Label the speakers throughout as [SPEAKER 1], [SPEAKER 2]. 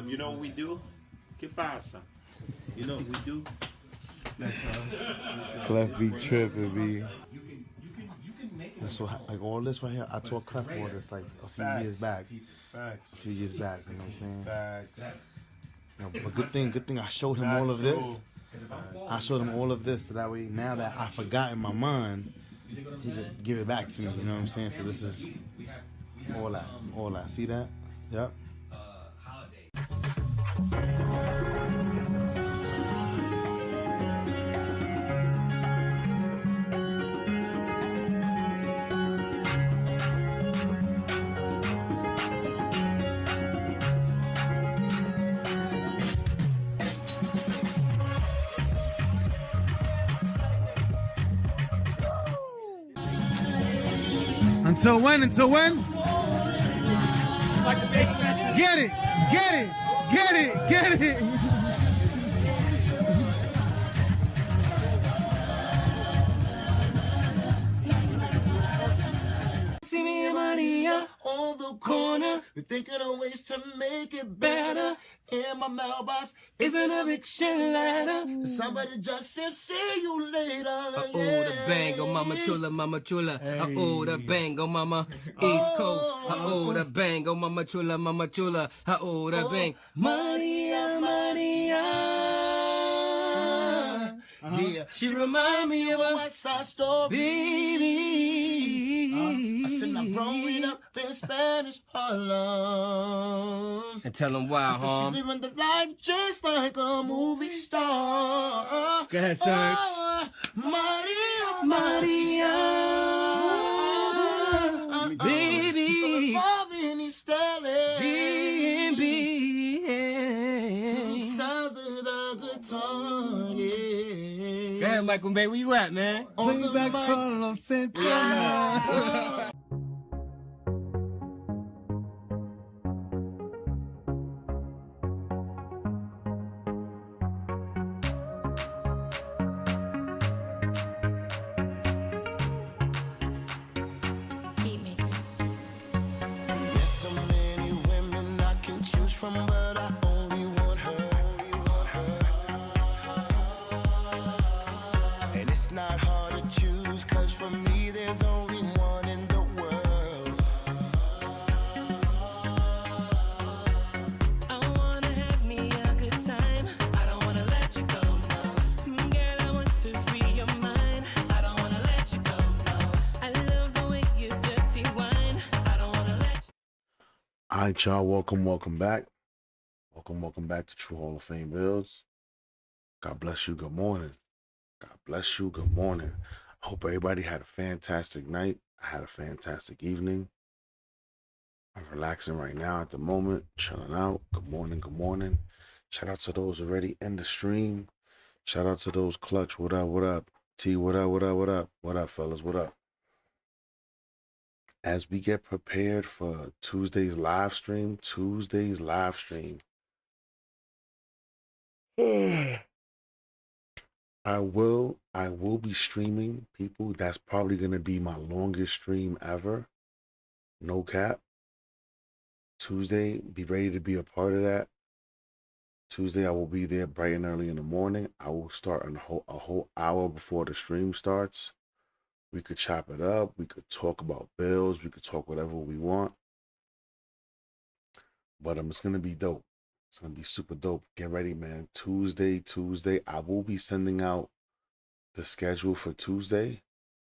[SPEAKER 1] You know what we do? ¿Qué pasa? You know what we do?
[SPEAKER 2] Clef be tripping, be. That's what, like all this right here, I taught Clef for this like a few years back.
[SPEAKER 1] Facts.
[SPEAKER 2] A few years back, you know what I'm saying?
[SPEAKER 1] Facts.
[SPEAKER 2] You know, but good thing I showed him all of this. I showed him all of this so that way now that I forgot in my mind, he could give it back to me, you know what I'm saying? So this is all that. See that? Yep. Until when? Until when? Get it! Get it! Get it! Get it!
[SPEAKER 3] See me and Maria on the corner. We're thinking of ways to make it better. And my mailbox is an eviction letter. Somebody just said, see you later. Oh, the bang, oh mama chula. Hey. Oh, the bang, oh mama East Coast. Oh, the bang, oh mama chula. Oh, the bang, Maria. Yeah, she remind me of a West Side Story, baby. I said I'm growing up in Spanish Harlem. And tell them why, huh? She living the life just like a movie star. Go ahead, Serge. Maria, baby. Loving is stellar. G&B. Two sides of the guitar, yeah. Go ahead, Michael Bay, where you at, man?
[SPEAKER 2] Play back Carlos Santana.
[SPEAKER 3] From, but I only want her. And it's not hard to choose, cause for me there's only one in the world. I wanna have me a good time. I don't wanna let you go, no. Girl, I want to free your mind. I don't wanna let you go, no. I love the way you dirty wine. I don't wanna let you.
[SPEAKER 2] Alright, y'all, welcome back. Welcome back to True Hall of Fame Builds. God bless you, good morning. God bless you, good morning. I hope everybody had a fantastic night. I had a fantastic evening. I'm relaxing right now at the moment, chilling out. Good morning. Shout out to those already in the stream. Shout out to those Clutch, what up? T, what up? What up, fellas, what up? As we get prepared for Tuesday's live stream, I will be streaming, people. That's probably going to be my longest stream ever. No cap. Tuesday, be ready to be a part of that. Tuesday, I will be there bright and early in the morning. I will start a whole hour before the stream starts. We could chop it up. We could talk about bills. We could talk whatever we want. But it's going to be dope. It's going to be super dope. Get ready, man. Tuesday. I will be sending out the schedule for Tuesday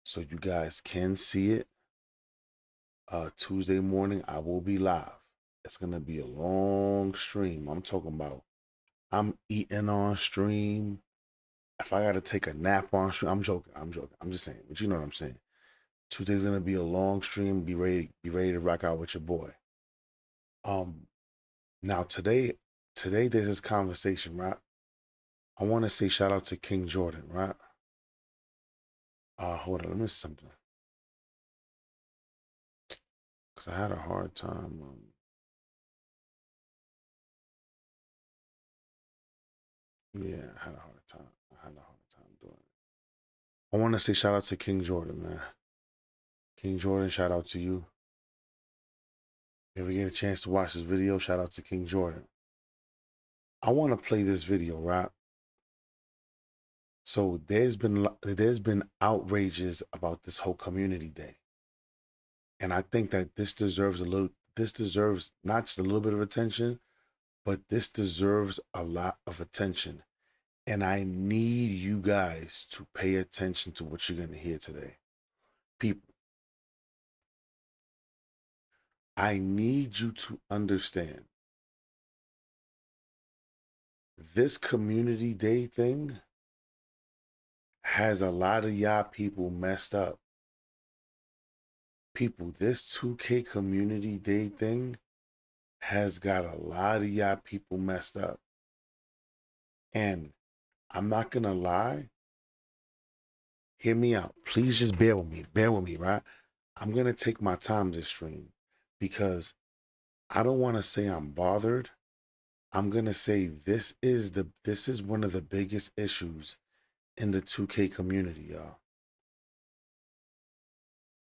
[SPEAKER 2] so you guys can see it. Tuesday morning, I will be live. It's going to be a long stream. I'm talking about I'm eating on stream. If I got to take a nap on stream, I'm joking. I'm just saying. But you know what I'm saying. Tuesday's going to be a long stream. Be ready to rock out with your boy. Now today there's this conversation, right? I want to say shout out to King Jordan, right? Hold on, let me see something. Cause I had a hard time. Yeah, I had a hard time doing it. I want to say shout out to King Jordan, man. King Jordan, shout out to you. If you ever get a chance to watch this video, shout out to King Jordan. I want to play this video, right? So there's been outrages about this whole community day. And I think that this deserves not just a little bit of attention, but this deserves a lot of attention. And I need you guys to pay attention to what you're going to hear today. People, I need you to understand this community day thing has a lot of y'all people messed up. People, this 2K community day thing has got a lot of y'all people messed up. And I'm not gonna lie. Hear me out. Please just bear with me, right? I'm gonna take my time this stream because I don't want to say I'm bothered. I'm gonna say this is one of the biggest issues in the 2K community, y'all.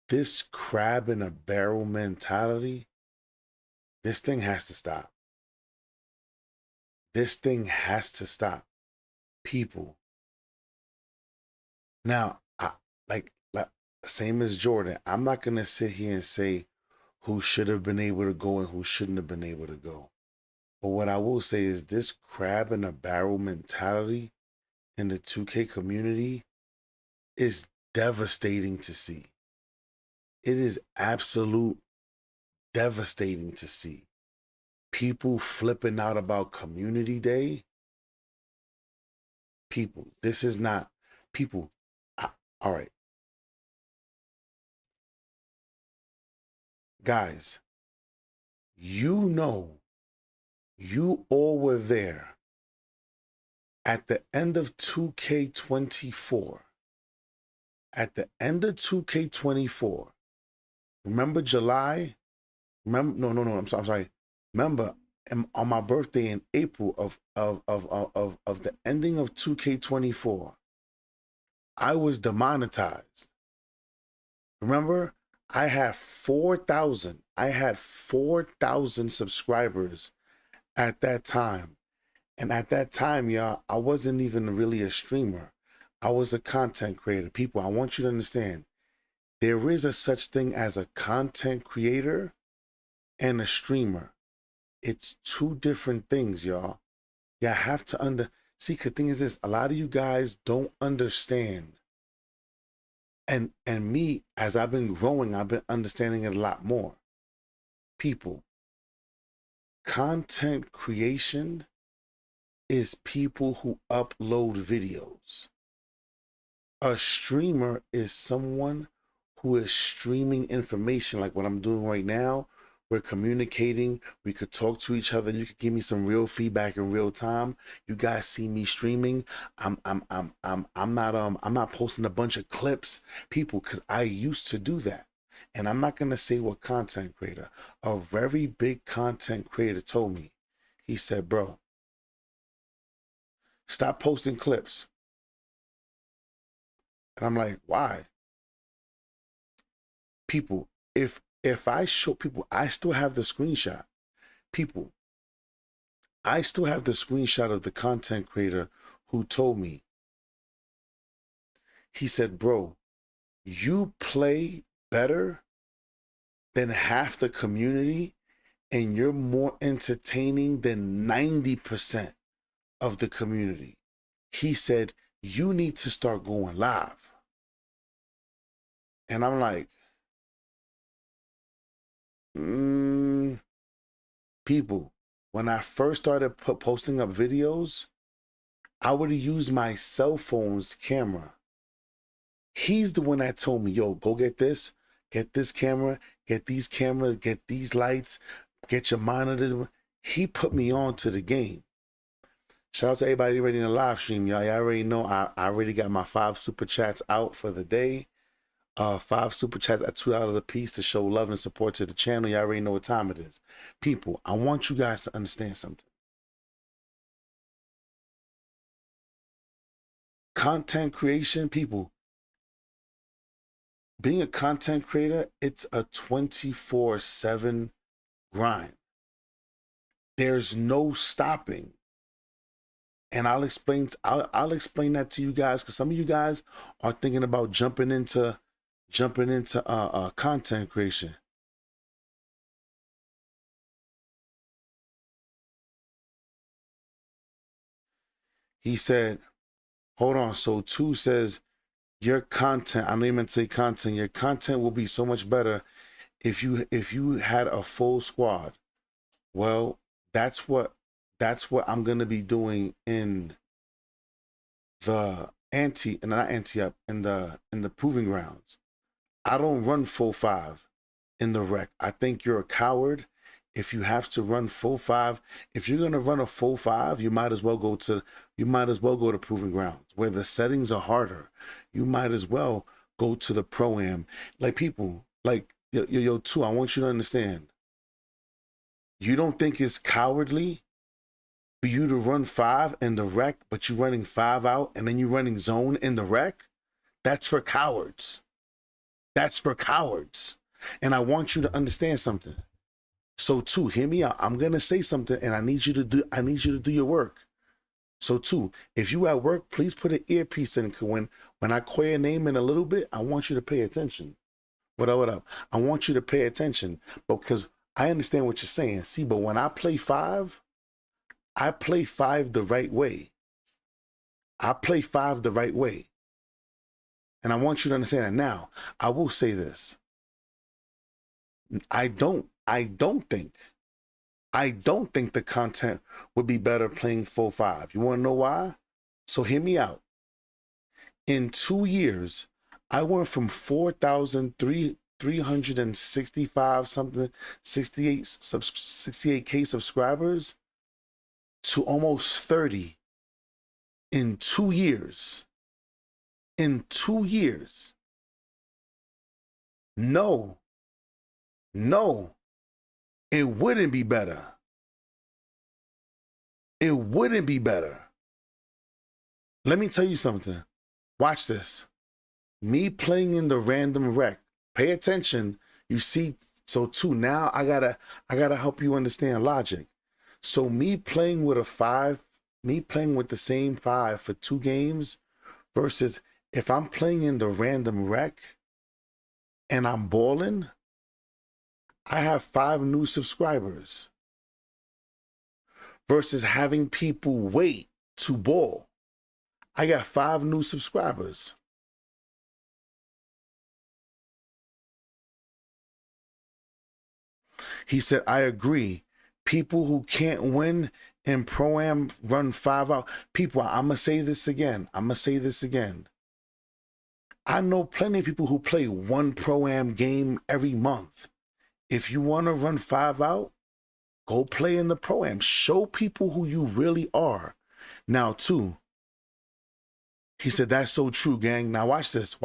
[SPEAKER 2] This crab in a barrel mentality, this thing has to stop. This thing has to stop. People. Now, like same as Jordan, I'm not gonna sit here and say who should have been able to go and who shouldn't have been able to go. But what I will say is this crab in a barrel mentality in the 2K community is devastating to see. It is absolute devastating to see. People flipping out about community day. People, this is not people. All right. Guys, you all were there at the end of 2K24. At the end of 2K24, remember July? Remember? No. I'm sorry. Remember on my birthday in April of the ending of 2K24, I was demonetized. Remember? I had 4,000 subscribers at that time. And at that time, y'all, I wasn't even really a streamer. I was a content creator. People, I want you to understand, there is a such thing as a content creator and a streamer. It's two different things, y'all. Y'all have to see, the thing is this, a lot of you guys don't understand. And me, as I've been growing, I've been understanding it a lot more. People, content creation is people who upload videos. A streamer is someone who is streaming information like what I'm doing right now. We're communicating. We could talk to each other. You could give me some real feedback in real time. You guys see me streaming. I'm not posting a bunch of clips, people, because I used to do that. And I'm not gonna say what content creator. A very big content creator told me. He said, bro, stop posting clips. And I'm like, why? People, if I show people, I still have the screenshot. People, I still have the screenshot of the content creator who told me. He said, bro, you play better than half the community and you're more entertaining than 90% of the community. He said, you need to start going live. And I'm like, people, when I first started posting up videos, I would use my cell phone's camera. He's the one that told me, yo, go get this camera, get these cameras, get these lights, get your monitors. He put me on to the game. Shout out to everybody already in the live stream, y'all. Y'all already know I already got my 5 super chats out for the day. 5 super chats at $2 a piece to show love and support to the channel. Y'all already know what time it is. People, I want you guys to understand something. Content creation, people. Being a content creator, it's a 24/7 grind. There's no stopping. And I'll explain that to you guys, because some of you guys are thinking about jumping into content creation. He said, hold on. So 2 says, your content, I don't even say content, your content will be so much better if you had a full squad. Well, that's what I'm gonna be doing in the in the proving grounds. I don't run full 5 in the rec. I think you're a coward if you have to run full 5. If you're gonna run a full 5, you might as well go to proving grounds where the settings are harder. You might as well go to the pro-am. Like, people, like, yo, 2, I want you to understand. You don't think it's cowardly for you to run 5 in the rec, but you're running 5 out and then you're running zone in the rec? That's for cowards. That's for cowards. And I want you to understand something. So 2, hear me out. I'm gonna say something and I need you to do your work. So 2, if you at work, please put an earpiece in. When I call your name in a little bit, I want you to pay attention. What up? I want you to pay attention, because I understand what you're saying. See, but when I play 5, I play 5 the right way. I play 5 the right way. And I want you to understand that. Now, I will say this. I don't think the content would be better playing full 5. You want to know why? So hear me out. In 2 years, I went from 4,365 something, 68K subscribers to almost 30 in 2 years. In 2 years. No, it wouldn't be better. It wouldn't be better. Let me tell you something. Watch this. Me playing in the random rec. Pay attention. You see, so 2, now I gotta help you understand logic. So me playing with the same 5 for 2 games versus if I'm playing in the random rec and I'm balling, I have 5 new subscribers versus having people wait to ball. I got 5 new subscribers. He said, I agree. People who can't win in Pro-Am run 5 out. People, I'm going to say this again. I know plenty of people who play 1 Pro-Am game every month. If you want to run 5 out, go play in the Pro-Am. Show people who you really are. Now, 2, he said, that's so true, gang. Now, watch this.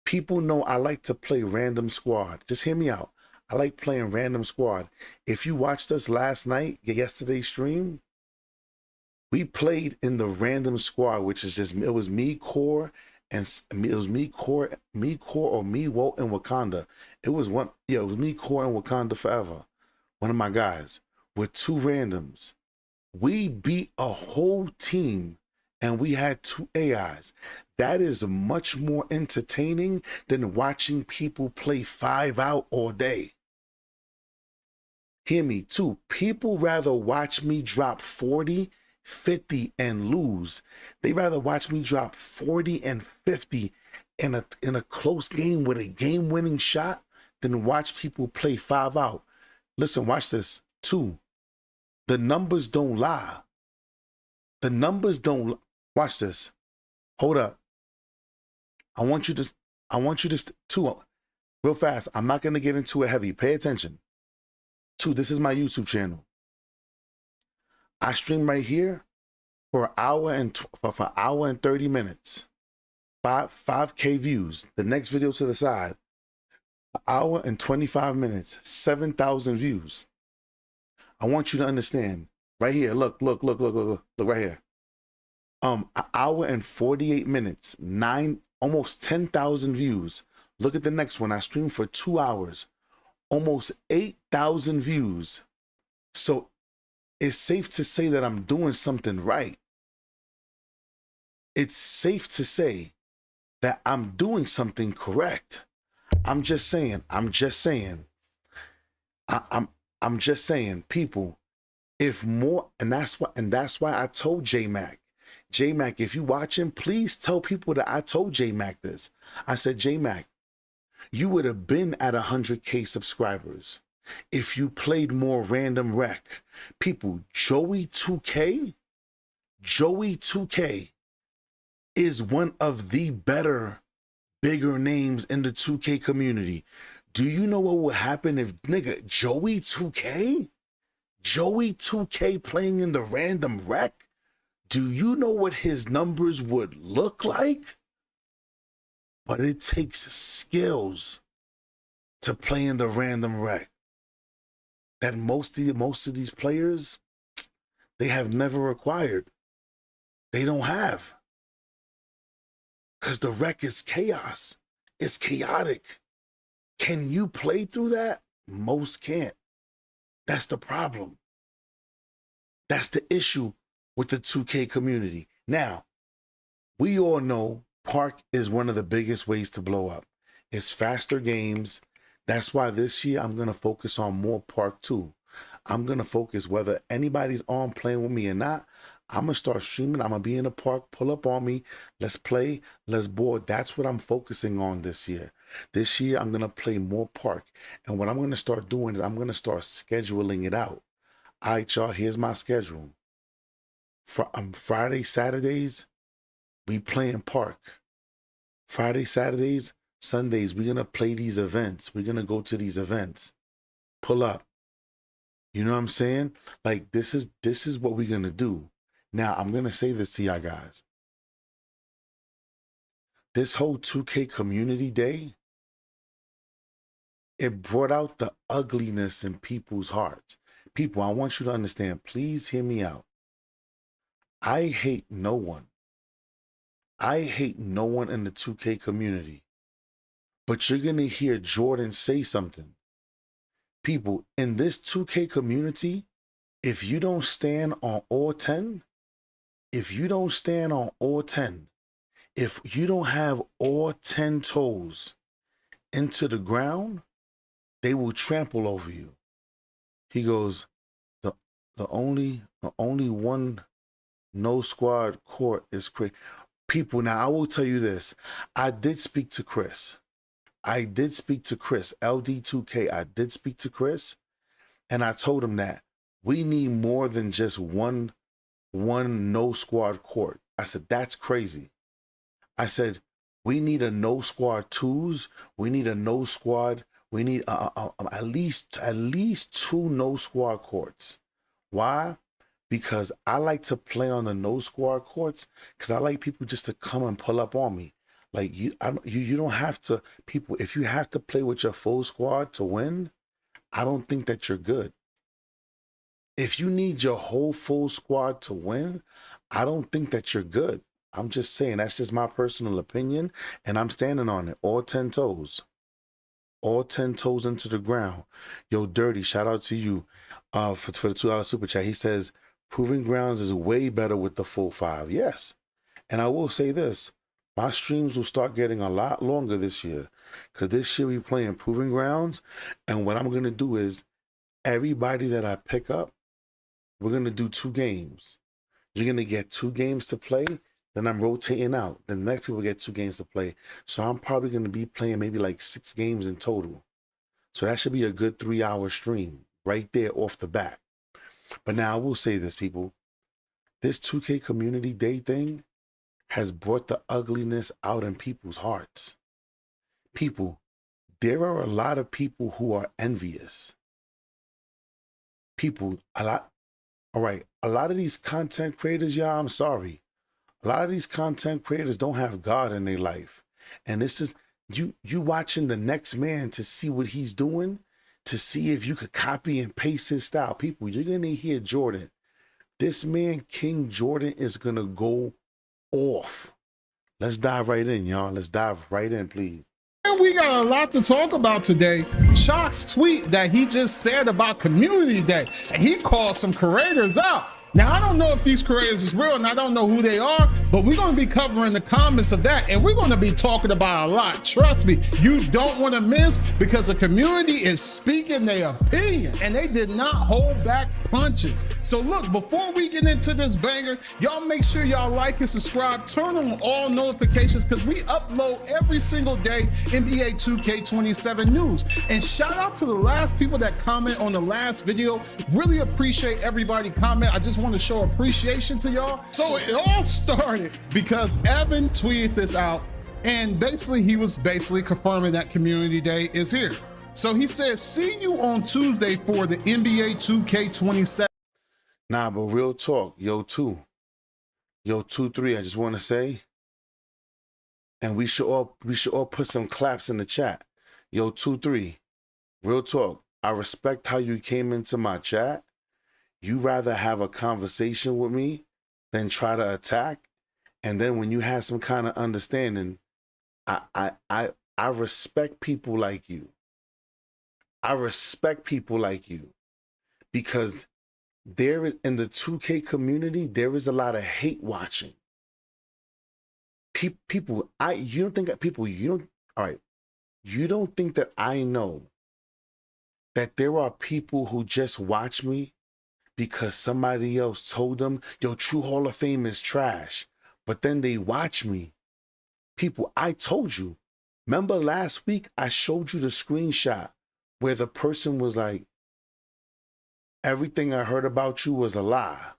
[SPEAKER 2] People know I like to play random squad. Just hear me out. I like playing random squad. If you watched us last night, yesterday's stream, we played in the random squad, which is just, it was me, Core, and it was me, Core, or me, Walt, and Wakanda. It was me, Core, and Wakanda forever. One of my guys with 2 randoms. We beat a whole team and we had 2 AIs. That is much more entertaining than watching people play 5 out all day. Hear me, 2. People rather watch me drop 40, 50 and lose. They rather watch me drop 40 and 50 in a close game with a game-winning shot than watch people play 5 out. Listen, watch this. 2. The numbers don't lie. The numbers don't. Watch this. Hold up. I want you to 2, real fast. I'm not going to get into it heavy. Pay attention. 2, this is my YouTube channel. I stream right here for an hour and 30 minutes. 5K views. The next video to the side. An hour and 25 minutes. 7,000 views. I want you to understand. Right here. Look right here. An hour and 48 minutes. Almost 10,000 views. Look at the next one. I streamed for 2 hours. Almost 8,000 views. So it's safe to say that I'm doing something right. It's safe to say that I'm doing something correct. I'm just saying, I'm just saying, people, if more, and that's why I told J-Mac, if you watching, please tell people that I told J-Mac this. I said, J-Mac, you would have been at 100K subscribers if you played more random rec. People, Joey 2K is one of the better, bigger names in the 2K community. Do you know what would happen if, nigga, Joey 2K playing in the random rec? Do you know what his numbers would look like? But it takes skills to play in the random rec that most of these players, they have never acquired. They don't have. Because the rec is chaos. It's chaotic. Can you play through that? Most can't. That's the problem. That's the issue with the 2K community. Now, we all know Park is one of the biggest ways to blow up. It's faster games. That's why this year I'm going to focus on more Park too. I'm going to focus whether anybody's on playing with me or not. I'm going to start streaming. I'm going to be in the park. Pull up on me. Let's play. Let's board. That's what I'm focusing on this year. This year, I'm going to play more Park. And what I'm going to start doing is I'm going to start scheduling it out. All right, y'all, here's my schedule. Friday, Saturdays, we playing Park. Friday, Saturdays, Sundays, we're going to play these events. We're going to go to these events. Pull up. You know what I'm saying? Like, this is what we're going to do. Now, I'm going to say this to y'all guys. This whole 2K community day, it brought out the ugliness in people's hearts. People, I want you to understand, please hear me out. I hate no one. I hate no one in the 2K community. But you're going to hear Jordan say something. People, in this 2K community, if you don't stand on all 10, if you don't have all 10 toes into the ground, they will trample over you. He goes, the only one no squad court is crazy. People, now I will tell you this. I did speak to Chris. LD2K. I did speak to Chris, and I told him that we need more than just one no squad court. I said, that's crazy. I said, we need a no squad twos. We need a no squad. We need at least 2 no squad courts. Why? Because I like to play on the no squad courts because I like people just to come and pull up on me. Like you don't have to, people, if you have to play with your full squad to win, I don't think that you're good. If you need your whole full squad to win, I don't think that you're good. I'm just saying, that's just my personal opinion, and I'm standing on it. All 10 toes. All 10 toes into the ground. Yo, Dirty, shout out to you for the $2 super chat. He says, Proving Grounds is way better with the full 5. Yes. And I will say this. My streams will start getting a lot longer this year. Because this year we playing Proving Grounds. And what I'm going to do is, everybody that I pick up, we're going to do 2 games. You're going to get 2 games to play. Then I'm rotating out. The next people get 2 games to play. So I'm probably going to be playing maybe like 6 games in total. So that should be a good 3-hour stream right there off the bat. But now I will say this, people. This 2K Community Day thing has brought the ugliness out in people's hearts. People, there are a lot of people who are envious. People, all right, a lot of these content creators, y'all, I'm sorry. A lot of these content creators don't have God in their life. And this is, you watching the next man to see what he's doing, to see if you could copy and paste his style. People, you're going to hear Jordan. This man, King Jordan, is going to go off. Let's dive right in, y'all. Let's dive right in, please.
[SPEAKER 4] And we got a lot to talk about today. Chalk's tweet that he just said about Community Day, and he called some creators out. Now, I don't know if these creators is real and I don't know who they are, but we're going to be covering the comments of that, and we're going to be talking about a lot. Trust me, you don't want to miss, because the community is speaking their opinion and they did not hold back punches. So look, before we get into this banger, y'all make sure y'all like and subscribe, turn on all notifications, because we upload every single day NBA 2K27 news. And shout out to the last people that comment on the last video. Really appreciate everybody comment. I just want to show appreciation to y'all. So it all started because Evan tweeted this out, and basically he was confirming that Community Day is here. So he said, see you on Tuesday for the NBA 2K27.
[SPEAKER 2] Nah, but real talk, yo 2-3, I just want to say, and we should all put some claps in the chat. Yo 2-3, real talk, I respect how you came into my chat. You rather have a conversation with me than try to attack. And then when you have some kind of understanding, I respect people like you. I respect people like you, because there is, in the 2K community, there is a lot of hate watching. People, you don't think that I know that there are people who just watch me because somebody else told them, yo, True Hall of Fame is trash. But then they watch me. People, I told you. Remember last week, I showed you the screenshot where the person was like, everything I heard about you was a lie.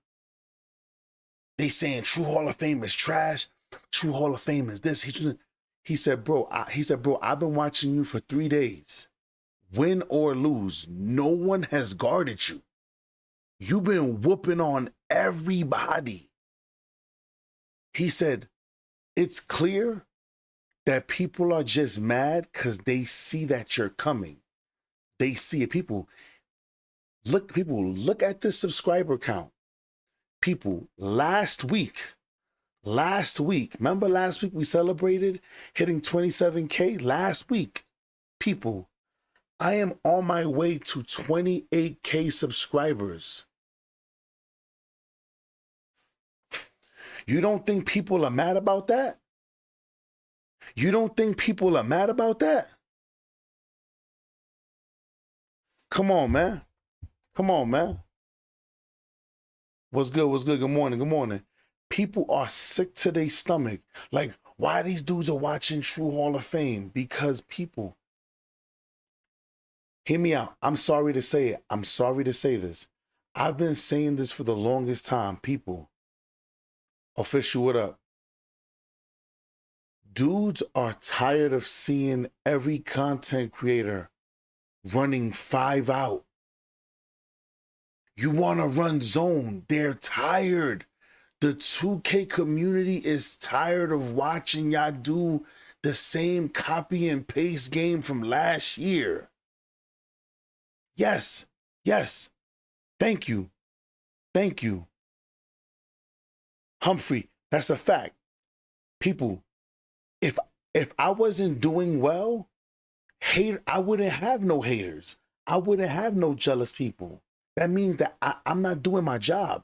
[SPEAKER 2] They saying True Hall of Fame is trash. True Hall of Fame is this. He said, bro, I've been watching you for 3 days. Win or lose, no one has guarded you. You've been whooping on everybody. He said, it's clear that people are just mad because they see that you're coming. They see it. People, look at this subscriber count. People, last week, remember last week we celebrated hitting 27K? Last week, people, I am on my way to 28K subscribers. You don't think people are mad about that? You don't think people are mad about that? Come on, man. Come on, man. What's good? What's good? Good morning. Good morning. People are sick to their stomach. Like, why these dudes are watching True Hall of Fame? Because people, hear me out. I'm sorry to say it. I'm sorry to say this. I've been saying this for the longest time. People, official, what up? Dudes are tired of seeing every content creator running 5 out. You want to run zone. They're tired. The 2K community is tired of watching y'all do the same copy and paste game from last year. Yes, yes. Thank you. Thank you. Humphrey, that's a fact. People, if I wasn't doing well, I wouldn't have no haters. I wouldn't have no jealous people. That means that I'm not doing my job.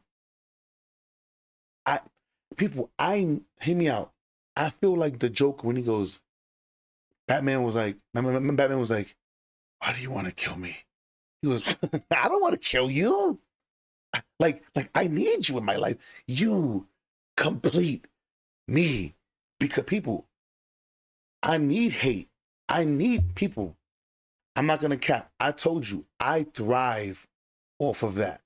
[SPEAKER 2] Hear me out. I feel like the Joker when he goes, Batman was like, why do you want to kill me? He goes, I don't want to kill you. Like I need you in my life. You complete me. Because people, I need hate. I need people. I'm not going to cap. I told you, I thrive off of that.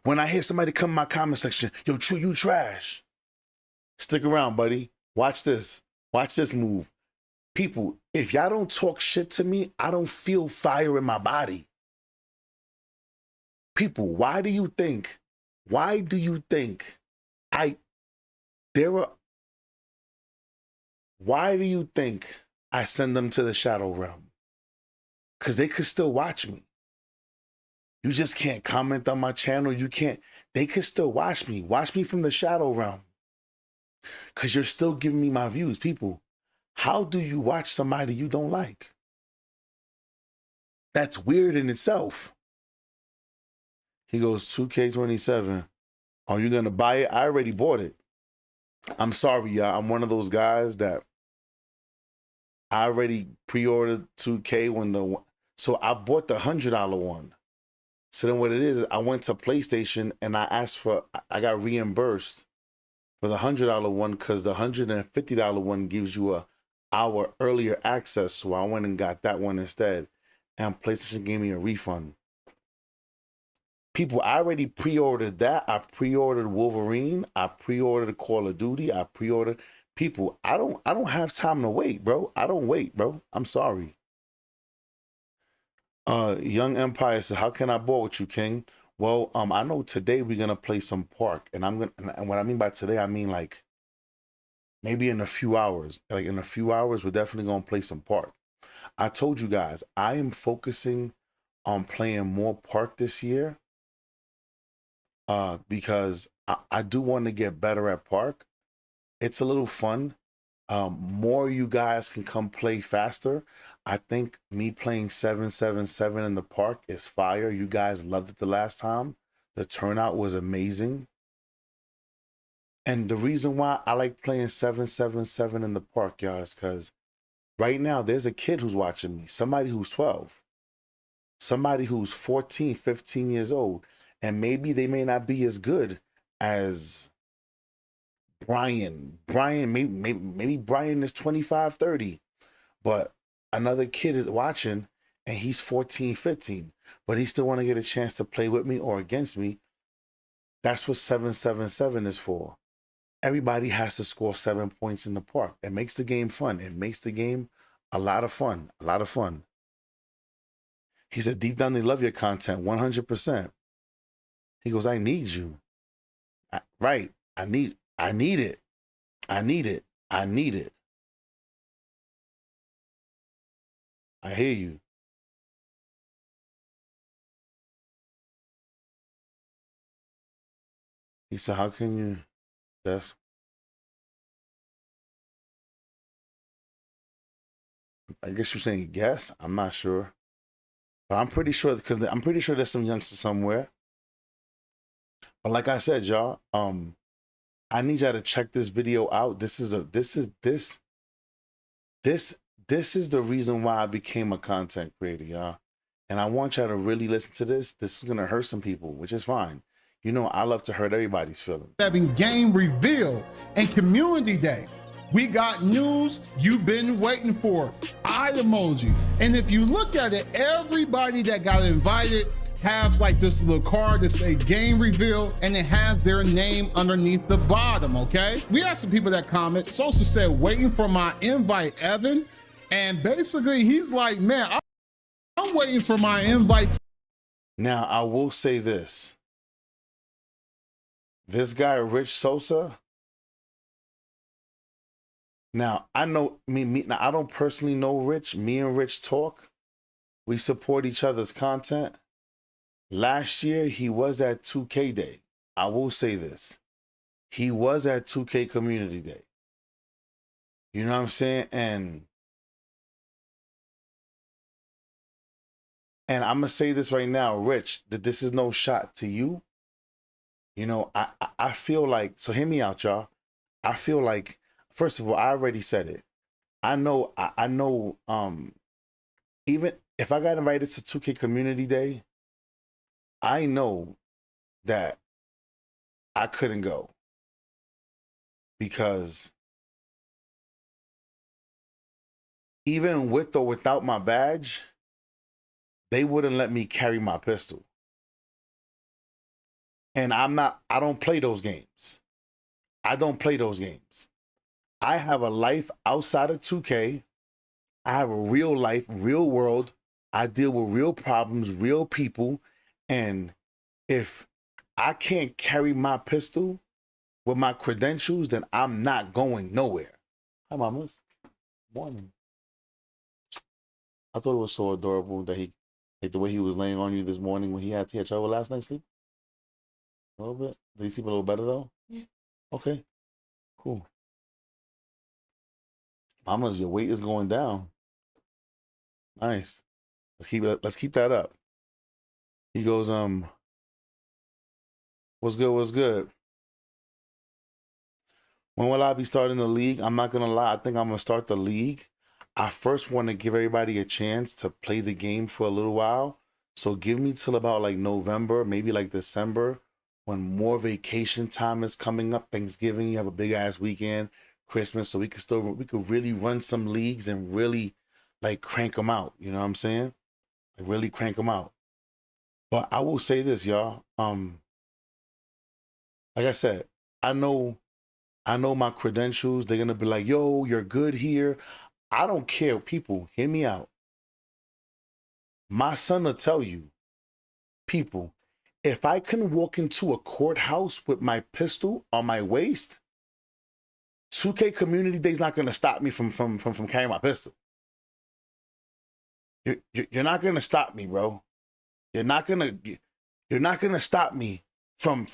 [SPEAKER 2] When I hear somebody come in my comment section, yo, True, you trash. Stick around, buddy. Watch this. Watch this move. People, if y'all don't talk shit to me, I don't feel fire in my body. People, why do you think I send them to the shadow realm? Because they could still watch me. You just can't comment on my channel. They could still watch me. Watch me from the shadow realm. Because you're still giving me my views. People, How do you watch somebody you don't like? That's weird in itself. He goes, 2K27. Are you going to buy it? I already bought it. I'm sorry, y'all. I'm one of those guys that I already pre-ordered 2K when the... So I bought the $100 one. So then what it is, I went to PlayStation and I asked for... I got reimbursed for the $100 one because the $150 one gives you a hour earlier access. So I went and got that one instead. And PlayStation gave me a refund. People, I already pre-ordered that. I pre-ordered Wolverine. I pre-ordered Call of Duty. I pre-ordered... People, I don't have time to wait, bro. I don't wait, bro. I'm sorry. Young Empire says, how can I ball with you, King? Well, I know today we're gonna play some park, and and what I mean by today, I mean like maybe in a few hours. Like in a few hours, we're definitely gonna play some park. I told you guys, I am focusing on playing more park this year. Because I do want to get better at park. It's a little fun. More you guys can come play faster. I think me playing 777 in the park is fire. You guys loved it the last time. The turnout was amazing. And the reason why I like playing 777 in the park, y'all, is because right now there's a kid who's watching me. Somebody who's 12. Somebody who's 14, 15 years old. And maybe they may not be as good as Brian, maybe Brian is 25, 30, but another kid is watching and he's 14, 15, but he still want to get a chance to play with me or against me. That's what 777 is for. Everybody has to score 7 points in the park. It makes the game fun. It makes the game a lot of fun, a lot of fun. He said, deep down, they love your content, 100%. He goes, I need you. Right. I need it. I need it. I need it. I hear you. He said, how can you? That's... I guess you're saying guess. I'm not sure. But I'm pretty sure, because I'm pretty sure there's some youngsters somewhere. But like I said, y'all, I need y'all to check this video out. This is the reason why I became a content creator, y'all. And I want y'all to really listen to this. This is gonna hurt some people, which is fine. You know, I love to hurt everybody's feelings.
[SPEAKER 4] Having game reveal and community day. We got news you've been waiting for. Eye emoji. And if you look at it, everybody that got invited has like this little card that say game reveal, and it has their name underneath the bottom, okay? We had some people that comment. Sosa said, waiting for my invite, Evan. And basically he's like, man, I'm waiting for my invite.
[SPEAKER 2] Now, I will say this. This guy, Rich Sosa. Now, I know now I don't personally know Rich. Me and Rich talk. We support each other's content. Last year, he was at 2K Day. I will say this. He was at 2K Community Day. You know what I'm saying? And I'm going to say this right now, Rich, that this is no shot to you. You know, I feel like, so hear me out, y'all. I feel like, first of all, I already said it. I know, even if I got invited to 2K Community Day, I know that I couldn't go because even with or without my badge, they wouldn't let me carry my pistol. And I don't play those games. I don't play those games. I have a life outside of 2K. I have a real life, real world. I deal with real problems, real people. And if I can't carry my pistol with my credentials, then I'm not going nowhere. Hi, mamas. Morning. I thought it was so adorable that the way he was laying on you this morning when he had trouble last night sleep. A little bit. Did he sleep a little better though? Yeah. Okay. Cool. Almost your weight is going down. Nice. Let's keep that up. He goes, what's good, what's good? When will I be starting the league? I'm not gonna lie, I think I'm gonna start the league. I first want to give everybody a chance to play the game for a little while. So give me till about like November, maybe like December, when more vacation time is coming up. Thanksgiving, you have a big ass weekend, Christmas, so we could really run some leagues and really like crank them out. You know what I'm saying? Like really crank them out. But I will say this, y'all. Like I said, I know my credentials. They're gonna be like, yo, you're good here. I don't care. People, hear me out. My son will tell you, people, if I can walk into a courthouse with my pistol on my waist, 2K Community Day is not gonna stop me from carrying my pistol. You're not gonna stop me, bro. You're not gonna stop me from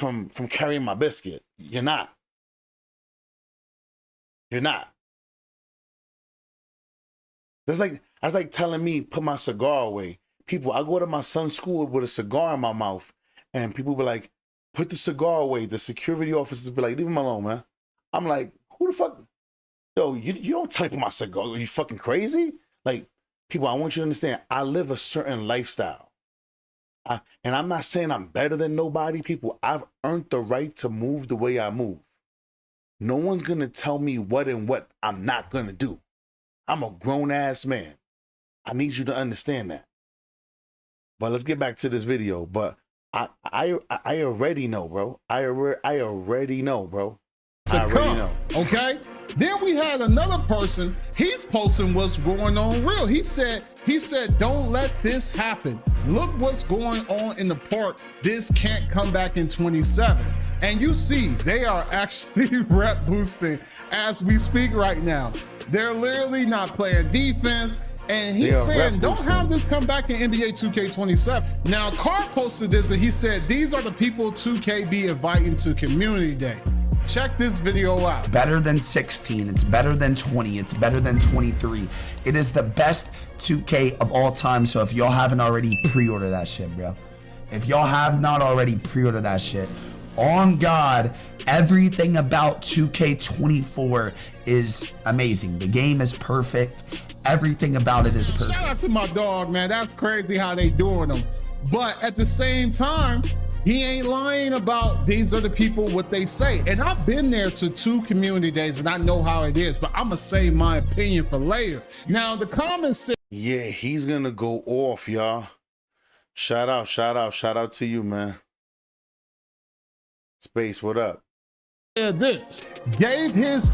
[SPEAKER 2] carrying my biscuit. You're not. You're not. That's like telling me put my cigar away. People, I go to my son's school with a cigar in my mouth, and people be like, put the cigar away. The security officers be like, leave him alone, man. I'm like, who the fuck? Yo, you don't type my cigar. Are you fucking crazy? Like, people, I want you to understand, I live a certain lifestyle. And I'm not saying I'm better than nobody. People, I've earned the right to move the way I move. No one's going to tell me what and what I'm not going to do. I'm a grown-ass man. I need you to understand that. But let's get back to this video. But I already know, bro. I already know, bro. I already know.
[SPEAKER 4] Okay? Then we had another person, he's posting what's going on real. He said, don't let this happen. Look what's going on in the park. This can't come back in 27. And you see, they are actually rep boosting as we speak right now. They're literally not playing defense. And he's saying, don't have this come back in NBA 2K27. Now, Carr posted this and he said, these are the people 2K be inviting to Community Day. Check this video out.
[SPEAKER 5] Better than 16, it's better than 20, it's better than 23. It is the best 2K of all time. So if y'all haven't already, pre-order that shit, bro. If y'all have not already, pre-order that shit. On God, everything about 2K24 is amazing. The game is perfect. Everything about it is perfect.
[SPEAKER 4] Shout out to my dog, man. That's crazy how they doing them. But at the same time, he ain't lying about these are the people what they say. And I've been there to 2 community days and I know how it is, but I'm gonna say my opinion for later. Now the comments say,
[SPEAKER 2] yeah, he's gonna go off, y'all. Shout out to you, man. Space, what up?
[SPEAKER 4] This gave his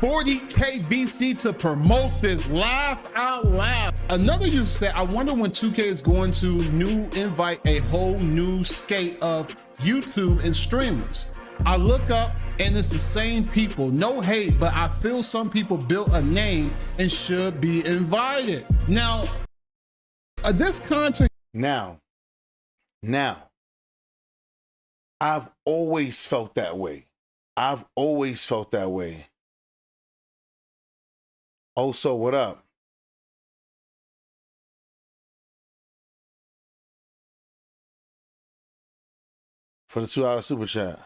[SPEAKER 4] 40K BC to promote this. Laugh out loud. Another user said, I wonder when 2K is going to invite a whole new skate of YouTube and streamers. I look up and it's the same people. No hate, but I feel some people built a name and should be invited. Now, this content.
[SPEAKER 2] Now, I've always felt that way. I've always felt that way. Also, what up? For the $2 super chat.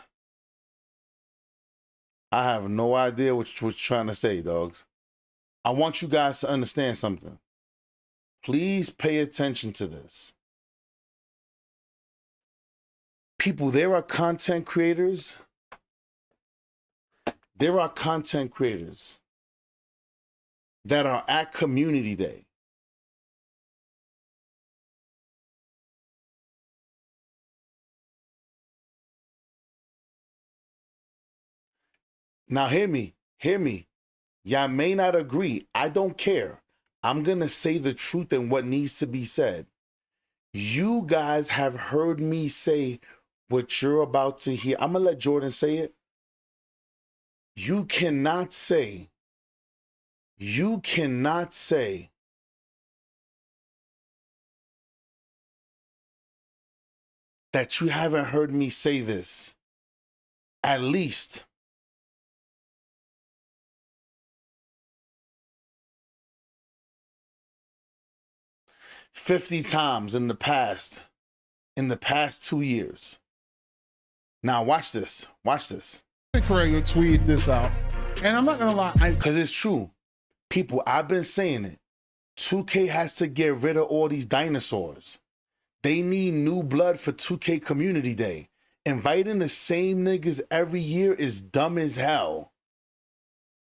[SPEAKER 2] I have no idea what you're trying to say, dogs. I want you guys to understand something. Please pay attention to this. People, there are content creators. There are content creators that are at Community Day. Now hear me. Y'all may not agree. I don't care. I'm going to say the truth and what needs to be said. You guys have heard me say what you're about to hear. I'm going to let Jordan say it. You cannot say that you haven't heard me say this at least 50 times in the past 2 years. Now watch this. Watch this.
[SPEAKER 4] Career tweeted this out, and I'm not gonna lie,
[SPEAKER 2] Because it's true. People, I've been saying it. 2K has to get rid of all these dinosaurs. They need new blood for 2K Community Day. Inviting the same niggas every year is dumb as hell.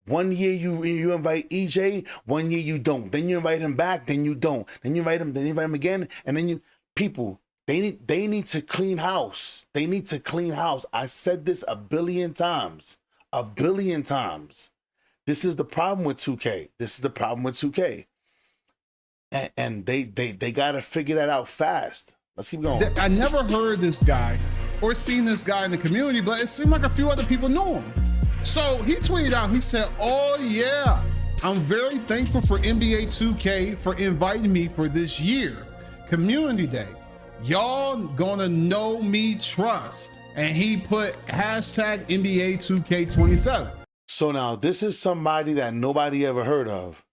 [SPEAKER 2] One year you invite EJ, one year you don't. Then you invite him back, then you don't. Then you invite him again, and then you people, they need to clean house. They need to clean house. I said this a billion times. A billion times. This is the problem with 2K. This is the problem with 2K. And they gotta figure that out fast. Let's keep going.
[SPEAKER 4] I never heard this guy or seen this guy in the community, but it seemed like a few other people knew him. So he tweeted out, he said, "Oh yeah, I'm very thankful for NBA 2K for inviting me for this year, Community Day. Y'all gonna know me trust." And he put hashtag NBA 2K27.
[SPEAKER 2] So now this is somebody that nobody ever heard of.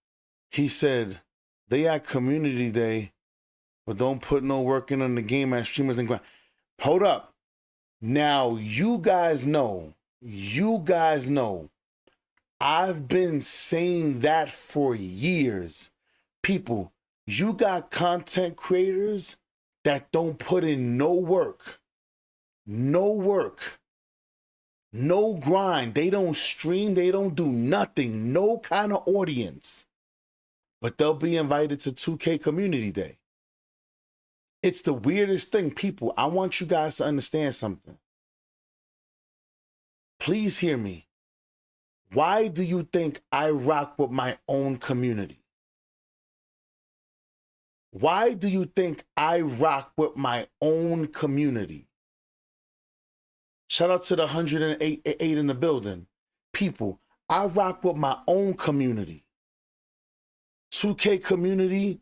[SPEAKER 2] He said, they at Community Day, but don't put no work in on the game as streamers and grind. Hold up. Now you guys know, I've been saying that for years. People, you got content creators that don't put in no work, no grind. They don't stream, they don't do nothing, no kind of audience. But they'll be invited to 2K Community Day. It's the weirdest thing, people. I want you guys to understand something. Please hear me. Why do you think I rock with my own community? Why do you think I rock with my own community? Shout out to the 108 in the building. People, I rock with my own community. 2K community,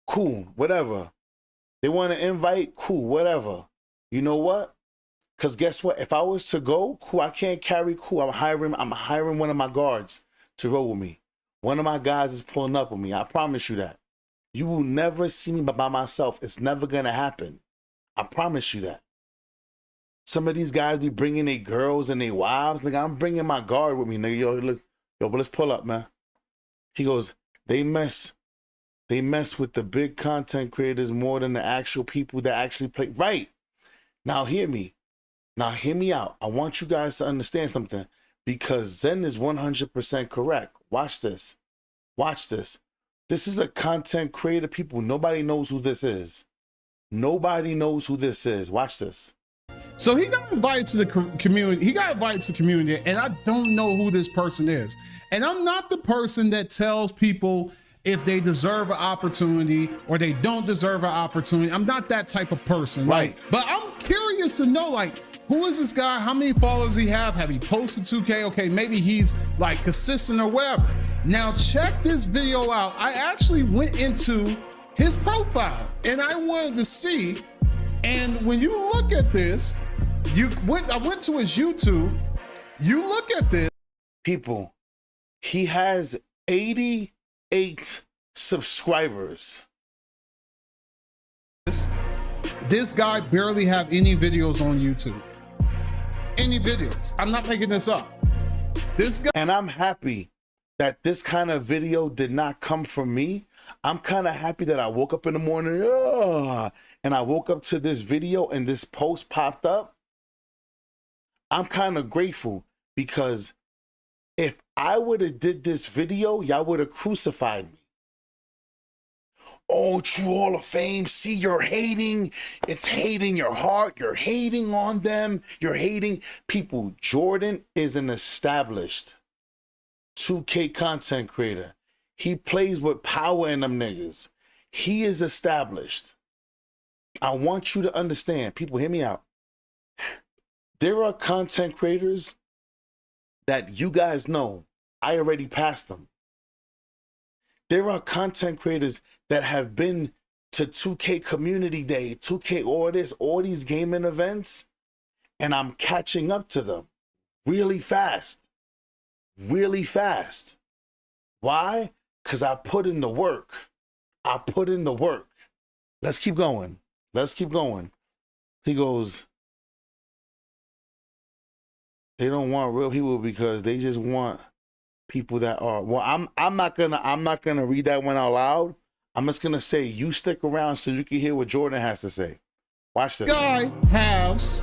[SPEAKER 2] cool, whatever. They want to invite, cool, whatever. You know what? Because guess what? If I was to go, cool, I can't carry, cool. I'm hiring one of my guards to roll with me. One of my guys is pulling up with me. I promise you that. You will never see me by myself. It's never going to happen. I promise you that. Some of these guys be bringing their girls and their wives. Like, I'm bringing my guard with me. Nigga, yo, look, yo, but let's pull up, man. He goes, they mess with the big content creators more than the actual people that actually play. Right. Now hear me. Now hear me out. I want you guys to understand something, because Zen is 100% correct. Watch this. Watch this. This is a content creator, people. Nobody knows who this is. Nobody knows who this is. Watch this.
[SPEAKER 4] So he got invited to the community. He got invited to community, and I don't know who this person is. And I'm not the person that tells people if they deserve an opportunity or they don't deserve an opportunity. I'm not that type of person.
[SPEAKER 2] Right.
[SPEAKER 4] But I'm curious to know, like, who is this guy? How many followers he have? Have he posted 2K? Okay, maybe he's like consistent or whatever. Now check this video out. I actually went into his profile and I wanted to see. And when you look at this, I went to his YouTube. You look at this.
[SPEAKER 2] People, he has 88 subscribers.
[SPEAKER 4] This guy barely have any videos on YouTube. Any videos. I'm not making this up. This guy.
[SPEAKER 2] And I'm happy that this kind of video did not come from me. I'm kind of happy that I woke up in the morning and I woke up to this video and this post popped up. I'm kind of grateful, because if I would have did this video, y'all would have crucified me. Oh, True Hall of Fame, see, you're hating. It's hating your heart. You're hating on them. You're hating people. Jordan is an established 2K content creator. He plays with power in them niggas. He is established. I want you to understand. People, hear me out. There are content creators that you guys know. I already passed them. There are content creators that have been to 2K Community Day, 2K all these gaming events, and I'm catching up to them really fast. Really fast. Why? Because I put in the work. I put in the work. Let's keep going. Let's keep going. He goes, they don't want real people because they just want people that are, well, I'm not gonna read that one out loud. I'm just gonna say, you stick around so you can hear what Jordan has to say. Watch this.
[SPEAKER 4] Guy has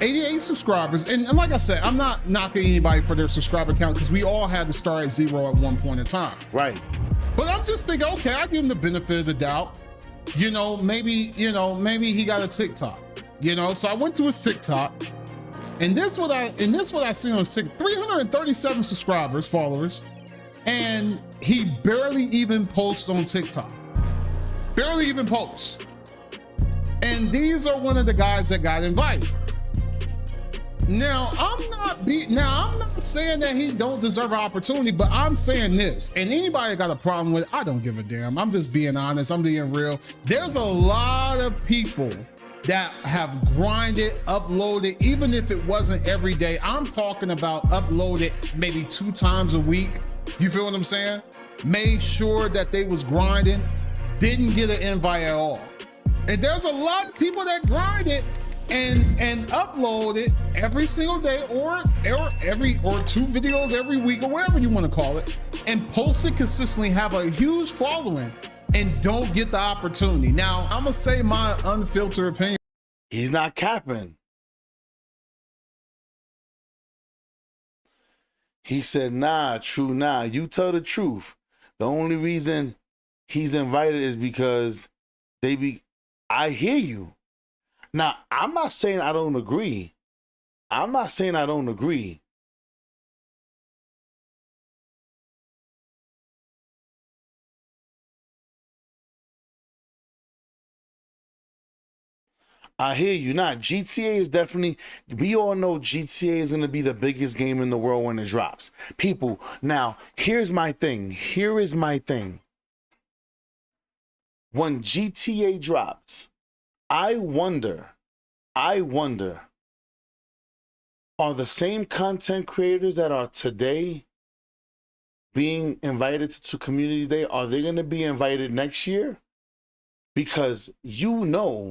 [SPEAKER 4] 88 subscribers, and like I said, I'm not knocking anybody for their subscriber count because we all had to start at 0 at one point in time.
[SPEAKER 2] Right.
[SPEAKER 4] But I'm just thinking, okay, I give him the benefit of the doubt. Maybe he got a TikTok. So I went to his TikTok, and this what I see on his TikTok: 337 subscribers, followers, and he barely even posts on TikTok. Barely even posts. And these are one of the guys that got invited. Now, I'm not saying that he don't deserve an opportunity, but I'm saying this, and anybody got a problem with it, I don't give a damn. I'm just being honest. I'm being real. There's a lot of people that have grinded, uploaded, even if it wasn't every day. I'm talking about uploaded maybe 2 times a week. You feel what I'm saying? Made sure that they was grinding, didn't get an invite at all. And there's a lot of people that grinded and upload it every single day or 2 videos every week or whatever you want to call it, and post it consistently, have a huge following, and don't get the opportunity. Now, I'm gonna say my unfiltered opinion.
[SPEAKER 2] He's not capping. He said, nah, true, nah. You tell the truth. The only reason he's invited is because I hear you. Now, I'm not saying I don't agree. I'm not saying I don't agree. I hear you. Now, GTA is definitely, we all know GTA is going to be the biggest game in the world when it drops. People, now, here's my thing. Here is my thing. When GTA drops, I wonder, are the same content creators that are today being invited to Community Day, are they going to be invited next year? Because EJ,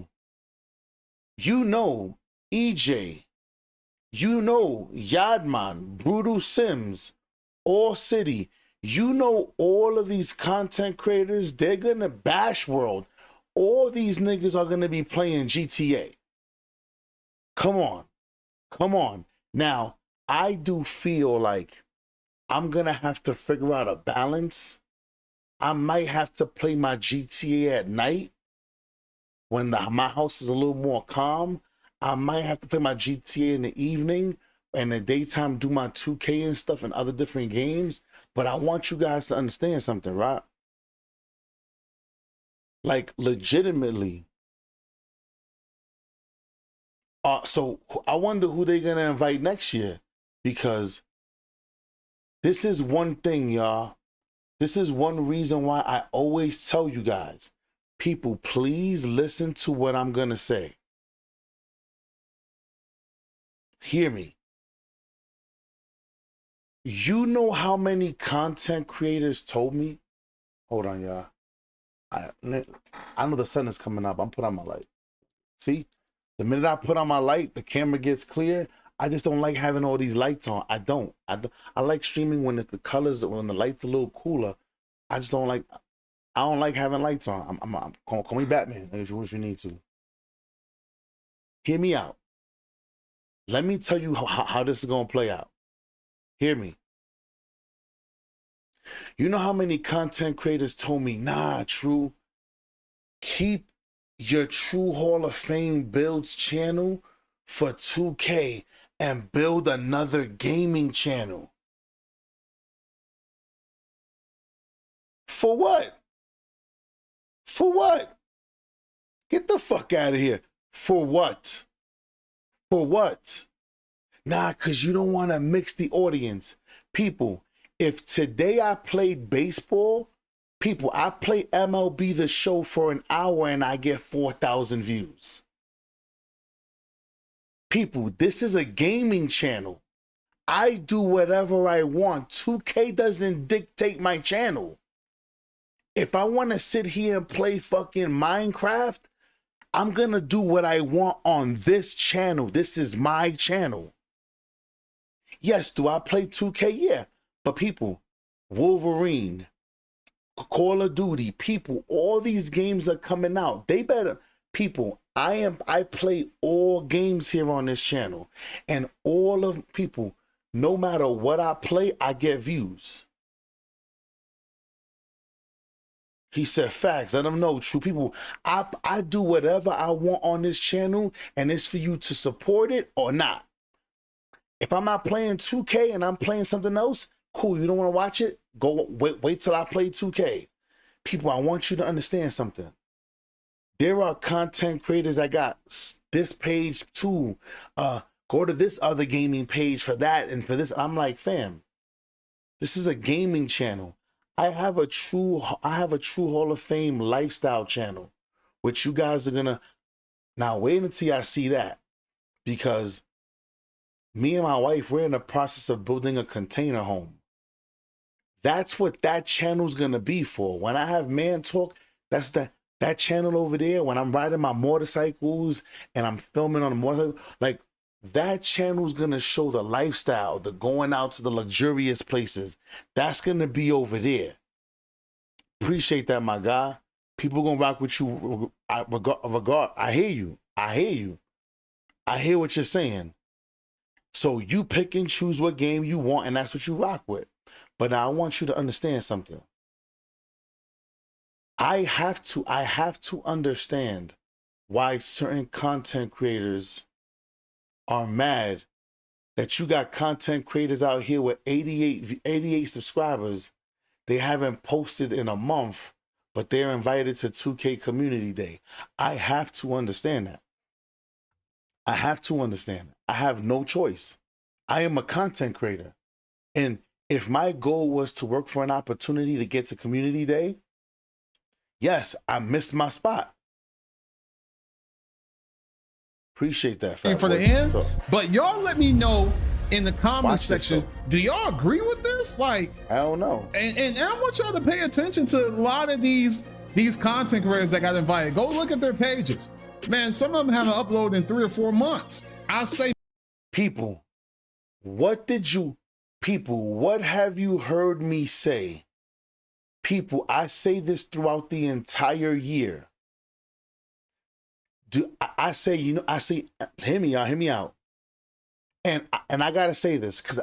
[SPEAKER 2] Yadman, Brutal Sims, All City, all of these content creators, they're going to bash World. All these niggas are going to be playing GTA. Come on. Now, I do feel like I'm going to have to figure out a balance. I might have to play my GTA at night when my house is a little more calm. I might have to play my GTA in the evening, and in the daytime do my 2K and stuff and other different games. But I want you guys to understand something, right? Like, legitimately. So I wonder who they're going to invite next year, because this is one thing, y'all. This is one reason why I always tell you guys, people, please listen to what I'm going to say. Hear me. You know how many content creators told me? Hold on, y'all. I know the sun is coming up. I'm putting on my light. See? The minute I put on my light, the camera gets clear. I just don't like having all these lights on. I don't. I like streaming when the colors, when the light's a little cooler. I don't like having lights on. Call me Batman if you need to. Hear me out. Let me tell you how this is going to play out. Hear me. You know how many content creators told me, nah, True, keep your True Hall of Fame builds channel for 2K and build another gaming channel. For what? For what? Get the fuck out of here. For what? For what? Nah, because you don't want to mix the audience. People, if today I played baseball, people, I play MLB The Show for an hour and I get 4,000 views. People, this is a gaming channel. I do whatever I want. 2K doesn't dictate my channel. If I want to sit here and play fucking Minecraft, I'm going to do what I want on this channel. This is my channel. Yes, do I play 2K? Yeah. But people, Wolverine, Call of Duty, people, all these games are coming out. They better, people, I play all games here on this channel. And all of people, no matter what I play, I get views. He said facts. Let them know, true people. I do whatever I want on this channel, and it's for you to support it or not. If I'm not playing 2K and I'm playing something else, cool. You don't want to watch it? Go wait till I play 2K. People, I want you to understand something. There are content creators that got this page too. Go to this other gaming page for that and for this. I'm like, fam, this is a gaming channel. I have a true Hall of Fame lifestyle channel, which you guys are gonna now wait until I see that, because me and my wife, we're in the process of building a container home. That's what that channel's gonna be for. When I have man talk, that's that channel over there. When I'm riding my motorcycles and I'm filming on the motorcycle, like that channel's gonna show the lifestyle, the going out to the luxurious places. That's gonna be over there. Appreciate that, my guy. People gonna rock with you. I hear you. I hear you. I hear what you're saying. So you pick and choose what game you want, and that's what you rock with. But now I want you to understand something. I have to understand why certain content creators are mad that you got content creators out here with 88 subscribers. They haven't posted in a month, but they're invited to 2K Community Day. I have to understand that. I have to understand it. I have no choice. I am a content creator. And if my goal was to work for an opportunity to get to Community Day, yes, I missed my spot. Appreciate that.
[SPEAKER 4] For the end, but y'all let me know in the comments section, do y'all agree with this? Like,
[SPEAKER 2] I don't know.
[SPEAKER 4] And I want y'all to pay attention to a lot of these content creators that got invited. Go look at their pages. Man, some of them haven't uploaded in 3 or 4 months. I say,
[SPEAKER 2] people, what have you heard me say? People, I say this throughout the entire year. I say, hear me out. And I gotta say this, because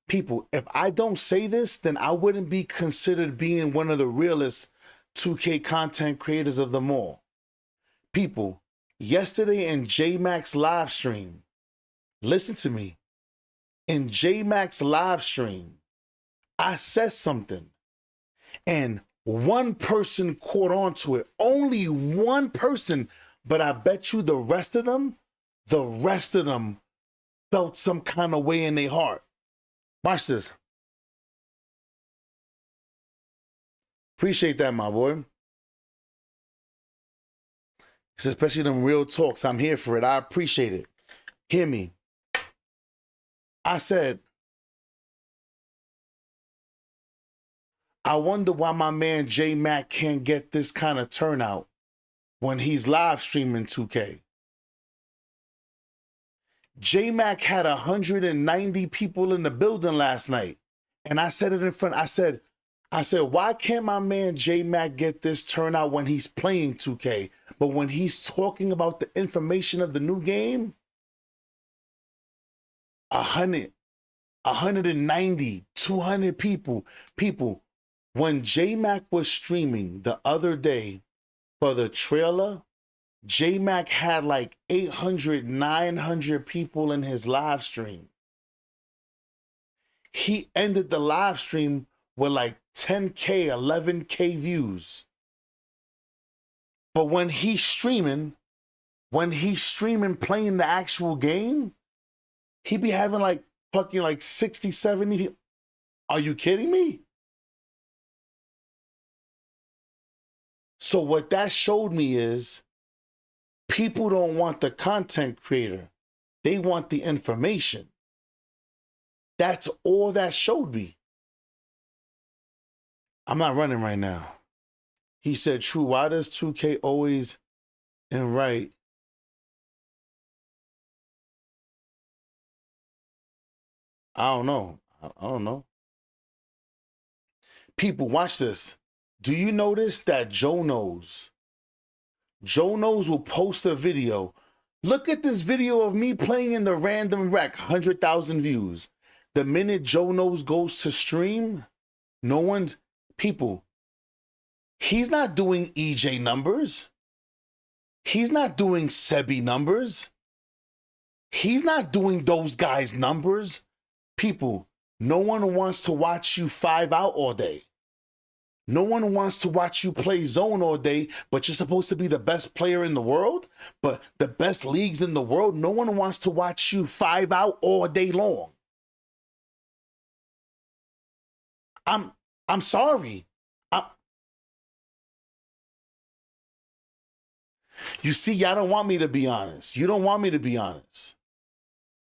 [SPEAKER 2] people, if I don't say this, then I wouldn't be considered being one of the realest 2K content creators of them all. People, yesterday in J-Mac's live stream, listen to me. In J-Mac's live stream, I said something, and one person caught on to it. Only one person. But I bet you the rest of them felt some kind of way in their heart. Watch this. Appreciate that, my boy. Especially them real talks. I'm here for it. I appreciate it. Hear me. I said, I wonder why my man J-Mac can't get this kind of turnout when he's live streaming 2K. J-Mac had 190 people in the building last night. And I said it in front. I said, why can't my man J-Mac get this turnout when he's playing 2K? But when he's talking about the information of the new game, 100, 190, 200 people. People, when J-Mac was streaming the other day, for the trailer, J-Mac had like 800, 900 people in his live stream. He ended the live stream with like 10K, 11K views. But when he's streaming playing the actual game, he be having like fucking like 60, 70 people. Are you kidding me? So what that showed me is people don't want the content creator. They want the information. That's all that showed me. I'm not running right now. He said, "True, why does 2K always invite I don't know. I don't know. People, watch this. Do you notice that Joe Knows will post a video? Look at this video of me playing in the random rec, 100,000 views. The minute Joe Knows goes to stream, no one's, people, he's not doing EJ numbers. He's not doing Sebi numbers. He's not doing those guys' numbers. People, no one wants to watch you 5 out all day. No one wants to watch you play zone all day, but you're supposed to be the best player in the world, but the best leagues in the world. No one wants to watch you 5 out all day long. I'm sorry. You see, y'all don't want me to be honest. You don't want me to be honest.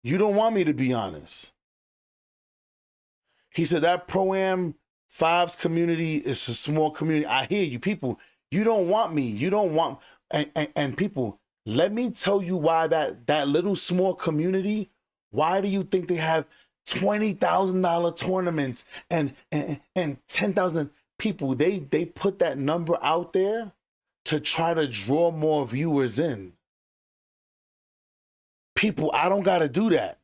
[SPEAKER 2] You don't want me to be honest. He said that Pro-Am 5's community is a small community. I hear you, people. You don't want me. You don't want, and people, let me tell you why that little small community, why do you think they have $20,000 tournaments and 10,000 people? They put that number out there to try to draw more viewers in. People, I don't gotta do that.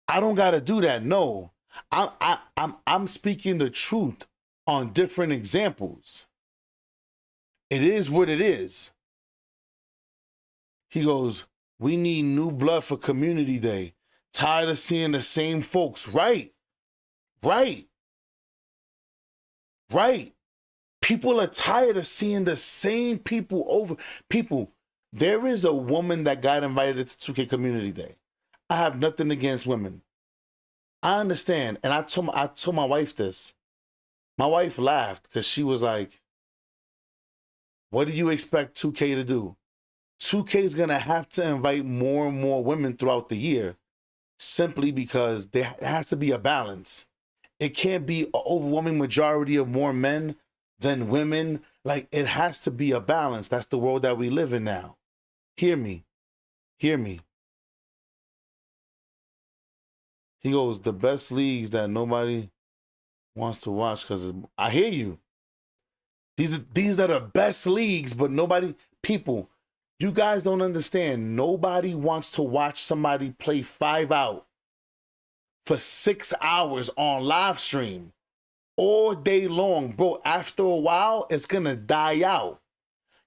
[SPEAKER 2] I don't gotta do that. No, I'm speaking the truth on different examples. It is what it is. He goes, we need new blood for community day. Tired of seeing the same folks. Right. People are tired of seeing the same people over. People, there is a woman that got invited to 2K Community Day. I have nothing against women. I understand. And I told my wife this. My wife laughed because she was like, what do you expect 2K to do? 2K is going to have to invite more and more women throughout the year simply because there has to be a balance. It can't be an overwhelming majority of more men than women. Like, it has to be a balance. That's the world that we live in now. Hear me. Hear me. He goes, the best leagues that nobody wants to watch because I hear you. These are the best leagues, but nobody, people, you guys don't understand. Nobody wants to watch somebody play 5 out for 6 hours on live stream all day long, bro. After a while, it's gonna die out.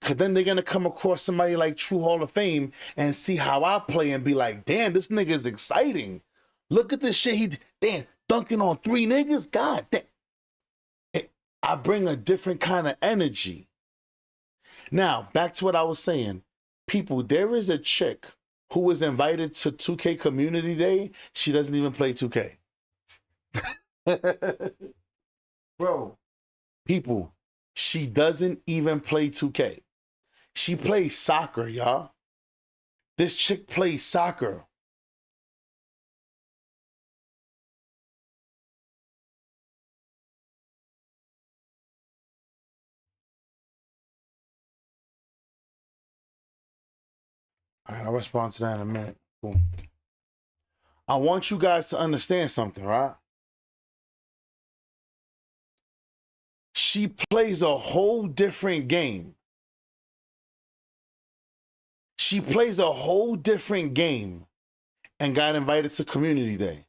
[SPEAKER 2] Cause then they're gonna come across somebody like True Hall of Fame and see how I play and be like, damn, this nigga is exciting. Look at this shit damn, dunking on 3 niggas. God damn. I bring a different kind of energy. Now, back to what I was saying. People, there is a chick who was invited to 2K Community Day. She doesn't even play 2K. Bro, people, she doesn't even play 2K. She plays soccer, y'all. This chick plays soccer. All right, I'll respond to that in a minute. Cool. I want you guys to understand something, right? She plays a whole different game. She plays a whole different game and got invited to Community Day.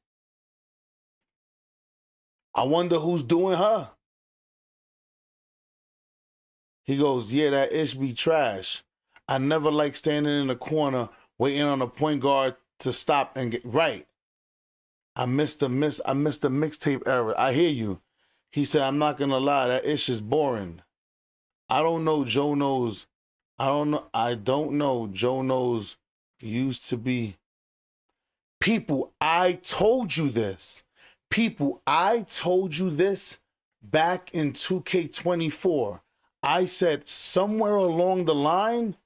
[SPEAKER 2] I wonder who's doing her. He goes, yeah, that ish be trash. I never like standing in the corner waiting on a point guard to stop and get right. I missed the mixtape era. I hear you. He said, I'm not gonna lie, that ish is boring. I don't know Joe Knows. I don't know Joe Knows used to be. People, I told you this. People, I told you this back in 2K24. I said somewhere along the line,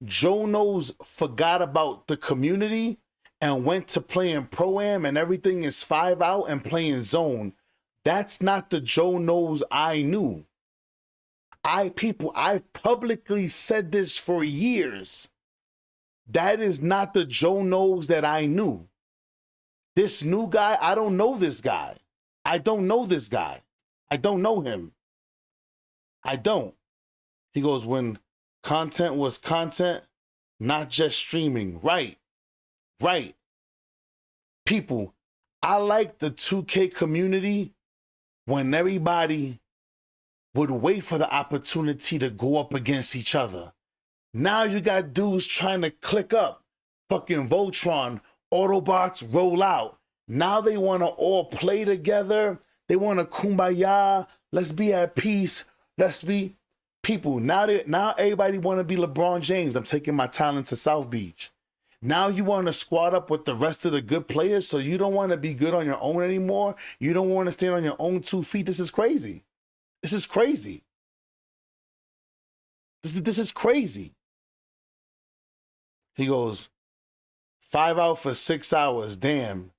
[SPEAKER 2] Joe Knows forgot about the community and went to playing Pro-Am and everything is 5 out and playing zone. That's not the Joe Knows I knew. I publicly said this for years. That is not the Joe Knows that I knew. This new guy, I don't know this guy. I don't know this guy. I don't know him. I don't. He goes, when content was content, not just streaming. Right. Right. People, I like the 2K community when everybody would wait for the opportunity to go up against each other. Now you got dudes trying to click up. Fucking Voltron, Autobots roll out. Now they want to all play together. They want to kumbaya. Let's be at peace. Let's be people. Now everybody want to be LeBron James. I'm taking my talent to South Beach. Now you want to squad up with the rest of the good players, so you don't want to be good on your own anymore. You don't want to stand on your own 2 feet. This is crazy. This is crazy. This is crazy. He goes, 5 out for 6 hours. Damn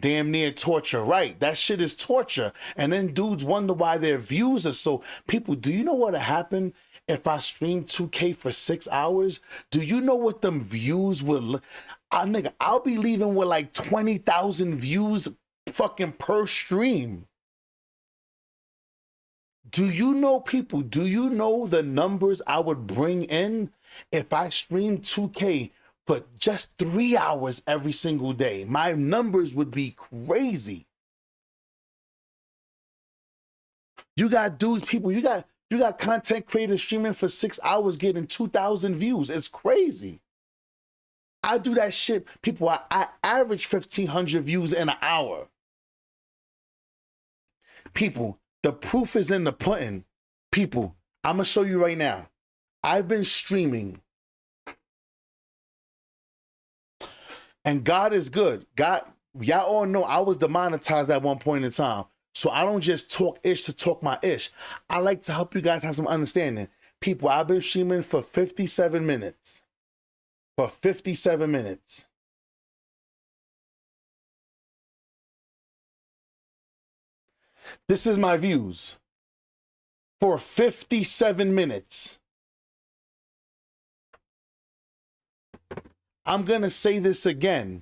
[SPEAKER 2] near torture. Right. That shit is torture. And then dudes wonder why their views are so. People, do you know what would happen if I stream 2K for 6 hours? Do you know what them views would look? Nigga, I'll be leaving with like 20,000 views fucking per stream. Do you know, people, do you know the numbers I would bring in if I streamed 2K for just 3 hours every single day? My numbers would be crazy. You got dudes, people, you got content creators streaming for 6 hours getting 2,000 views. It's crazy. I do that shit. People, I average 1,500 views in an hour. People, the proof is in the pudding. People, I'm going to show you right now. I've been streaming. And God is good. God, y'all all know I was demonetized at one point in time. So I don't just talk ish to talk my ish. I like to help you guys have some understanding. People, I've been streaming for 57 minutes. For 57 minutes. This is my views. For 57 minutes. I'm going to say this again.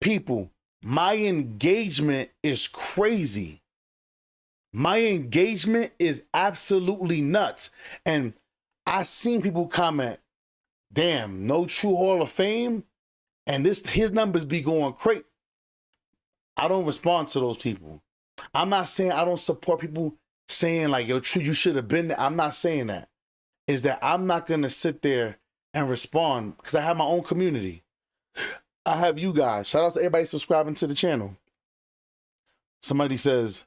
[SPEAKER 2] People, my engagement is crazy. My engagement is absolutely nuts. And I seen people comment, damn, no true Hall of Fame. And his numbers be going crazy. I don't respond to those people. I'm not saying I don't support people saying like, yo, true, you should have been there. I'm not saying that. Is that I'm not going to sit there and respond because I have my own community. I have you guys. Shout out to everybody subscribing to the channel. Somebody says,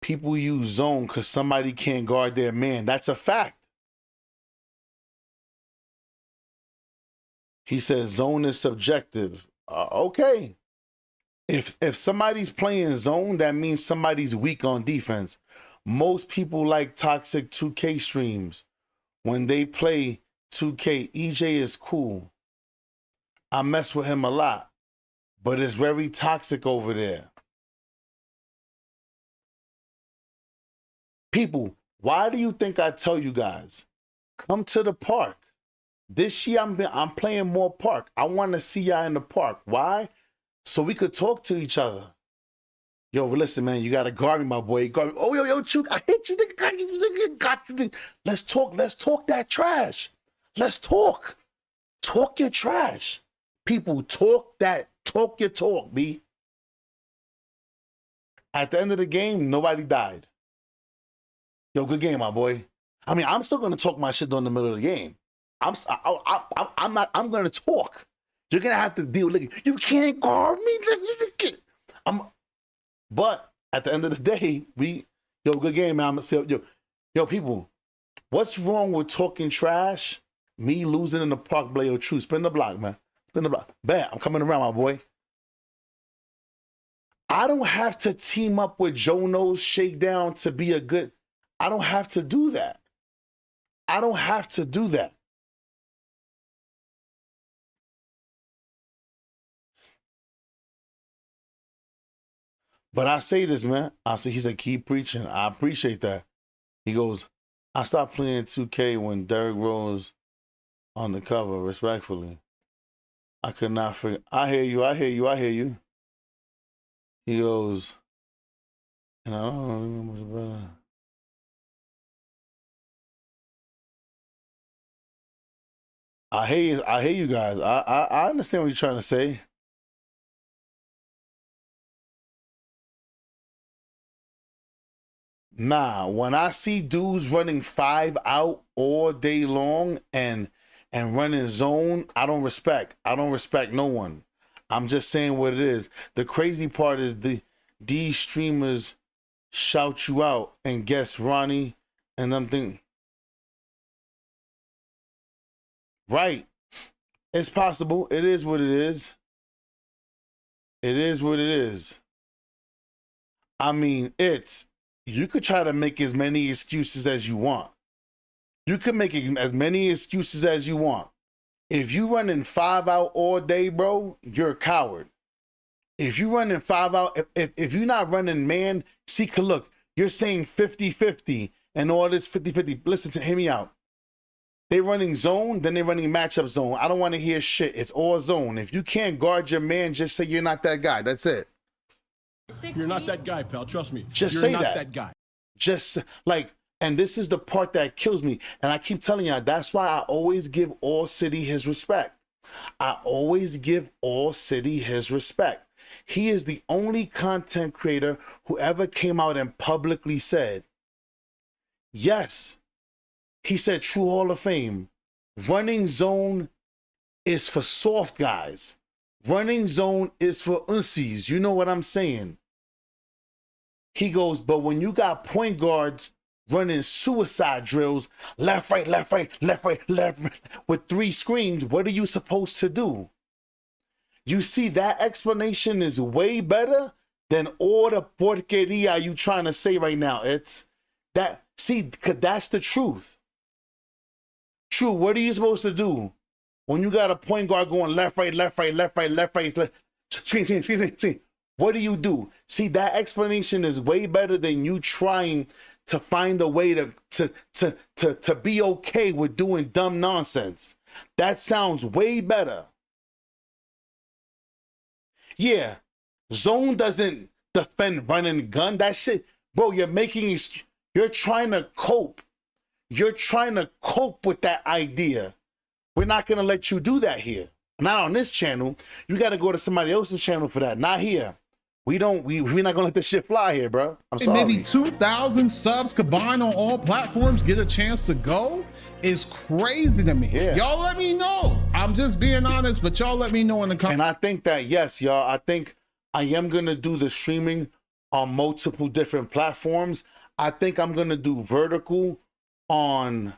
[SPEAKER 2] people use zone because somebody can't guard their man. That's a fact. He says zone is subjective. Okay. If somebody's playing zone, that means somebody's weak on defense. Most people like toxic 2K streams. When they play 2K, EJ is cool. I mess with him a lot, but it's very toxic over there. People, why do you think I tell you guys, come to the park? This year I'm playing more park. I want to see y'all in the park. Why? So we could talk to each other. Yo, listen, man, you gotta guard me, my boy. Guard me. Oh, yo, shoot, I hit you, nigga. Got you. Let's talk that trash. Let's talk. Talk your trash. People, talk your talk, B. At the end of the game, nobody died. Yo, good game, my boy. I mean, I'm still gonna talk my shit during the middle of the game. I'm gonna talk. You're gonna have to deal with it. You can't guard me. But at the end of the day, good game, man. I'm gonna say, yo, people, what's wrong with talking trash? Me losing in the park, play your truth. Spin the block, man. Spin the block. Bam, I'm coming around, my boy. I don't have to team up with Joe Knows Shakedown to be a good. I don't have to do that. I don't have to do that. But I say this, man. He said, keep preaching. I appreciate that. He goes, I stopped playing 2K when Derrick Rose on the cover, respectfully. I could not figure. I hear you. He goes, and I don't remember brother. I hear you guys. I understand what you're trying to say. Nah, when I see dudes running 5 out all day long and running zone, I don't respect no one. I'm just saying what it is. The crazy part is these streamers shout you out, and guess Ronnie, and I'm thinking, right. It's possible. It is what it is. It is what it is. I mean, you could try to make as many excuses as you want. You can make as many excuses as you want. If you running 5 out all day, bro, you're a coward. If you running 5 out, if you're not running man, see, look, you're saying 50-50 and all this 50-50. Listen to, hear me out. They running zone, then they running matchup zone. I don't want to hear shit. It's all zone. If you can't guard your man, just say you're not that guy. That's it.
[SPEAKER 3] You're not that guy, pal. Trust me.
[SPEAKER 2] Just
[SPEAKER 3] You're
[SPEAKER 2] say
[SPEAKER 3] not
[SPEAKER 2] that.
[SPEAKER 3] that guy.
[SPEAKER 2] Just like, and this is the part that kills me. And I keep telling y'all, that's why I always give All City his respect. I always give All City his respect. He is the only content creator who ever came out and publicly said, yes, he said, True Hall of Fame, running zone is for soft guys. Running zone is for unsies. You know what I'm saying? He goes, but when you got point guards running suicide drills, left, right, left, right, left, right, left, right, with 3 screens, what are you supposed to do? You see, that explanation is way better than all the porqueria you trying to say right now. It's that, see, because that's the truth. True, what are you supposed to do when you got a point guard going left, right, left, right, left, right, left, right, left, screen? What do you do? See, that explanation is way better than you trying to find a way to be okay with doing dumb nonsense. That sounds way better. Yeah, zone doesn't defend running gun. That shit, bro, you're trying to cope. You're trying to cope with that idea. We're not going to let you do that here. Not on this channel. You got to go to somebody else's channel for that. Not here. We're not going to let this shit fly here, bro. I'm sorry.
[SPEAKER 4] Maybe 2,000 subs combined on all platforms get a chance to go is crazy to me.
[SPEAKER 2] Yeah.
[SPEAKER 4] Y'all let me know. I'm just being honest, but y'all let me know in the comments.
[SPEAKER 2] And I think that, yes, y'all, I think I am going to do the streaming on multiple different platforms. I think I'm going to do vertical on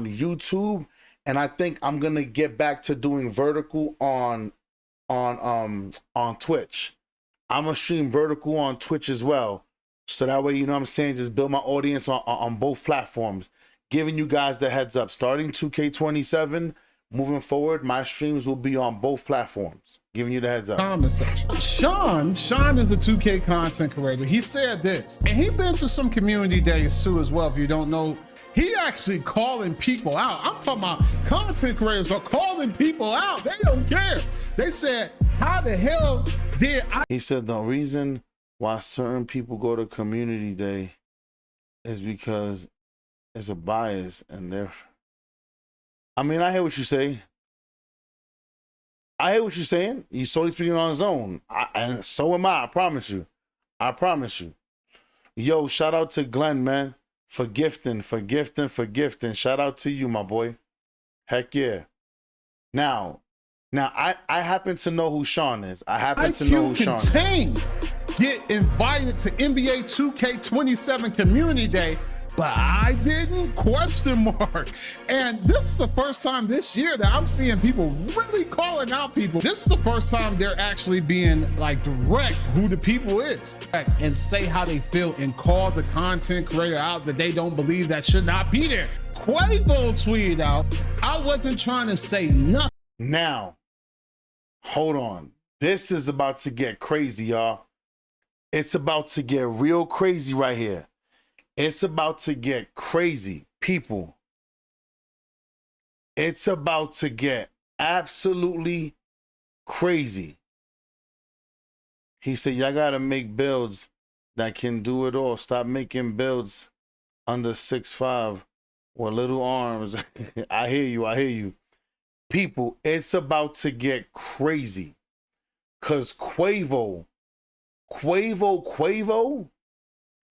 [SPEAKER 2] YouTube, and I think I'm going to get back to doing vertical on Twitch. I'm gonna stream vertical on Twitch as well, so that way, you know what I'm saying, just build my audience on both platforms, giving you guys the heads up. Starting 2K27 moving forward, my streams will be on both platforms, giving you the heads up.
[SPEAKER 4] Comment section. Sean is a 2K content creator. He said this, and he been to some community days too as well. If you don't know, he actually calling people out. I'm talking about content creators are calling people out. They don't care. They said, how the hell did I?
[SPEAKER 2] He said the reason why certain people go to community day is because it's a bias, and I mean, I hear what you say. I hear what you're saying. He's solely speaking on his own. And so am I promise you. I promise you. Yo, shout out to Glenn, man. For gifting. Shout out to you, my boy. Heck yeah. Now I happen to know who Sean is. I happen to know who Sean is.
[SPEAKER 4] Get invited to NBA 2K27 Community Day, but I didn't, question mark. And this is the first time this year that I'm seeing people really calling out people. This is the first time they're actually being like direct who the people is and say how they feel and call the content creator out that they don't believe that should not be there. Quavo tweeted out, I wasn't trying to say nothing.
[SPEAKER 2] Now, hold on. This is about to get crazy, y'all. It's about to get real crazy right here. It's about to get crazy, people. It's about to get absolutely crazy. He said, y'all got to make builds that can do it all. Stop making builds under 6'5" or little arms. I hear you. I hear you. People, it's about to get crazy. Because Quavo,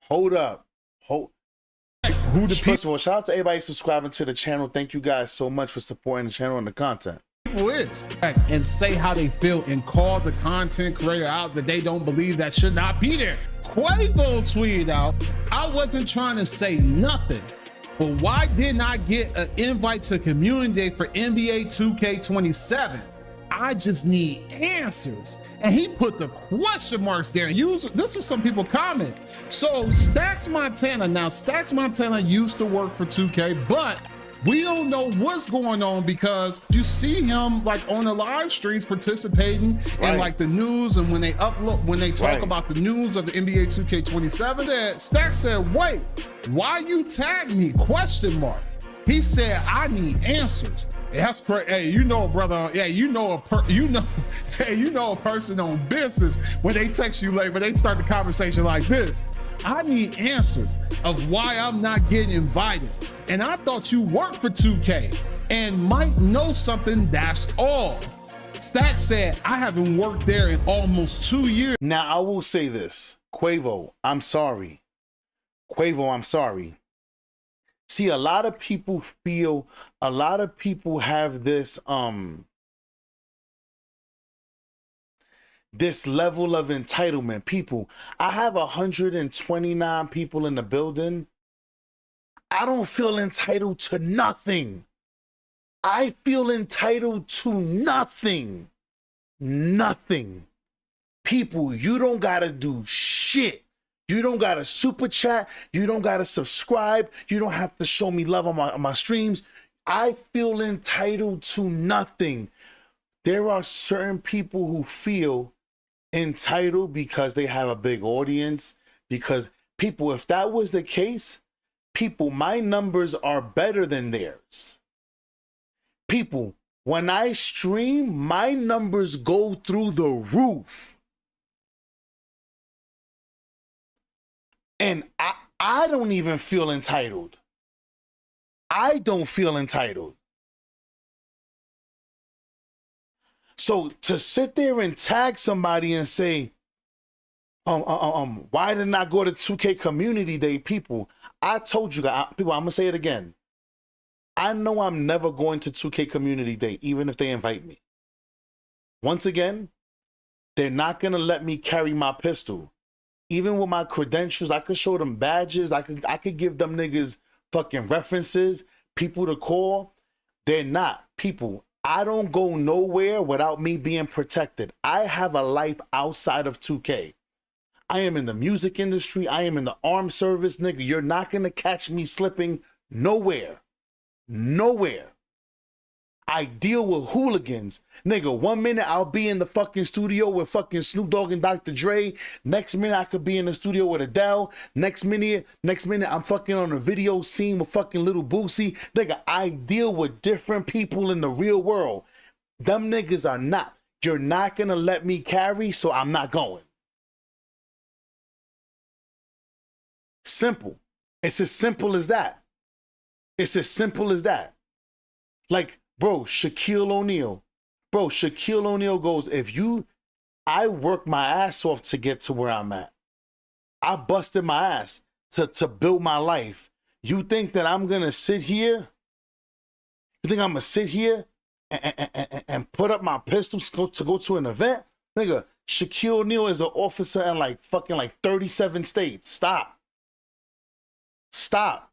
[SPEAKER 2] hold up.
[SPEAKER 4] Who the
[SPEAKER 2] First of all, shout out to everybody subscribing to the channel. Thank you guys so much for supporting the channel and the content.
[SPEAKER 4] people is, and say how they feel and call the content creator out that they don't believe that should not be there. Quavo tweeted out, I wasn't trying to say nothing, but why didn't I get an invite to Community Day for NBA 2K27? I just need answers. And he put the question marks there. This is some people comment. So Stacks Montana, now Stacks Montana used to work for 2K, but we don't know what's going on because you see him like on the live streams participating in like the news, and when they upload, when they talk about the news of the NBA 2K27, Stacks said, wait, why you tag me? Question mark. He said, I need answers. That's correct. Hey, you know, brother. Yeah, you know a person on business when they text you late, when they start the conversation like this. I need answers of why I'm not getting invited. And I thought you worked for 2K and might know something. That's all. Stack said, I haven't worked there in almost 2 years.
[SPEAKER 2] Now I will say this, Quavo, I'm sorry. Quavo, I'm sorry. See, a lot of people feel, a lot of people have this this level of entitlement. People, I have 129 people in the building. I don't feel entitled to nothing. I feel entitled to nothing. Nothing. People, you don't gotta do shit. You don't gotta super chat. You don't gotta subscribe. You don't have to show me love on my streams. I feel entitled to nothing. There are certain people who feel entitled because they have a big audience. Because people, if that was the case, people, my numbers are better than theirs. People, when I stream, my numbers go through the roof. And I don't even feel entitled. I don't feel entitled. So to sit there and tag somebody and say, why didn't I go to 2K Community Day? People, I told you guys, people, I'm gonna say it again. I know I'm never going to 2K Community Day, even if they invite me. Once again, they're not gonna let me carry my pistol. Even with my credentials, I could show them badges. I could give them niggas fucking references, people to call. They're not. People, I don't go nowhere without me being protected. I have a life outside of 2K. I am in the music industry. I am in the armed service, nigga. You're not gonna catch me slipping nowhere. Nowhere. I deal with hooligans. Nigga, 1 minute I'll be in the fucking studio with fucking Snoop Dogg and Dr. Dre. Next minute I could be in the studio with Adele. Next minute I'm fucking on a video scene with fucking Little Boosie. Nigga, I deal with different people in the real world. Them niggas are not. You're not gonna let me carry, so I'm not going. Simple. It's as simple as that. It's as simple as that. Like, bro, Shaquille O'Neal. Bro, Shaquille O'Neal goes, I worked my ass off to get to where I'm at. I busted my ass to build my life. You think that I'm going to sit here? You think I'm going to sit here and put up my pistols to go to an event? Nigga, Shaquille O'Neal is an officer in like fucking like 37 states. Stop. Stop.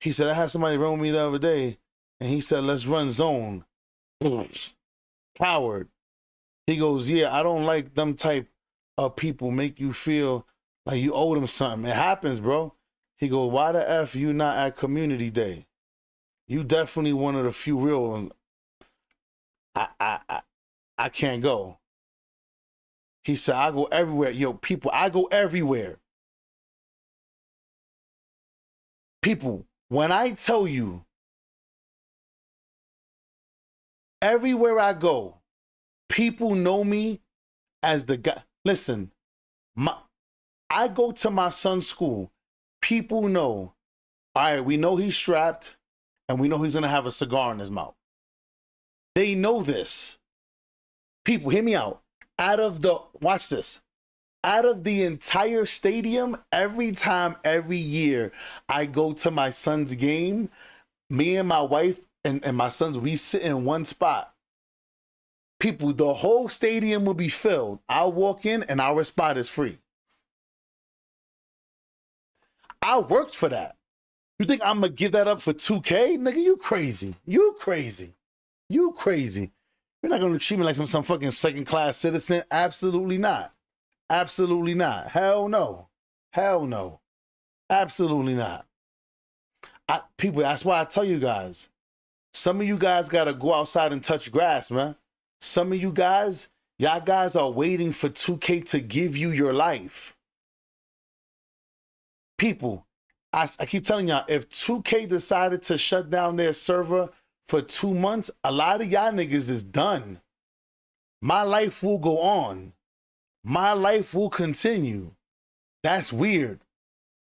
[SPEAKER 2] He said, I had somebody run with me the other day, and he said, let's run zone. Coward. He goes, yeah, I don't like them type of people make you feel like you owe them something. It happens, bro. He goes, why the F you not at Community Day? You definitely one of the few real. I can't go. He said, I go everywhere. Yo, people, I go everywhere. People, when I tell you, everywhere I go, people know me as the guy. Listen, I go to my son's school. People know, all right, we know he's strapped and we know he's going to have a cigar in his mouth. They know this. People, hear me out. Watch this. Out of the entire stadium, every year I go to my son's game, me and my wife and my sons, we sit in one spot. People, the whole stadium will be filled. I'll walk in and our spot is free. I worked for that. You think I'm going to give that up for 2K? Nigga, you crazy. You crazy. You crazy. You're not going to treat me like some fucking second-class citizen. Absolutely not. Absolutely not. Hell no. Hell no. Absolutely not. People, that's why I tell you guys, some of you guys got to go outside and touch grass, man. Some of you guys, y'all guys are waiting for 2K to give you your life. People, I keep telling y'all, if 2K decided to shut down their server for 2 months, a lot of y'all niggas is done. My life will go on. My life will continue. That's weird.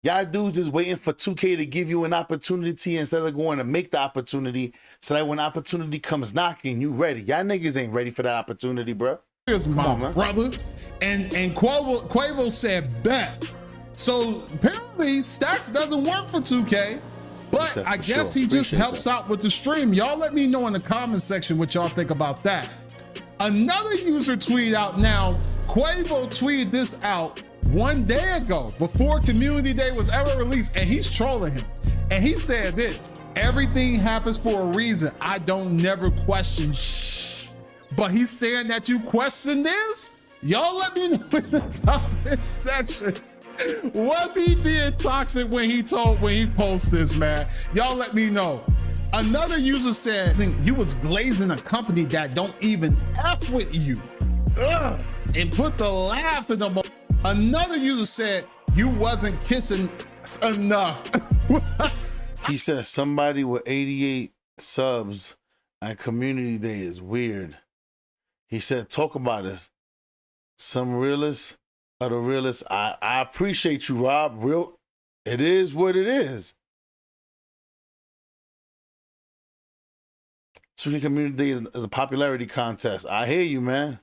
[SPEAKER 2] Y'all dudes is waiting for 2K to give you an opportunity instead of going to make the opportunity so that when opportunity comes knocking, you ready. Y'all niggas ain't ready for that opportunity, bro.
[SPEAKER 4] Here's my brother. And Quavo said bet. So apparently Stacks doesn't work for 2K, but I guess he just helps out with the stream. Y'all let me know in the comment section what y'all think about that. Another user tweeted out now. Quavo tweeted this out 1 day ago before Community Day was ever released, and he's trolling him. And he said this: everything happens for a reason. I don't never question but he's saying that you question this? Y'all let me know in the comment section. Was he being toxic when he posted this, man? Y'all let me know. Another user said you was glazing a company that don't even F with you. Ugh. And put the laugh in the. Another user said you wasn't kissing enough.
[SPEAKER 2] He said somebody with 88 subs on Community Day is weird. He said, talk about this. Some realists are the realists. I appreciate you, Rob. It is what it is. 2K Community Day is a popularity contest. I hear you, man.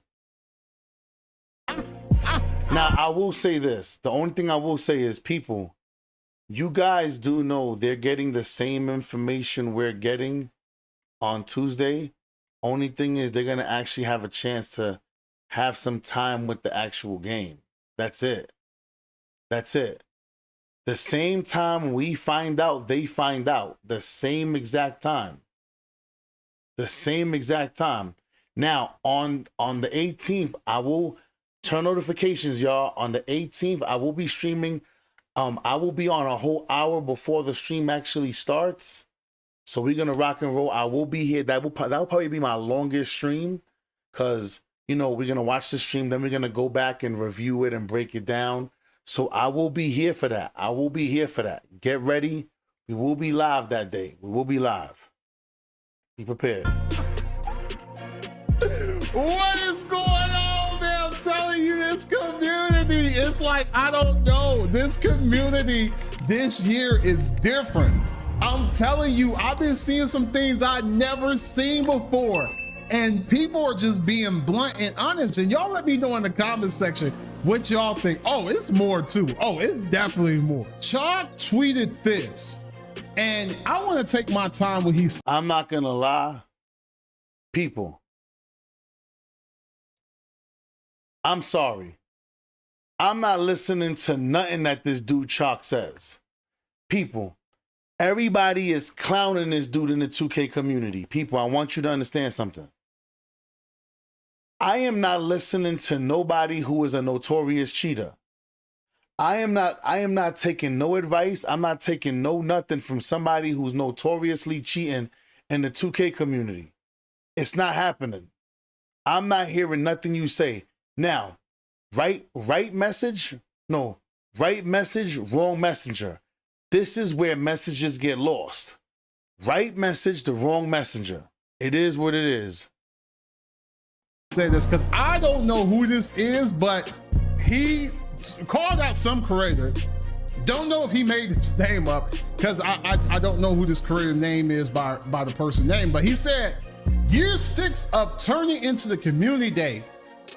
[SPEAKER 2] Now, I will say this. The only thing I will say is, people, you guys do know they're getting the same information we're getting on Tuesday. Only thing is they're going to actually have a chance to have some time with the actual game. That's it. That's it. The same time we find out, they find out. The same exact time. The same exact time. Now, on the 18th, I will turn notifications, y'all. On the 18th, I will be streaming. I will be on a whole hour before the stream actually starts. So we're going to rock and roll. I will be here. That will probably be my longest stream because, you know, we're going to watch the stream. Then we're going to go back and review it and break it down. So I will be here for that. I will be here for that. Get ready. We will be live that day. We will be live. Be prepared.
[SPEAKER 4] What is going on, man? I'm telling you, this community, it's like, I don't know. This community this year is different. I'm telling you, I've been seeing some things I've never seen before. And people are just being blunt and honest. And y'all let me know in the comment section what y'all think. Oh, it's more too. Oh, it's definitely more. Chalk tweeted this. And I want to take my time with he.
[SPEAKER 2] I'm not going to lie. People, I'm sorry. I'm not listening to nothing that this dude Chalk says. People, everybody is clowning this dude in the 2K community. People, I want you to understand something. I am not listening to nobody who is a notorious cheater. I am not taking no advice. I'm not taking no nothing from somebody who's notoriously cheating in the 2K community. It's not happening. I'm not hearing nothing you say. Now, Right message, no, right message, wrong messenger. This is where messages get lost. Right message, the wrong messenger. It is what it is.
[SPEAKER 4] Say this because I don't know who this is, but he called out some creator. Don't know if he made his name up because I don't know who this creator name is by the person name, but he said, year 6 of turning into the community day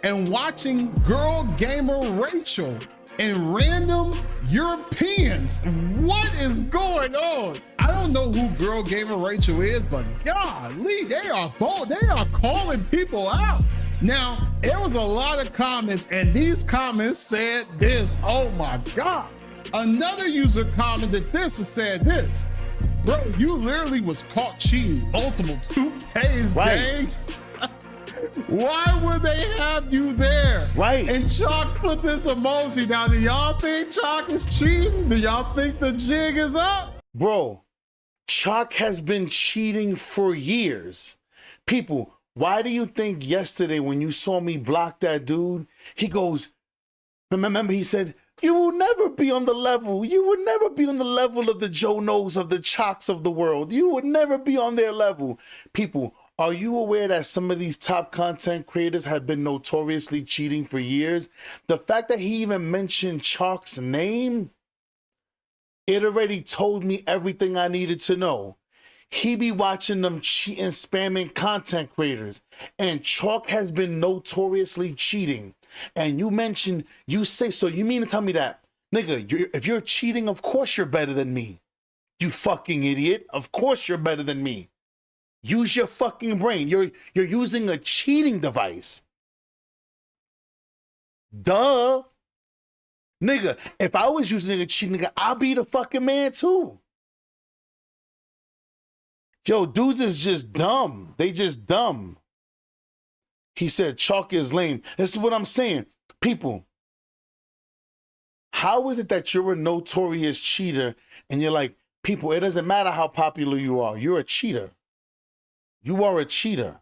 [SPEAKER 4] and watching girl gamer Rachel and random Europeans. What is going on? I don't know who girl gamer Rachel is, but golly, they are bold. They are calling people out. Now, there was a lot of comments, and these comments said this. Oh my God. Another user commented this and said this. Bro, you literally was caught cheating multiple 2Ks, gang. Why would they have you there?
[SPEAKER 2] Right.
[SPEAKER 4] And Chalk put this emoji. Now, do y'all think Chalk is cheating? Do y'all think the jig is up?
[SPEAKER 2] Bro, Chalk has been cheating for years. People, why do you think yesterday when you saw me block that dude, he goes, remember he said, you will never be on the level. You would never be on the level of the Joe Knows, of the Chalks of the world. You would never be on their level. People, are you aware that some of these top content creators have been notoriously cheating for years? The fact that he even mentioned Chalk's name, it already told me everything I needed to know. He be watching them cheating, spamming content creators, and Chalk has been notoriously cheating. And you mentioned, you say, so you mean to tell me that, nigga, if you're cheating, of course you're better than me. You fucking idiot. Of course you're better than me. Use your fucking brain. You're using a cheating device. Duh. Nigga, if I was using a cheating nigga, I'll be the fucking man too. Yo, dudes is just dumb. They just dumb. He said Chalk is lame. This is what I'm saying. People, how is it that you're a notorious cheater and you're like, people, it doesn't matter how popular you are. You're a cheater. You are a cheater.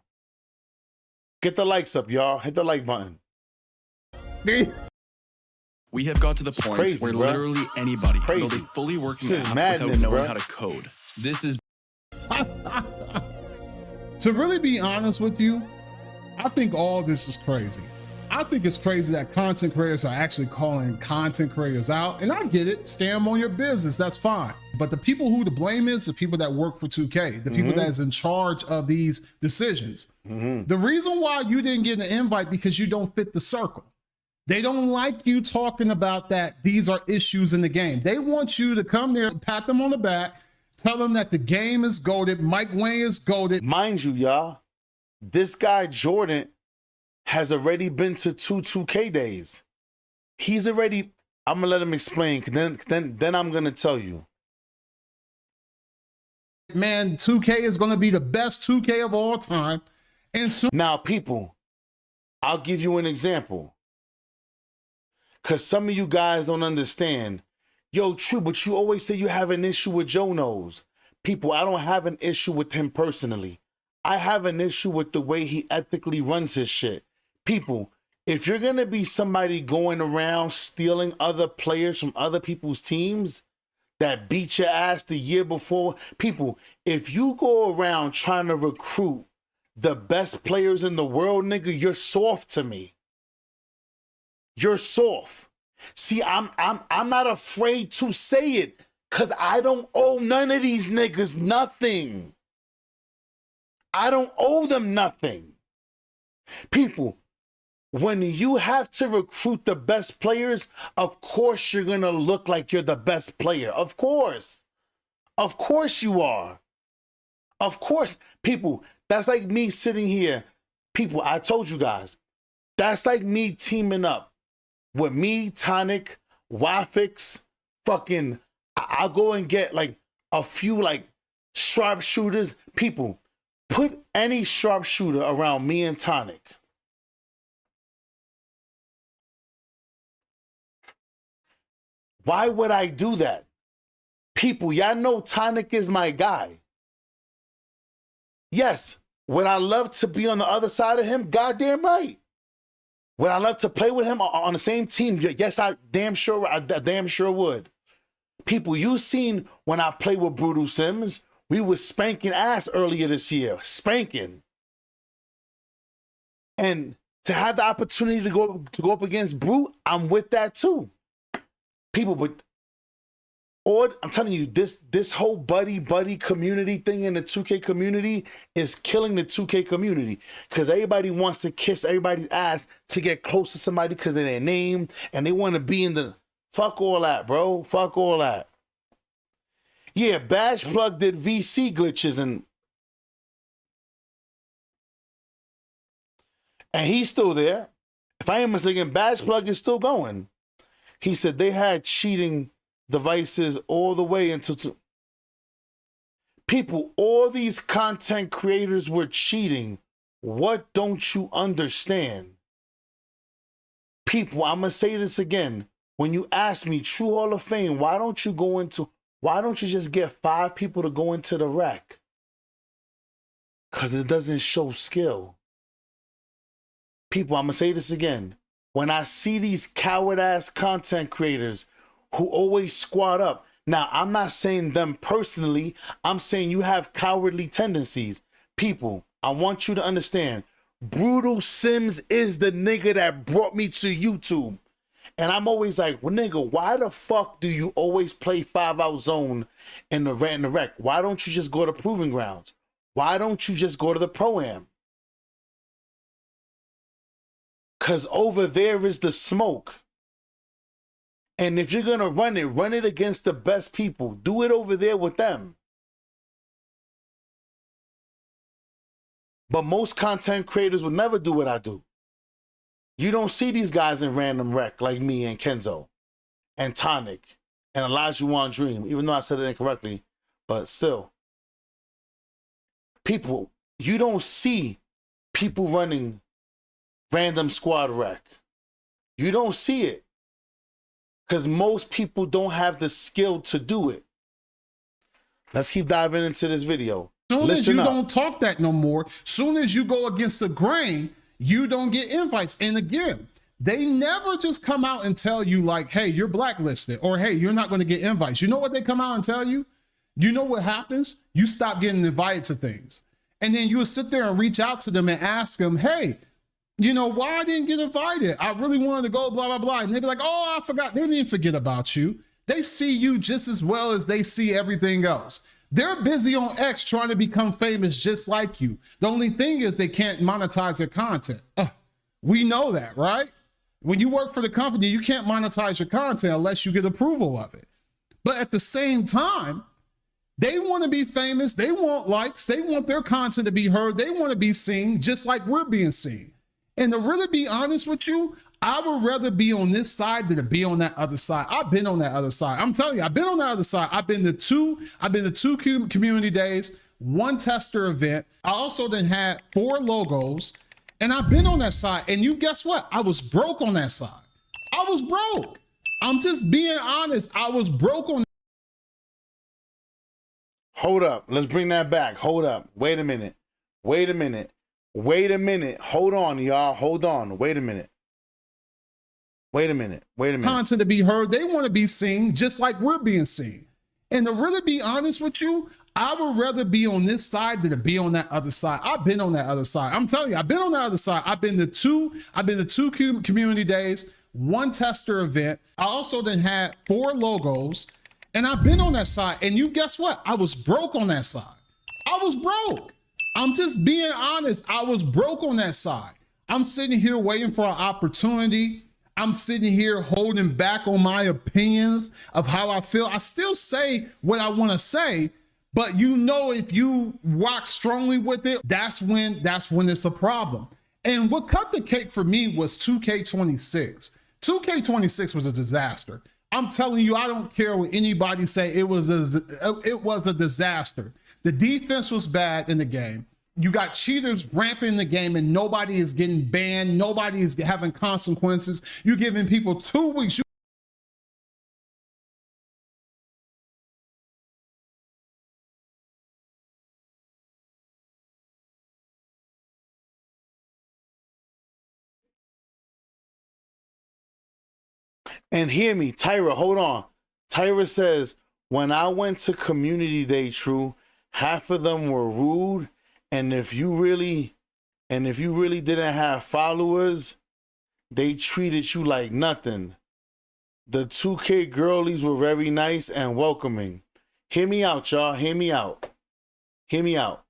[SPEAKER 2] Get the likes up, y'all. Hit the like button.
[SPEAKER 6] We have got to the point
[SPEAKER 2] crazy,
[SPEAKER 6] where
[SPEAKER 2] bro.
[SPEAKER 6] Literally anybody can build a
[SPEAKER 2] Crazy.
[SPEAKER 6] fully working
[SPEAKER 2] This is
[SPEAKER 6] app
[SPEAKER 2] madness,
[SPEAKER 6] without knowing
[SPEAKER 2] bro.
[SPEAKER 6] how to code. This is
[SPEAKER 4] To really be honest with you, I think all this is crazy. I think it's crazy that content creators are actually calling content creators out. And I get it, stand on your business, that's fine. But the people who the blame is the people that work for 2K, the people that is in charge of these decisions. The reason why you didn't get an invite because you don't fit the circle. They don't like you talking about that these are issues in the game. They want you to come there, pat them on the back, tell them that the game is goated, mygm is goated.
[SPEAKER 2] Mind you, y'all, this guy Jordan has already been to 2K days. He's already, I'm gonna let him explain, then I'm gonna tell you.
[SPEAKER 4] Man, 2K is gonna be the best 2K of all time. And so
[SPEAKER 2] Now, people, I'll give you an example. Because some of you guys don't understand. Yo, true, but you always say you have an issue with Joe Knows. People, I don't have an issue with him personally. I have an issue with the way he ethically runs his shit. People, if you're going to be somebody going around stealing other players from other people's teams that beat your ass the year before, people, if you go around trying to recruit the best players in the world, nigga, you're soft to me. You're soft. See, I'm not afraid to say it because I don't owe none of these niggas nothing. I don't owe them nothing. People, when you have to recruit the best players, of course you're going to look like you're the best player. Of course. Of course you are. Of course. People, that's like me sitting here. People, I told you guys, that's like me teaming up with me, Tonic, Wafix, fucking, I'll go and get like a few like sharpshooters. People, put any sharpshooter around me and Tonic. Why would I do that? People, y'all know Tonic is my guy. Yes, would I love to be on the other side of him? Goddamn right. Would I love to play with him on the same team? Yes, I damn sure would. People, you seen when I played with Brutal Sims, we was spanking ass earlier this year. Spanking. And to have the opportunity to go up against Brute, I'm with that too. People, but I'm telling you, this whole buddy community thing in the 2K community is killing the 2K community because everybody wants to kiss everybody's ass to get close to somebody because of their name and they want to be in the fuck all that, bro. Fuck all that. Yeah, Badge Plug did VC glitches and he's still there. If I am mistaken, Badge Plug is still going. He said they had cheating devices all the way into people, all these content creators were cheating. What don't you understand? People, I'm gonna say this again. When you ask me, True Hall of Fame, why don't you just get 5 people to go into the rec? Because it doesn't show skill. People, I'm gonna say this again. When I see these coward ass content creators who always squad up. Now, I'm not saying them personally. I'm saying you have cowardly tendencies. People, I want you to understand, Brutal Sims is the nigga that brought me to YouTube. And I'm always like, well, nigga, why the fuck do you always play 5-out zone in the rec? Why don't you just go to Proving Grounds? Why don't you just go to the Pro-Am? Because over there is the smoke. And if you're going to run it against the best people. Do it over there with them. But most content creators will never do what I do. You don't see these guys in random rec like me and Kenzo and Tonic and Elijah Wan Dream, even though I said it incorrectly, but still. People, you don't see people running random squad rec. You don't see it. Because most people don't have the skill to do it. Let's keep diving into this video.
[SPEAKER 4] Soon as you don't talk that no more, soon as you go against the grain, you don't get invites. And again, they never just come out and tell you like, hey, you're blacklisted or hey, you're not going to get invites. You know what they come out and tell you? You know what happens? You stop getting invited to things. And then you will sit there and reach out to them and ask them, hey, you know, why I didn't get invited? I really wanted to go, blah, blah, blah. And they'd be like, oh, I forgot. They didn't forget about you. They see you just as well as they see everything else. They're busy on X trying to become famous just like you. The only thing is they can't monetize their content. We know that, right? When you work for the company, you can't monetize your content unless you get approval of it. But at the same time, they want to be famous. They want likes. They want their content to be heard. They want to be seen just like we're being seen. And to really be honest with you, I would rather be on this side than to be on that other side. I've been on that other side. I'm telling you, I've been on that other side. I've been to two community days, 1 tester event. I also then had 4 logos, and I've been on that side. And you guess what? I was broke on that side. I was broke. I'm just being honest. I was broke on.
[SPEAKER 2] Hold up. Let's bring that back. Hold up. Wait a minute. Wait a minute. Wait a minute. Hold on, y'all. Hold on. Wait a minute. Wait a minute. Wait a minute.
[SPEAKER 4] Content to be heard. They want to be seen just like we're being seen. And to really be honest with you, I would rather be on this side than to be on that other side. I've been on that other side. I'm telling you, I've been on that other side. I've been to two community days, 1 tester event. I also then had 4 logos, and I've been on that side. And you guess what? I was broke on that side. I was broke. I'm just being honest. I was broke on that side. I'm sitting here waiting for an opportunity. I'm sitting here holding back on my opinions of how I feel. I still say what I want to say, but you know, if you rock strongly with it, that's when it's a problem. And what cut the cake for me was 2K26. 2K26 was a disaster. I'm telling you, I don't care what anybody say. It was a disaster. The defense was bad in the game. You got cheaters ramping in the game and nobody is getting banned. Nobody is having consequences. You're giving people 2 weeks.
[SPEAKER 2] And hear me, Tyra, hold on. Tyra says, when I went to community day, True, half of them were rude. And if you really didn't have followers, they treated you like nothing. The 2K girlies were very nice and welcoming. Hear me out, y'all. Hear me out. Hear me out.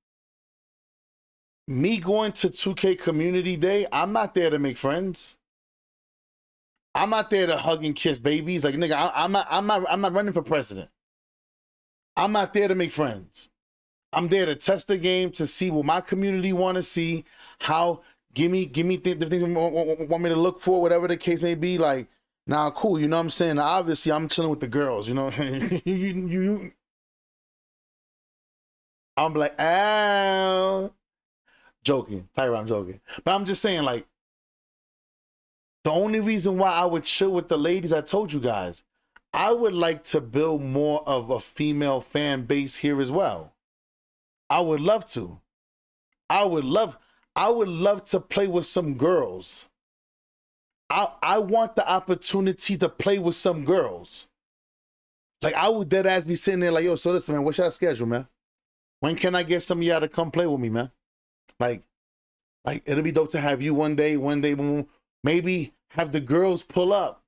[SPEAKER 2] Me going to 2K community day, I'm not there to make friends. I'm not there to hug and kiss babies. Like, nigga, I'm not running for president. I'm not there to make friends. I'm there to test the game, to see what my community want to see, how, give me the things you want me to look for, whatever the case may be. Like, nah, cool, you know what I'm saying? Now, obviously, I'm chilling with the girls, you know? I'm like, ow. Joking. Tyra, I'm joking. But I'm just saying, like, the only reason why I would chill with the ladies, I told you guys, I would like to build more of a female fan base here as well. I would love to. I would love to play with some girls. I want the opportunity to play with some girls. Like, I would dead ass be sitting there like, yo, so listen, man, what's your schedule, man? When can I get some of y'all to come play with me, man? Like it'll be dope to have you one day, maybe have the girls pull up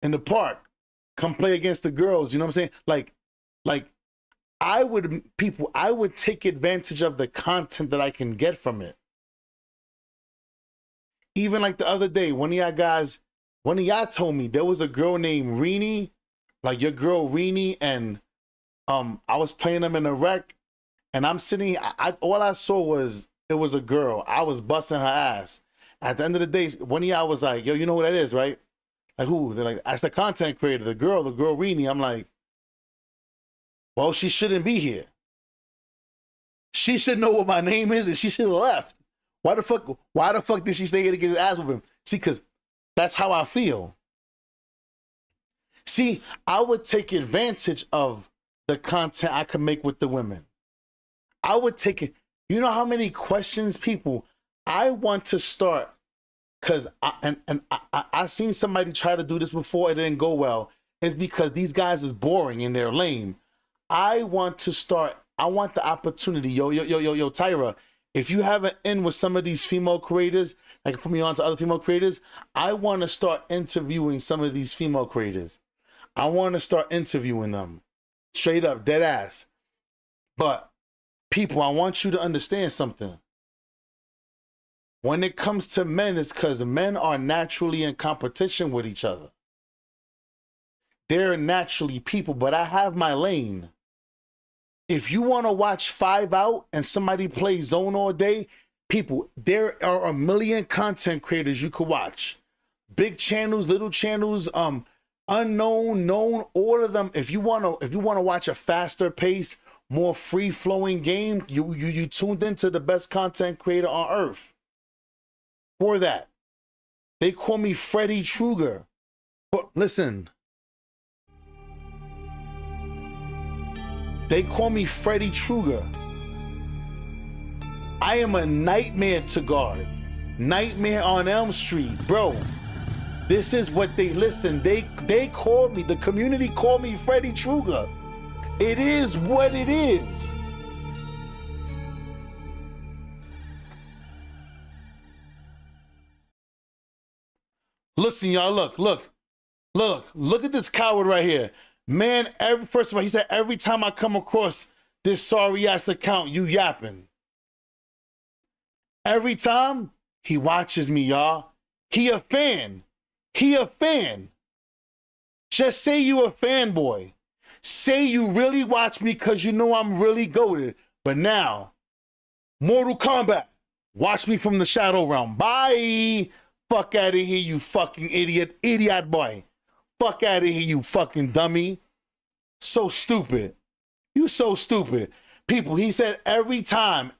[SPEAKER 2] in the park, come play against the girls, you know what I'm saying? Like I would take advantage of the content that I can get from it. Even like the other day, one of y'all told me there was a girl named Rini, like your girl Rini, and I was playing them in a rec, and I'm sitting, all I saw was, it was a girl. I was busting her ass. At the end of the day, one of y'all was like, yo, you know who that is, right? Like, who? They're like, that's the content creator, the girl Rini. I'm like, well, she shouldn't be here. She should know what my name is, and she should have left. Why the fuck did she stay here to get his ass with him? See, because that's how I feel. See, I would take advantage of the content I could make with the women. I would take it. You know how many questions, people, I want to start, because I seen somebody try to do this before, it didn't go well. It's because these guys is boring and they're lame. I want to start, I want the opportunity, yo, Tyra, if you have an in with some of these female creators, like put me on to other female creators, I want to start interviewing some of these female creators. I want to start interviewing them. Straight up, dead ass. But people, I want you to understand something. When it comes to men, it's because men are naturally in competition with each other. They're naturally people, but I have my lane. If you want to watch 5 Out and somebody play Zone all day, people, there are a million content creators you could watch. Big channels, little channels, unknown, known, all of them. If you want to watch a faster pace, more free-flowing game, you tuned into the best content creator on earth. For that, they call me Freddy Krueger. But listen, they call me Freddy Krueger. I am a nightmare to guard. Nightmare on Elm Street, bro. This is what they listen. They call me, the community called me Freddy Krueger. It is what it is. Listen, y'all, look at this coward right here. Man, first of all, he said, every time I come across this sorry ass account, you yapping. Every time he watches me, y'all. He a fan. He a fan. Just say you a fanboy. Say you really watch me because you know I'm really goated. But now, Mortal Kombat, watch me from the Shadow Realm. Bye. Fuck out of here, you fucking idiot boy. Fuck out of here, you fucking dummy. So stupid. You so stupid. People, he said every time.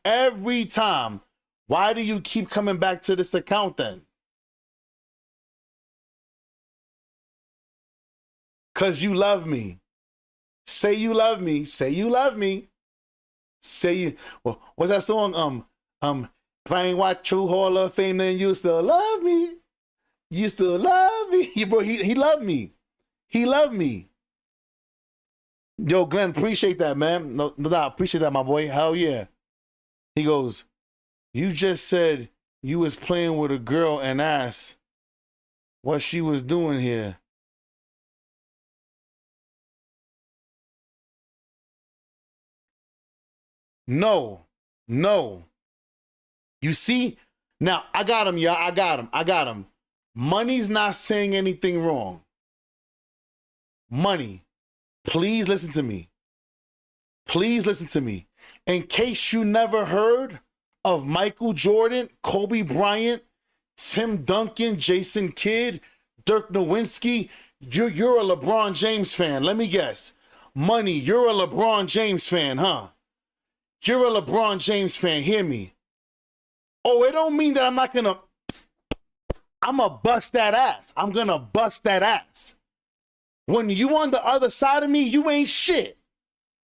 [SPEAKER 2] Why do you keep coming back to this account then? Because you love me. Say you love me. Say you love me. Say you. Well, what's that song? If I ain't watch True Hall of Fame, then you still love me. You still love me, bro. He loved me. He loved me. Yo, Glenn, appreciate that, man. No, appreciate that, my boy. Hell yeah. He goes, you just said you was playing with a girl and asked what she was doing here. No. You see? Now, I got him, y'all. I got him. Money's not saying anything wrong. Money, please listen to me. Please listen to me. In case you never heard of Michael Jordan, Kobe Bryant, Tim Duncan, Jason Kidd, Dirk Nowitzki, you're a LeBron James fan. Let me guess. Money, you're a LeBron James fan, huh? You're a LeBron James fan. Hear me. Oh, it don't mean that I'm gonna bust that ass. I'm gonna bust that ass. When you on the other side of me, you ain't shit.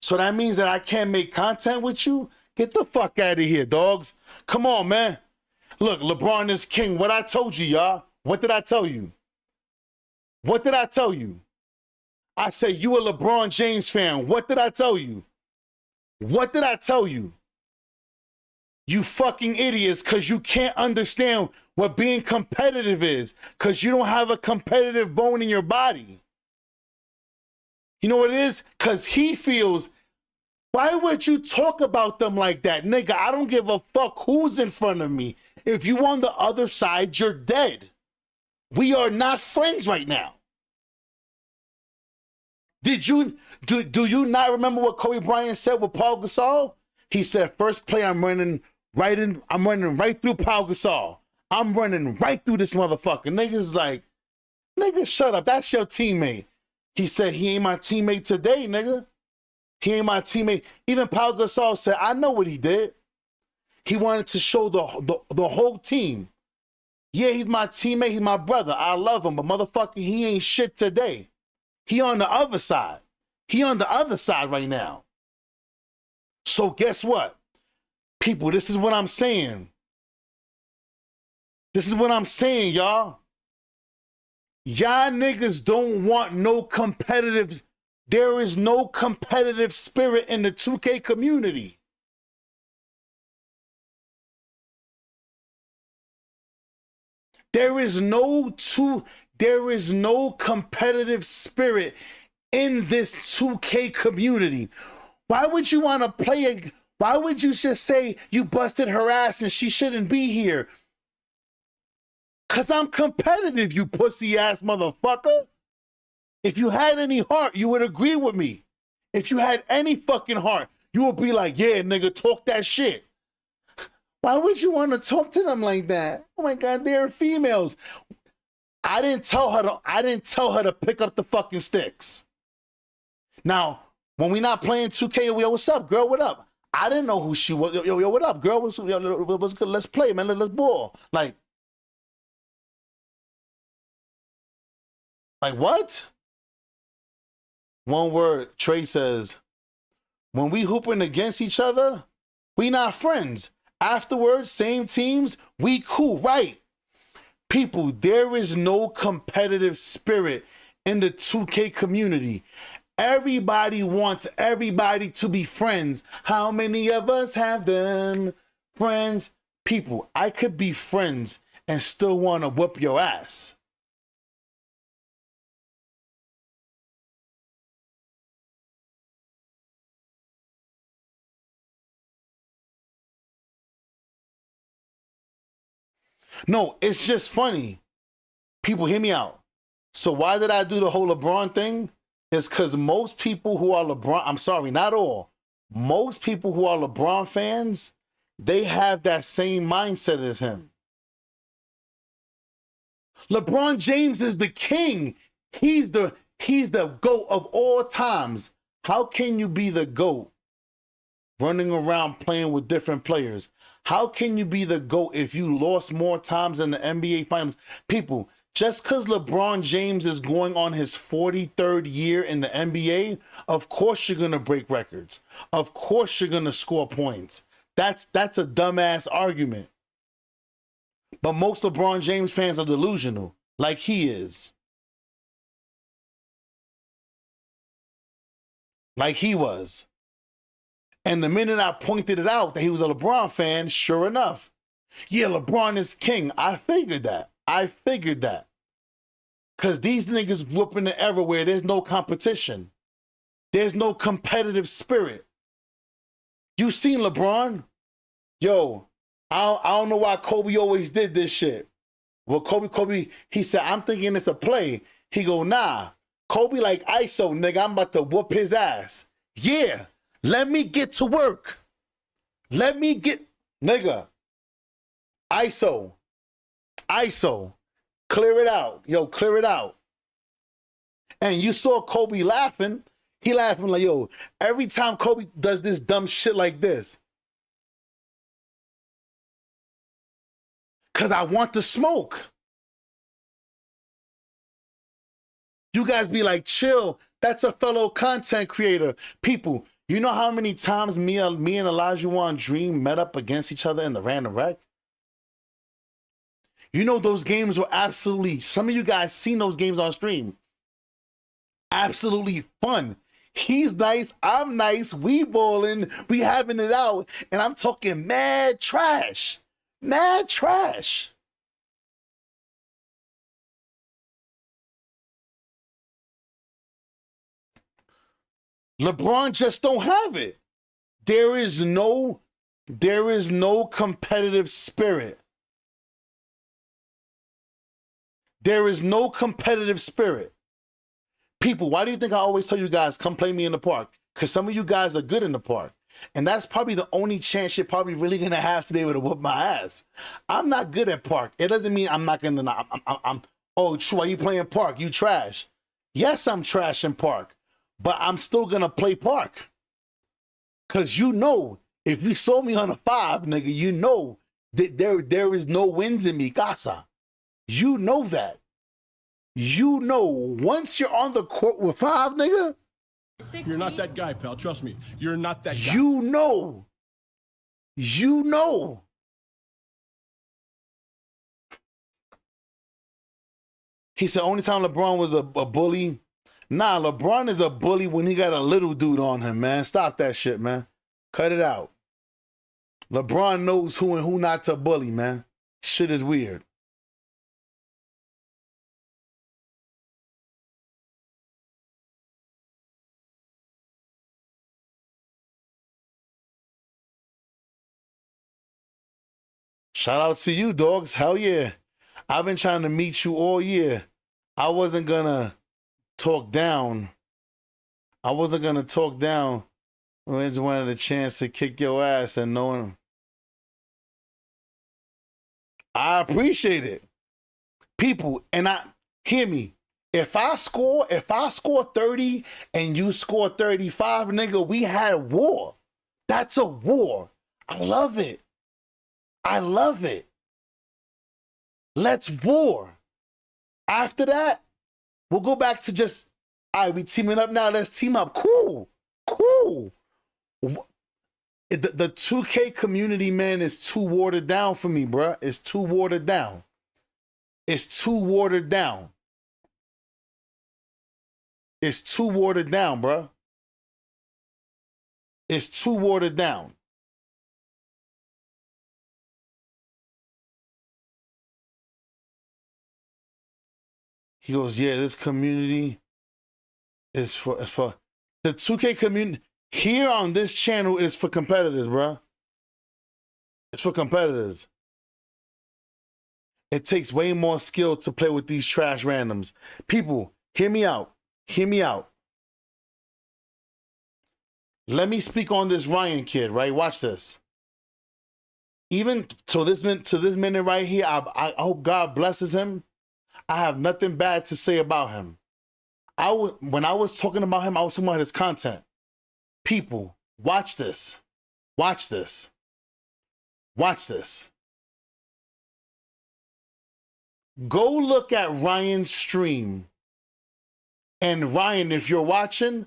[SPEAKER 2] So that means that I can't make content with you? Get the fuck out of here, dogs. Come on, man. Look, LeBron is king. What I told you, y'all. What did I tell you? What did I tell you? I said you a LeBron James fan. What did I tell you? What did I tell you? You fucking idiots, because you can't understand what being competitive is, because you don't have a competitive bone in your body. You know what it is? Because he feels, why would you talk about them like that? Nigga, I don't give a fuck who's in front of me. If you on the other side, you're dead. We are not friends right now. Do you not remember what Kobe Bryant said with Paul Gasol? He said, first play I'm running right through Paul Gasol. I'm running right through this motherfucker. Niggas like, nigga, shut up. That's your teammate. He said, he ain't my teammate today, nigga. He ain't my teammate. Even Paul Gasol said, I know what he did. He wanted to show the whole team. Yeah, he's my teammate. He's my brother. I love him. But motherfucker, he ain't shit today. He on the other side. He on the other side right now. So guess what? People, this is what I'm saying. This is what I'm saying, y'all. Y'all niggas don't want no competitive. There is no competitive spirit in the 2K community. There is no competitive spirit in this 2K community. Why would you want to play why would you just say you busted her ass and she shouldn't be here? Cause I'm competitive, you pussy ass motherfucker. If you had any heart, you would agree with me. If you had any fucking heart, you would be like, yeah, nigga, talk that shit. Why would you want to talk to them like that? Oh my God, they're females. I didn't tell her to pick up the fucking sticks. Now, when we not playing 2K, yo, what's up, girl? What up? I didn't know who she was. Yo, what up, girl? What's good? Let's play, man. Let's ball. Like what? One word, Trey says, when we hooping against each other, we not friends. Afterwards, same teams, we cool, right? People, there is no competitive spirit in the 2K community. Everybody wants everybody to be friends. How many of us have them friends? People, I could be friends and still want to whoop your ass. No, it's just funny. People, hear me out. So why did I do the whole LeBron thing? It's because most people who are LeBron, I'm sorry, not all. Most people who are LeBron fans, they have that same mindset as him. LeBron James is the king. He's the GOAT of all times. How can you be the GOAT running around playing with different players? How can you be the GOAT if you lost more times in the NBA Finals? People, just because LeBron James is going on his 43rd year in the NBA, of course you're going to break records. Of course you're going to score points. That's a dumbass argument. But most LeBron James fans are delusional. like he is. Like he was. And the minute I pointed it out that he was a LeBron fan, sure enough, yeah, LeBron is king. I figured that. Because these niggas grew up in the era where there's no competition. There's no competitive spirit. You seen LeBron? Yo, I don't know why Kobe always did this shit. Well, Kobe, he said, I'm thinking it's a play. He go, nah. Kobe like ISO, nigga, I'm about to whoop his ass. Yeah, let me get to work. Nigga. ISO. Clear it out. Yo, clear it out. And you saw Kobe laughing. He laughing like, yo, every time Kobe does this dumb shit like this. Because I want to smoke. You guys be like, chill. That's a fellow content creator. People, you know how many times me and Olajuwon Dream met up against each other in the random rec? You know those games were absolutely, some of you guys seen those games on stream. Absolutely fun. He's nice, I'm nice, we balling, we having it out, and I'm talking mad trash. Mad trash. LeBron just don't have it. There is no competitive spirit. There is no competitive spirit. People, why do you think I always tell you guys, come play me in the park? Because some of you guys are good in the park. And that's probably the only chance you're probably really going to have to be able to whoop my ass. I'm not good at park. It doesn't mean I'm not going to, oh, why you playing park? You trash. Yes, I'm trash in park. But I'm still going to play park. Because you know, if you saw me on a 5, nigga, you know that there is no wins in me, casa. You know that. You know, once you're on the court with 5, nigga.
[SPEAKER 7] You're not that guy, pal. Trust me. You're not that guy.
[SPEAKER 2] You know. You know. He said only time LeBron was a bully. Nah, LeBron is a bully when he got a little dude on him, man. Stop that shit, man. Cut it out. LeBron knows who and who not to bully, man. Shit is weird. Shout out to you, dogs. Hell yeah. I've been trying to meet you all year. I wasn't gonna talk down. I just wanted a chance to kick your ass and knowing. I appreciate it. People, and hear me. If I score 30 and you score 35, nigga, we had war. That's a war. I love it. Let's war. After that, we'll go back to just, all right, we teaming up now. Let's team up. Cool. The 2K community, man, is too watered down for me, bruh. It's too watered down. It's too watered down, bruh. It's too watered down. He goes, yeah, this community is for the 2K community. Here on this channel is for competitors, bro. It's for competitors. It takes way more skill to play with these trash randoms. People, hear me out. Let me speak on this Ryan kid, right? Watch this. Even to this minute right here, I hope God blesses him. I have nothing bad to say about him. When I was talking about him, I was talking about his content. People, watch this. Go look at Ryan's stream. And Ryan, if you're watching,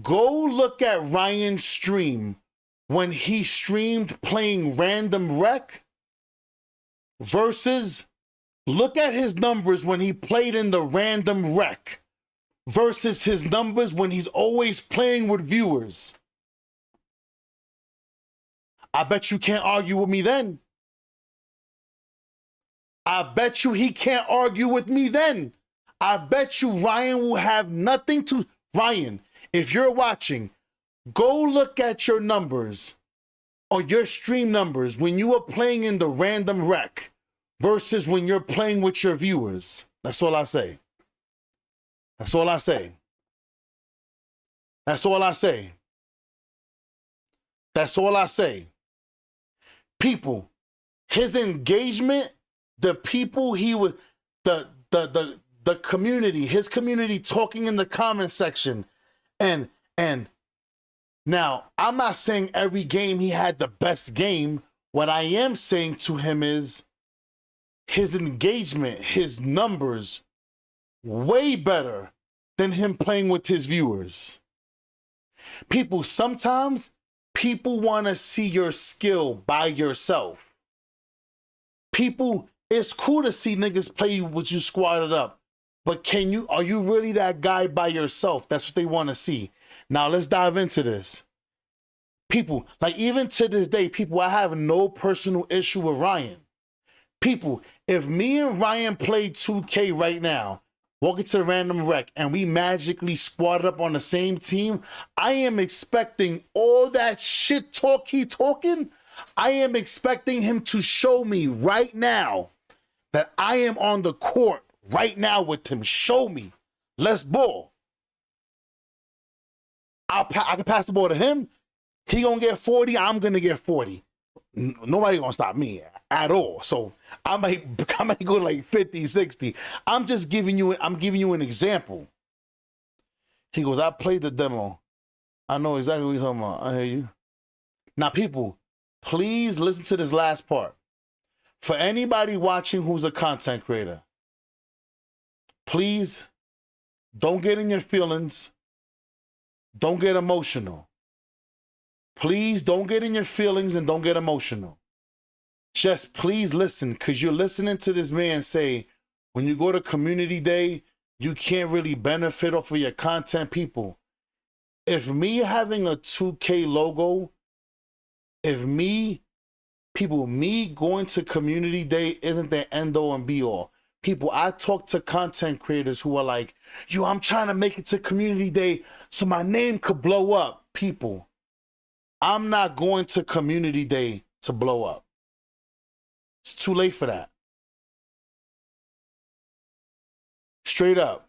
[SPEAKER 2] go look at Ryan's stream when he streamed playing random rec versus Look at his numbers when he played in the random rec versus his numbers when he's always playing with viewers. I bet you can't argue with me then. I bet you he can't argue with me then. I bet you Ryan will have nothing to... Ryan, if you're watching, go look at your numbers or your stream numbers when you were playing in the random rec versus when you're playing with your viewers. That's all I say. That's all I say. That's all I say. That's all I say. People, his engagement, the people he would, the community, his community talking in the comment section, and now I'm not saying every game he had the best game. What I am saying to him is his engagement, his numbers, way better than him playing with his viewers. People, sometimes people want to see your skill by yourself. People, it's cool to see niggas play with you squatted up, but are you really that guy by yourself? That's what they want to see. Now let's dive into this. People, like even to this day, people, I have no personal issue with Ryan. People, if me and Ryan played 2K right now, walk into the random rec, and we magically squatted up on the same team, I am expecting all that shit talk he talking. I am expecting him to show me right now that I am on the court right now with him. Show me. Let's ball. I can pass the ball to him. He gonna get 40. I'm gonna get 40. Nobody gonna stop me at all. So I might go like 50, 60. I'm giving you an example. He goes, I played the demo. I know exactly what you're talking about. I hear you. Now, people, please listen to this last part. For anybody watching who's a content creator, please don't get in your feelings. Don't get emotional. Please don't get in your feelings and don't get emotional. Just please listen, because you're listening to this man say, when you go to community day, you can't really benefit off of your content. People, if me having a 2K logo, me going to community day isn't the end all and be all. People, I talk to content creators who are like, yo, I'm trying to make it to community day so my name could blow up. People, I'm not going to community day to blow up. It's too late for that. Straight up.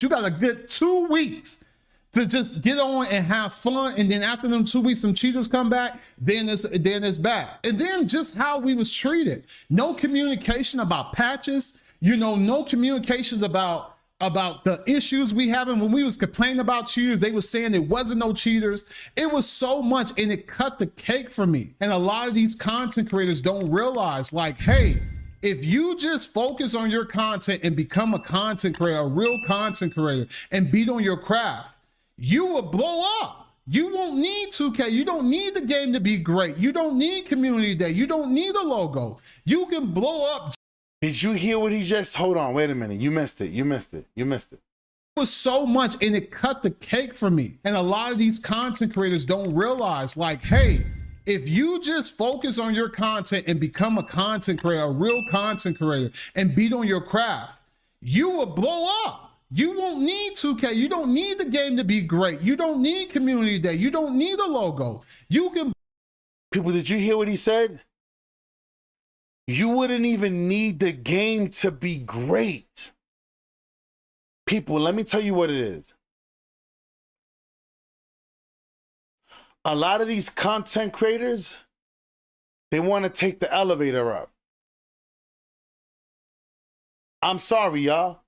[SPEAKER 4] You got a good 2 weeks to just get on and have fun, and then after them 2 weeks, some cheaters come back, then it's back. And then just how we was treated. No communication about patches, no communications about the issues we having. When we was complaining about cheaters, they was saying there wasn't no cheaters. It was so much, and it cut the cake for me. And a lot of these content creators don't realize, like, hey, if you just focus on your content and become a content creator, a real content creator, and beat on your craft, you will blow up. You won't need 2K. You don't need the game to be great. You don't need community day. You don't need a logo. You can blow up.
[SPEAKER 2] Did you hear what he just... Hold on, wait a minute. You missed it. It
[SPEAKER 4] was so much, and it cut the cake for me. And a lot of these content creators don't realize, like, hey, if you just focus on your content and become a content creator, a real content creator, and beat on your craft, you will blow up. You won't need 2K. You don't need the game to be great. You don't need community day. You don't need a logo. You can...
[SPEAKER 2] People, did you hear what he said? You wouldn't even need the game to be great. People, let me tell you what it is. A lot of these content creators, they want to take the elevator up. I'm sorry, y'all.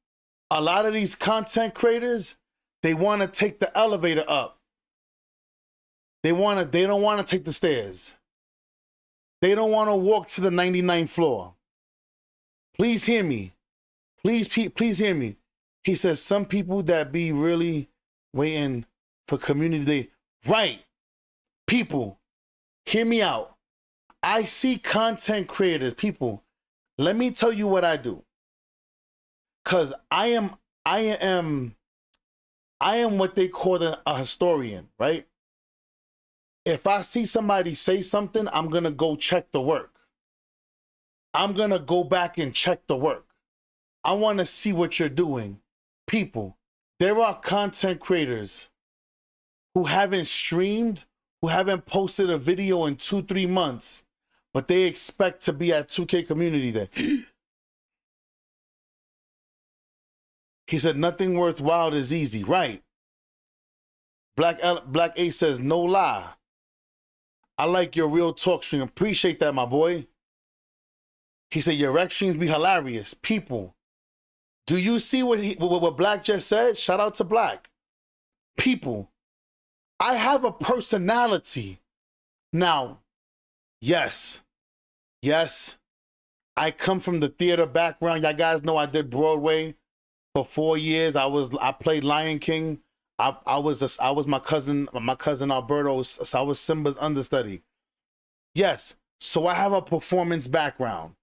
[SPEAKER 2] A lot of these content creators, they want to take the elevator up. They don't want to take the stairs. They don't want to walk to the 99th floor. Please hear me. Please hear me. He says some people that be really waiting for community day. Right. People, hear me out. I see content creators, people, Let me tell you what I do. Cause I am what they call a historian, right? If I see somebody say something, I'm gonna go check the work. I'm gonna go back and check the work. I wanna see what you're doing. People, there are content creators who haven't streamed, who haven't posted a video in 2-3 months, but they expect to be at 2K Community Day. He said, nothing worthwhile is easy. Right. Black A says, no lie. I like your real talk stream. Appreciate that, my boy. He said, your rec streams be hilarious. People, do you see what Black just said? Shout out to Black. People, I have a personality. Now, yes, I come from the theater background. Y'all guys know I did Broadway for 4 years. I played Lion King. I was my cousin Alberto, so I was Simba's understudy. Yes, so I have a performance background.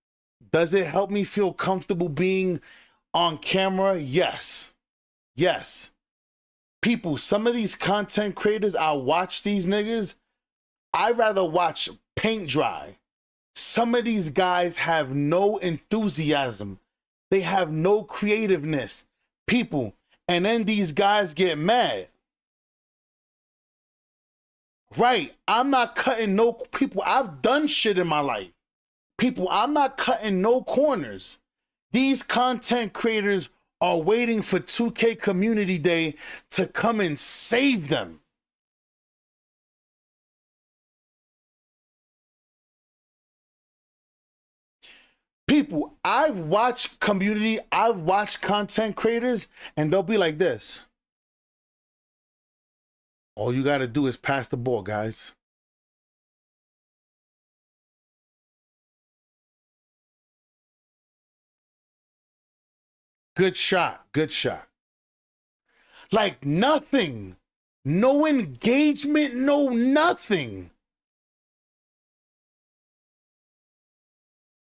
[SPEAKER 2] Does it help me feel comfortable being on camera? Yes. People, some of these content creators, I watch these niggas, I'd rather watch paint dry. Some of these guys have no enthusiasm. They have no creativeness. People, and then these guys get mad. Right, I'm not cutting no people. I've done shit in my life. People, I'm not cutting no corners. These content creators are waiting for 2K Community Day to come and save them. People, I've watched content creators, and they'll be like this. All you got to do is pass the ball, guys. Good shot. Like nothing. No engagement, no nothing.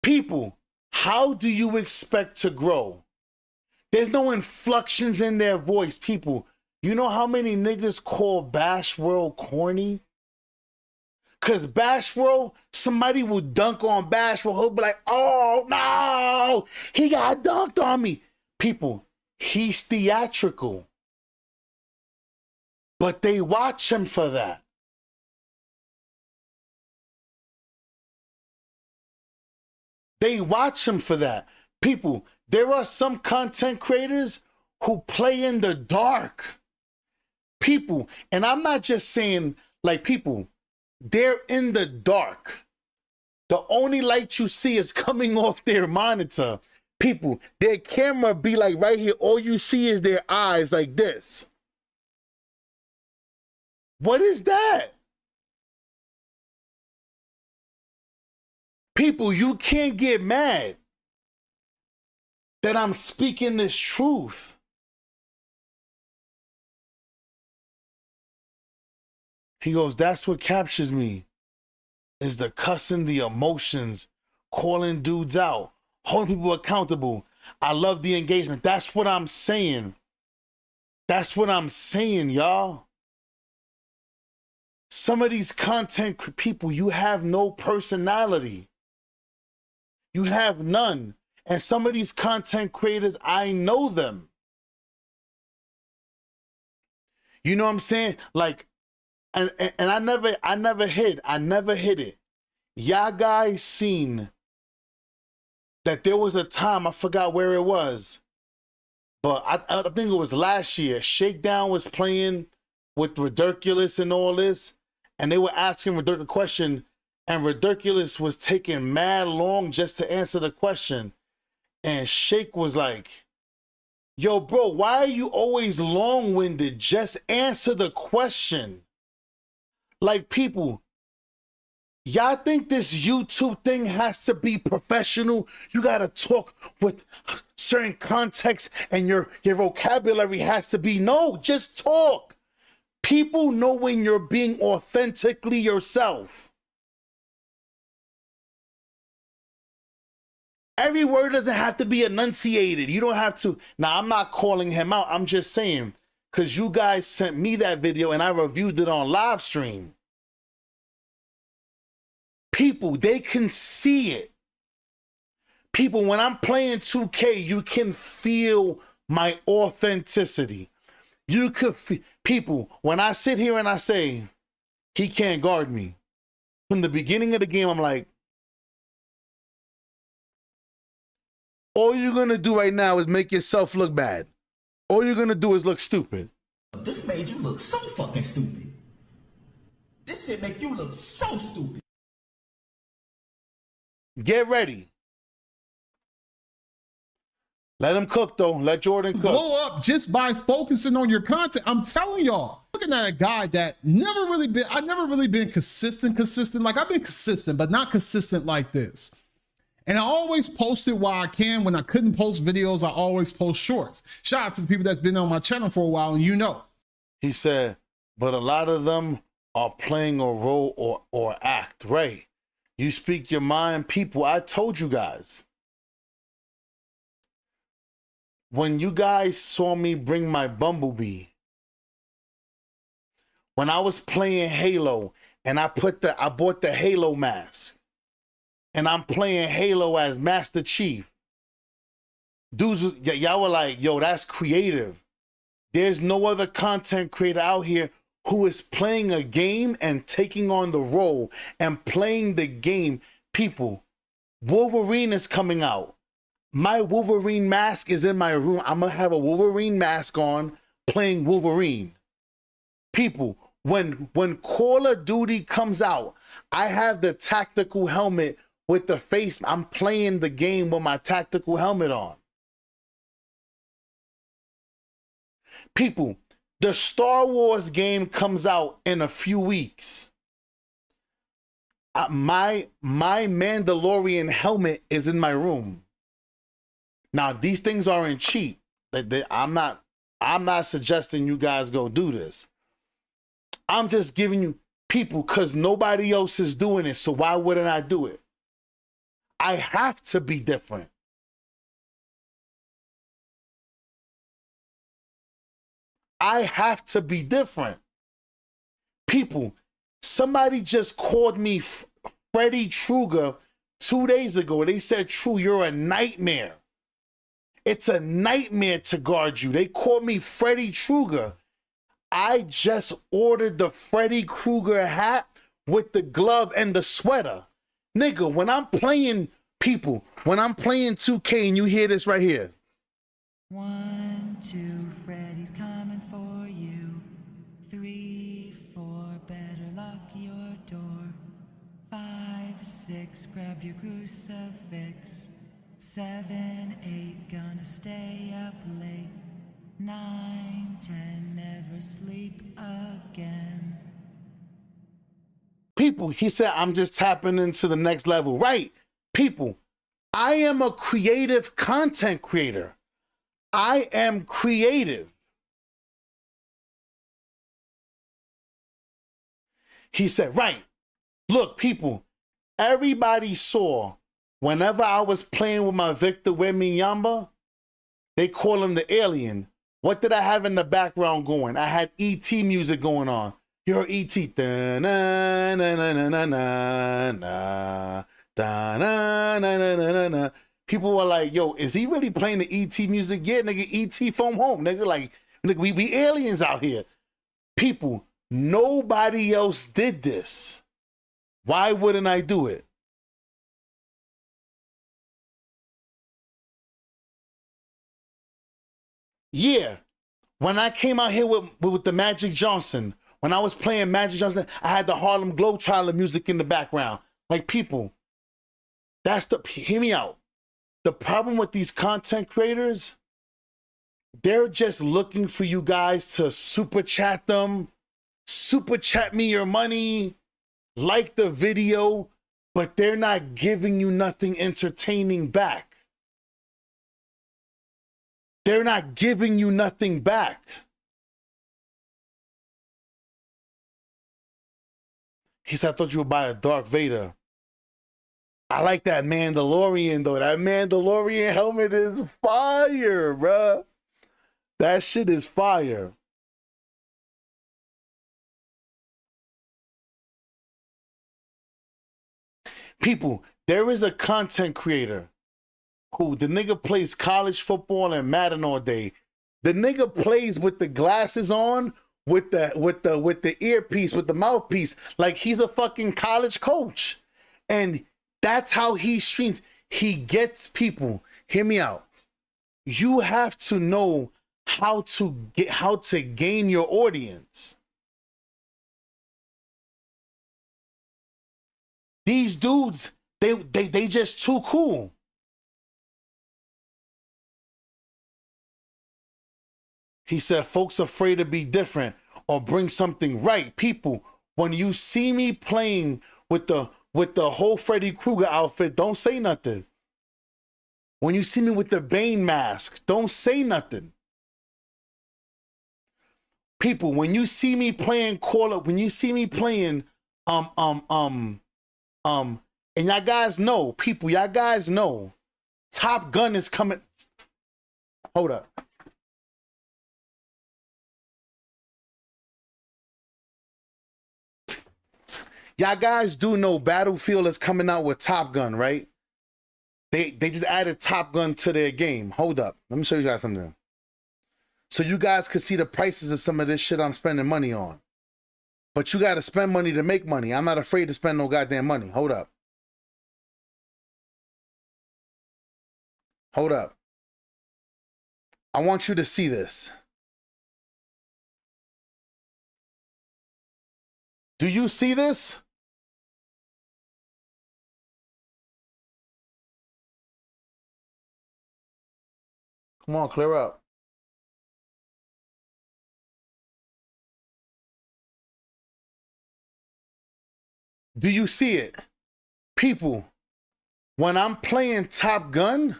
[SPEAKER 2] People, how do you expect to grow? There's no inflections in their voice. People, you know how many niggas call Bash World corny? Cause Bash World, somebody will dunk on Bash World. He'll be like, oh no, he got dunked on me. People, he's theatrical. But they watch him for that. They watch him for that. People, there are some content creators who play in the dark. People, and I'm not just saying like people, they're in the dark. The only light you see is coming off their monitor. People, their camera be like right here. All you see is their eyes like this. What is that? People, you can't get mad that I'm speaking this truth. He goes, that's what captures me, is the cussing, the emotions, calling dudes out, holding people accountable. I love the engagement. That's what I'm saying. That's what I'm saying, y'all. Some of these content people, you have no personality. You have none. And some of these content creators, I know them. You know what I'm saying? Like, and I never hid it. Y'all guys seen that there was a time, I forgot where it was, but I think it was last year. Shakedown was playing with Ridiculous and all this, and they were asking Ridiculous a question, and Ridiculous was taking mad long just to answer the question. And Shake was like, yo, bro, why are you always long-winded? Just answer the question. Like, people, y'all think this YouTube thing has to be professional? You gotta talk with certain context and your vocabulary has to be, no, just talk. People know when you're being authentically yourself. Every word doesn't have to be enunciated. You don't have to. Now, I'm not calling him out. I'm just saying, because you guys sent me that video and I reviewed it on live stream. People, they can see it. People, when I'm playing 2K, you can feel my authenticity. You could feel, people, when I sit here and I say, he can't guard me. From the beginning of the game, I'm like, all you're going to do right now is make yourself look bad. All you're going to do is look stupid.
[SPEAKER 3] This made you look so fucking stupid. This shit make you look so stupid.
[SPEAKER 2] Get ready. Let him cook, though. Let Jordan cook.
[SPEAKER 4] Blow up just by focusing on your content. I'm telling y'all, looking at a guy that I've never really been consistent. Like, I've been consistent, but not consistent like this. And I always posted while I can. When I couldn't post videos, I always post shorts. Shout out to the people that's been on my channel for a while, and you know.
[SPEAKER 2] He said, but a lot of them are playing a role or act, right? You speak your mind, people. I told you guys. When you guys saw me bring my Bumblebee, when I was playing Halo and I bought the Halo mask and I'm playing Halo as Master Chief, dudes, y'all were like, yo, that's creative. There's no other content creator out here who is playing a game and taking on the role and playing the game. People, Wolverine is coming out. My Wolverine mask is in my room. I'm going to have a Wolverine mask on playing Wolverine. People, when Call of Duty comes out, I have the tactical helmet with the face. I'm playing the game with my tactical helmet on. People, the Star Wars game comes out in a few weeks. My Mandalorian helmet is in my room. Now, these things aren't cheap. I'm not suggesting you guys go do this. I'm just giving you, people, because nobody else is doing it, so why wouldn't I do it? I have to be different. I have to be different. People, somebody just called me Freddy Krueger 2 days ago. They said, True, you're a nightmare. It's a nightmare to guard you. They called me Freddy Krueger. I just ordered the Freddy Krueger hat with the glove and the sweater. Nigga, when I'm playing, people, when I'm playing 2K and you hear this right here.
[SPEAKER 8] 1, 2, Freddy's coming for you. 3, 4, better lock your door. 5, 6, grab your crucifix. 7, 8, gonna stay up late. 9, 10, never sleep again.
[SPEAKER 2] People, he said, I'm just tapping into the next level. Right, people, I am a creative content creator. I am creative. He said, right, look, people, everybody saw whenever I was playing with my Victor Wembanyama, they call him the alien. What did I have in the background going? I had E.T. music going on. You heard E.T. People were like, yo, is he really playing the E.T. music? Yeah, nigga, E.T. from home. Nigga, like, nigga, we be aliens out here. People, nobody else did this. Why wouldn't I do it? Yeah, when I came out here with the Magic Johnson, when I was playing Magic Johnson, I had the Harlem Globetrotter music in the background. Like, people, hear me out. The problem with these content creators, they're just looking for you guys to super chat them, super chat me your money, like the video, but they're not giving you nothing entertaining back. They're not giving you nothing back. He said, I thought you would buy a Darth Vader. I like that Mandalorian though. That Mandalorian helmet is fire, bruh. That shit is fire. People, there is a content creator who the nigga plays college football and Madden all day. The nigga plays with the glasses on, with the earpiece, with the mouthpiece, like he's a fucking college coach. And that's how he streams. He gets people. Hear me out. You have to know how to gain your audience. These dudes, they just too cool. He said, folks afraid to be different or bring something right. People, when you see me playing with the whole Freddy Krueger outfit, don't say nothing. When you see me with the Bane mask, don't say nothing. People, when you see me playing when you see me playing, and y'all guys know, people, y'all guys know, Top Gun is coming. Hold up. Y'all guys do know Battlefield is coming out with Top Gun, right? They just added Top Gun to their game. Hold up. Let me show you guys something. So you guys could see the prices of some of this shit I'm spending money on. But you got to spend money to make money. I'm not afraid to spend no goddamn money. Hold up. Hold up. I want you to see this. Do you see this? Come on, clear up. Do you see it? People, when I'm playing Top Gun,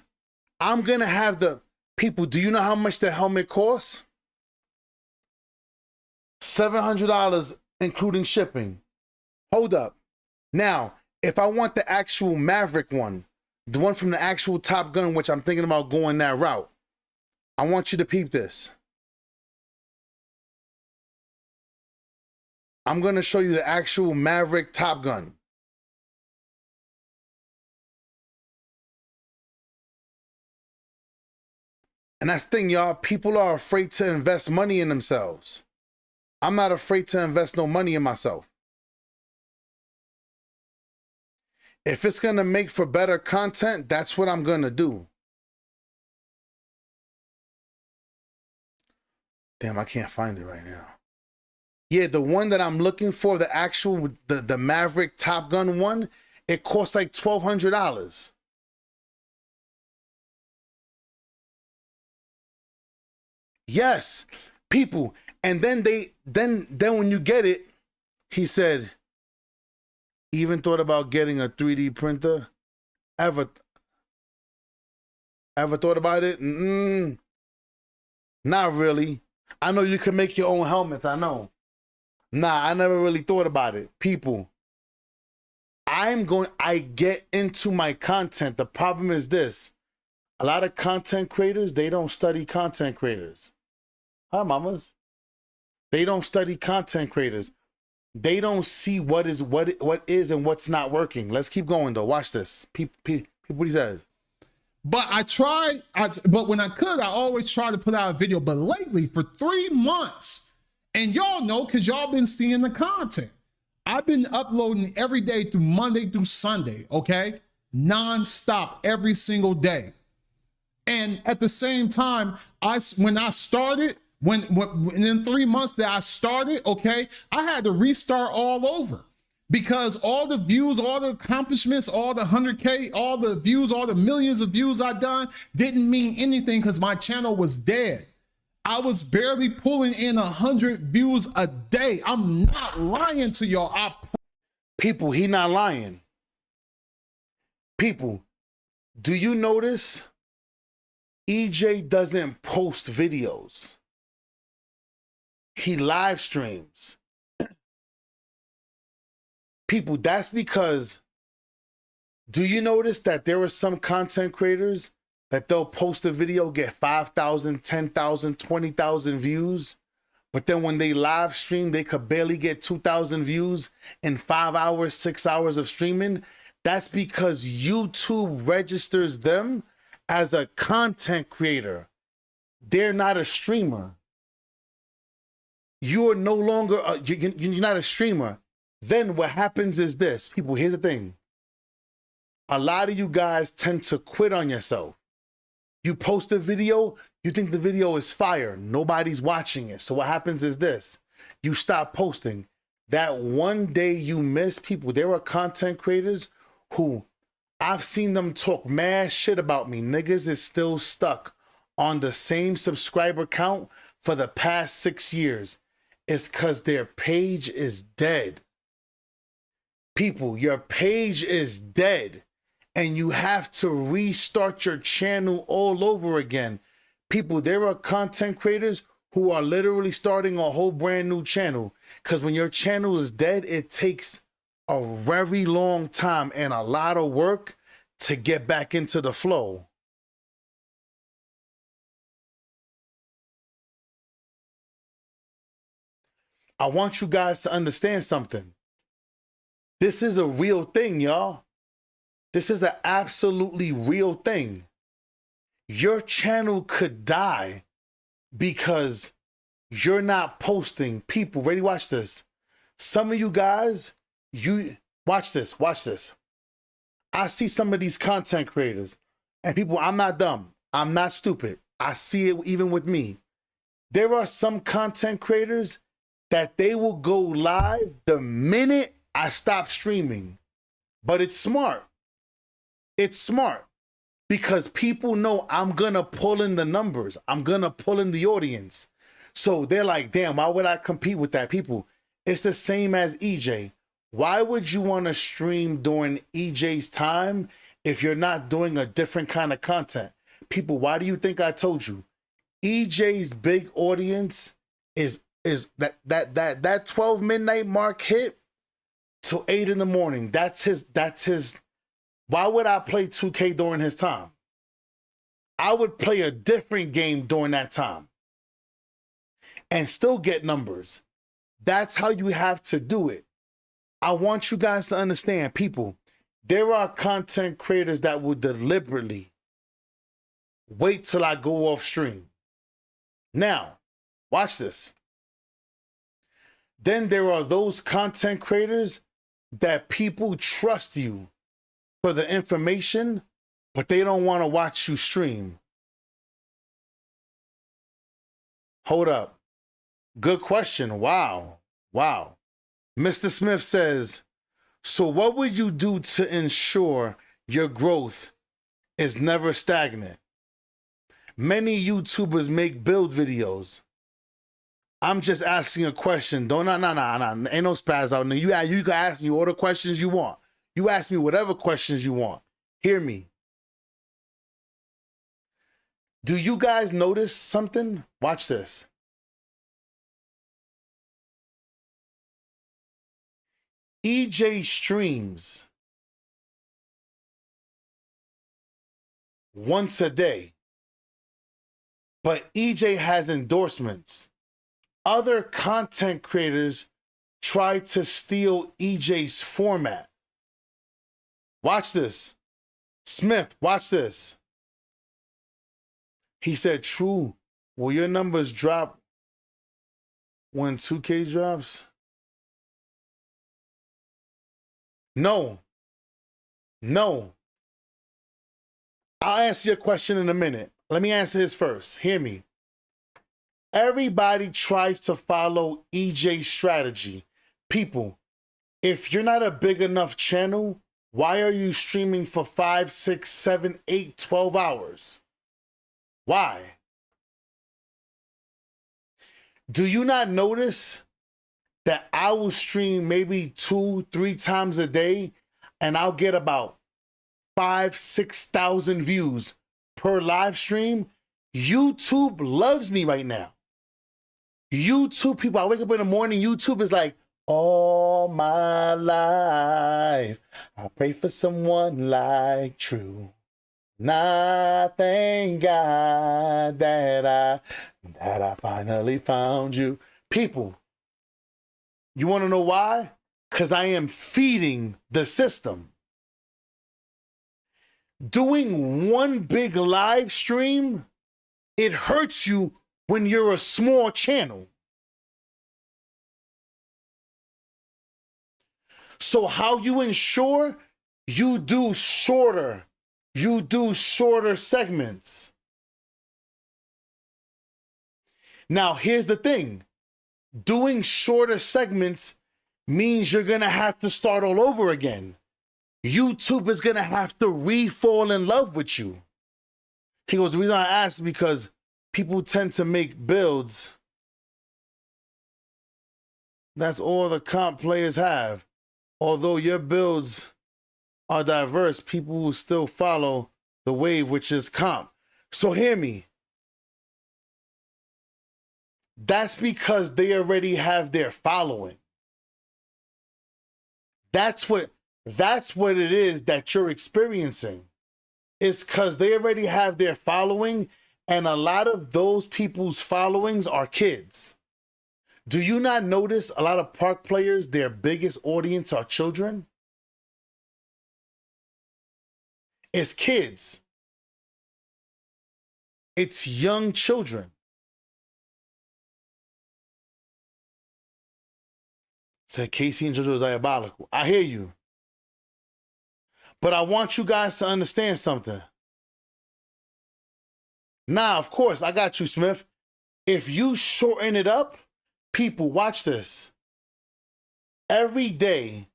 [SPEAKER 2] I'm going to have the... People, do you know how much the helmet costs? $700 including shipping. Hold up. Now, if I want the actual Maverick one, the one from the actual Top Gun, which I'm thinking about going that route, I want you to peep this. I'm going to show you the actual Maverick Top Gun. And that's the thing, y'all. People are afraid to invest money in themselves. I'm not afraid to invest no money in myself. If it's going to make for better content, that's what I'm going to do. Damn, I can't find it right now. Yeah, the one that I'm looking for, the actual, the Maverick Top Gun one, it costs like $1,200. Yes, people. And then then when you get it, he said, even thought about getting a 3D printer. Ever thought about it? Not really. I know you can make your own helmets, I know. Nah, I never really thought about it. People, I get into my content. The problem is this. A lot of content creators, they don't study content creators. Hi, mamas. They don't study content creators. They don't see what is and what's not working. Let's keep going though. Watch this. People what he says.
[SPEAKER 4] But but when I could, I always try to put out a video. But lately, for 3 months, and y'all know, because y'all been seeing the content, I've been uploading every day through Monday through Sunday, okay? Non-stop, every single day. And at the same time, when I started, when in 3 months that I started, okay, I had to restart all over because all the views, all the accomplishments, all the 100K, all the views, all the millions of views I done didn't mean anything because my channel was dead. I was barely pulling in 100 views a day. I'm not lying to y'all.
[SPEAKER 2] People, he not lying. People, do you notice EJ doesn't post videos? He live streams. People, that's because Do you notice that there are some content creators that they'll post a video, get 5,000, 10,000, 20,000 views, but then when they live stream, they could barely get 2,000 views in 5 hours, 6 hours of streaming? That's because YouTube registers them as a content creator. They're not a streamer. You are no longer, you're not a streamer. Then what happens is this. People, here's the thing. A lot of you guys tend to quit on yourself. You post a video, you think the video is fire. Nobody's watching it. So what happens is this. You stop posting. That one day you miss, people, there are content creators who I've seen them talk mad shit about me. Niggas is still stuck on the same subscriber count for the past 6 years. It's because their page is dead. People, your page is dead. And you have to restart your channel all over again. People, there are content creators who are literally starting a whole brand new channel. Because when your channel is dead, it takes a very long time and a lot of work to get back into the flow. I want you guys to understand something. This is a real thing, y'all. This is an absolutely real thing. Your channel could die because you're not posting. People, ready? Watch this. Some of you guys, you watch this. Watch this. I see some of these content creators, and people, I'm not dumb. I'm not stupid. I see it even with me. There are some content creators that they will go live the minute I stop streaming. But it's smart. It's smart because people know I'm going to pull in the numbers. I'm going to pull in the audience. So they're like, damn, why would I compete with that? People, it's the same as EJ. Why would you want to stream during EJ's time if you're not doing a different kind of content? People, why do you think I told you? EJ's big audience is that 12 midnight mark hit till 8 in the morning. That's his. Why would I play 2K during his time? I would play a different game during that time and still get numbers. That's how you have to do it. I want you guys to understand, people, there are content creators that will deliberately wait till I go off stream. Now, watch this. Then there are those content creators that people trust you for the information, but they don't want to watch you stream. Hold up. Good question. Wow. Wow. Mr. Smith says, so what would you do to ensure your growth is never stagnant? Many YouTubers make build videos. I'm just asking a question. Don't, no. Ain't no spaz out there. You can ask me all the questions you want. You ask me whatever questions you want. Hear me. Do you guys notice something? Watch this. EJ streams once a day, but EJ has endorsements. Other content creators try to steal EJ's format. Watch this. Smith, watch this. He said, true. Will your numbers drop when 2K drops? No. No. I'll answer your question in a minute. Let me answer his first. Hear me. Everybody tries to follow EJ's strategy. People, if you're not a big enough channel, why are you streaming for 5, 6, 7, 8, 12 hours? Why? Do you not notice that I will stream maybe 2, 3 times a day and I'll get about 5,000, 6,000 views per live stream? YouTube loves me right now. YouTube people, I wake up in the morning, YouTube is like, All my life, I pray for someone like True. And I thank God that I finally found you. People, you want to know why? Because I am feeding the system. Doing one big live stream, it hurts you when you're a small channel. So how you ensure you do shorter segments. Now, here's the thing. Doing shorter segments means you're going to have to start all over again. YouTube is going to have to re-fall in love with you. He goes, the reason I asked because people tend to make builds. That's all the comp players have. Although your builds are diverse, people will still follow the wave, which is comp. So hear me. That's because they already have their following. That's what it is that you're experiencing. It's because they already have their following, and a lot of those people's followings are kids. Do you not notice a lot of park players, their biggest audience are children? It's kids. It's young children. Said Casey and JoJo is diabolical. I hear you. But I want you guys to understand something. Now, of course, I got you, Smith. If you shorten it up, people, watch this. Every day,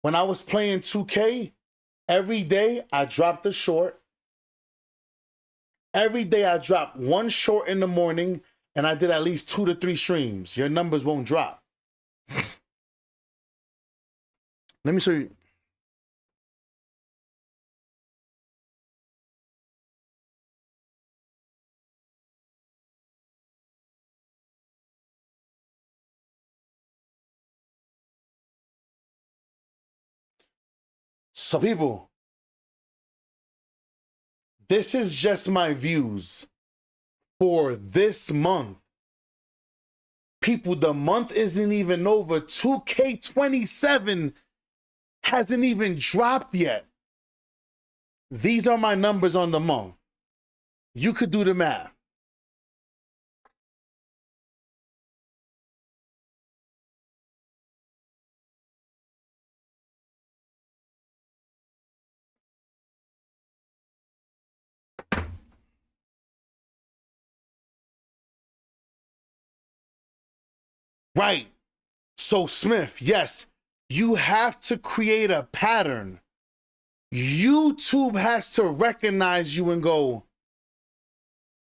[SPEAKER 2] when I was playing 2K, every day I dropped the short. Every day I dropped one short in the morning, and I did at least 2 to 3 streams. Your numbers won't drop. Let me show you. So people, this is just my views for this month. People, the month isn't even over. 2K27 hasn't even dropped yet. These are my numbers on the month. You could do the math. Right. So Smith, yes, you have to create a pattern. YouTube has to recognize you and go,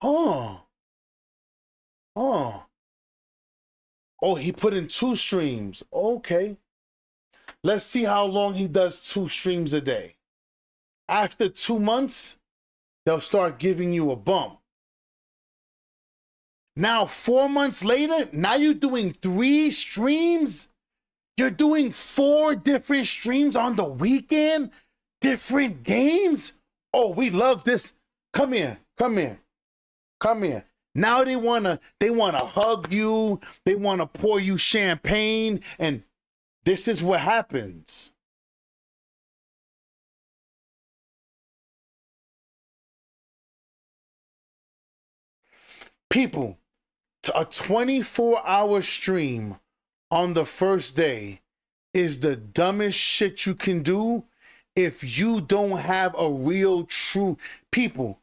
[SPEAKER 2] oh, he put in 2 streams. Okay. Let's see how long he does 2 streams a day. After 2 months, they'll start giving you a bump. Now, 4 months later, now you're doing 3 streams. You're doing 4 different streams on the weekend, different games. Oh, we love this. Come here, come here, come here. Now they wanna hug you. They wanna pour you champagne, and this is what happens. People, a 24-hour stream on the first day is the dumbest shit you can do if you don't have a real true people.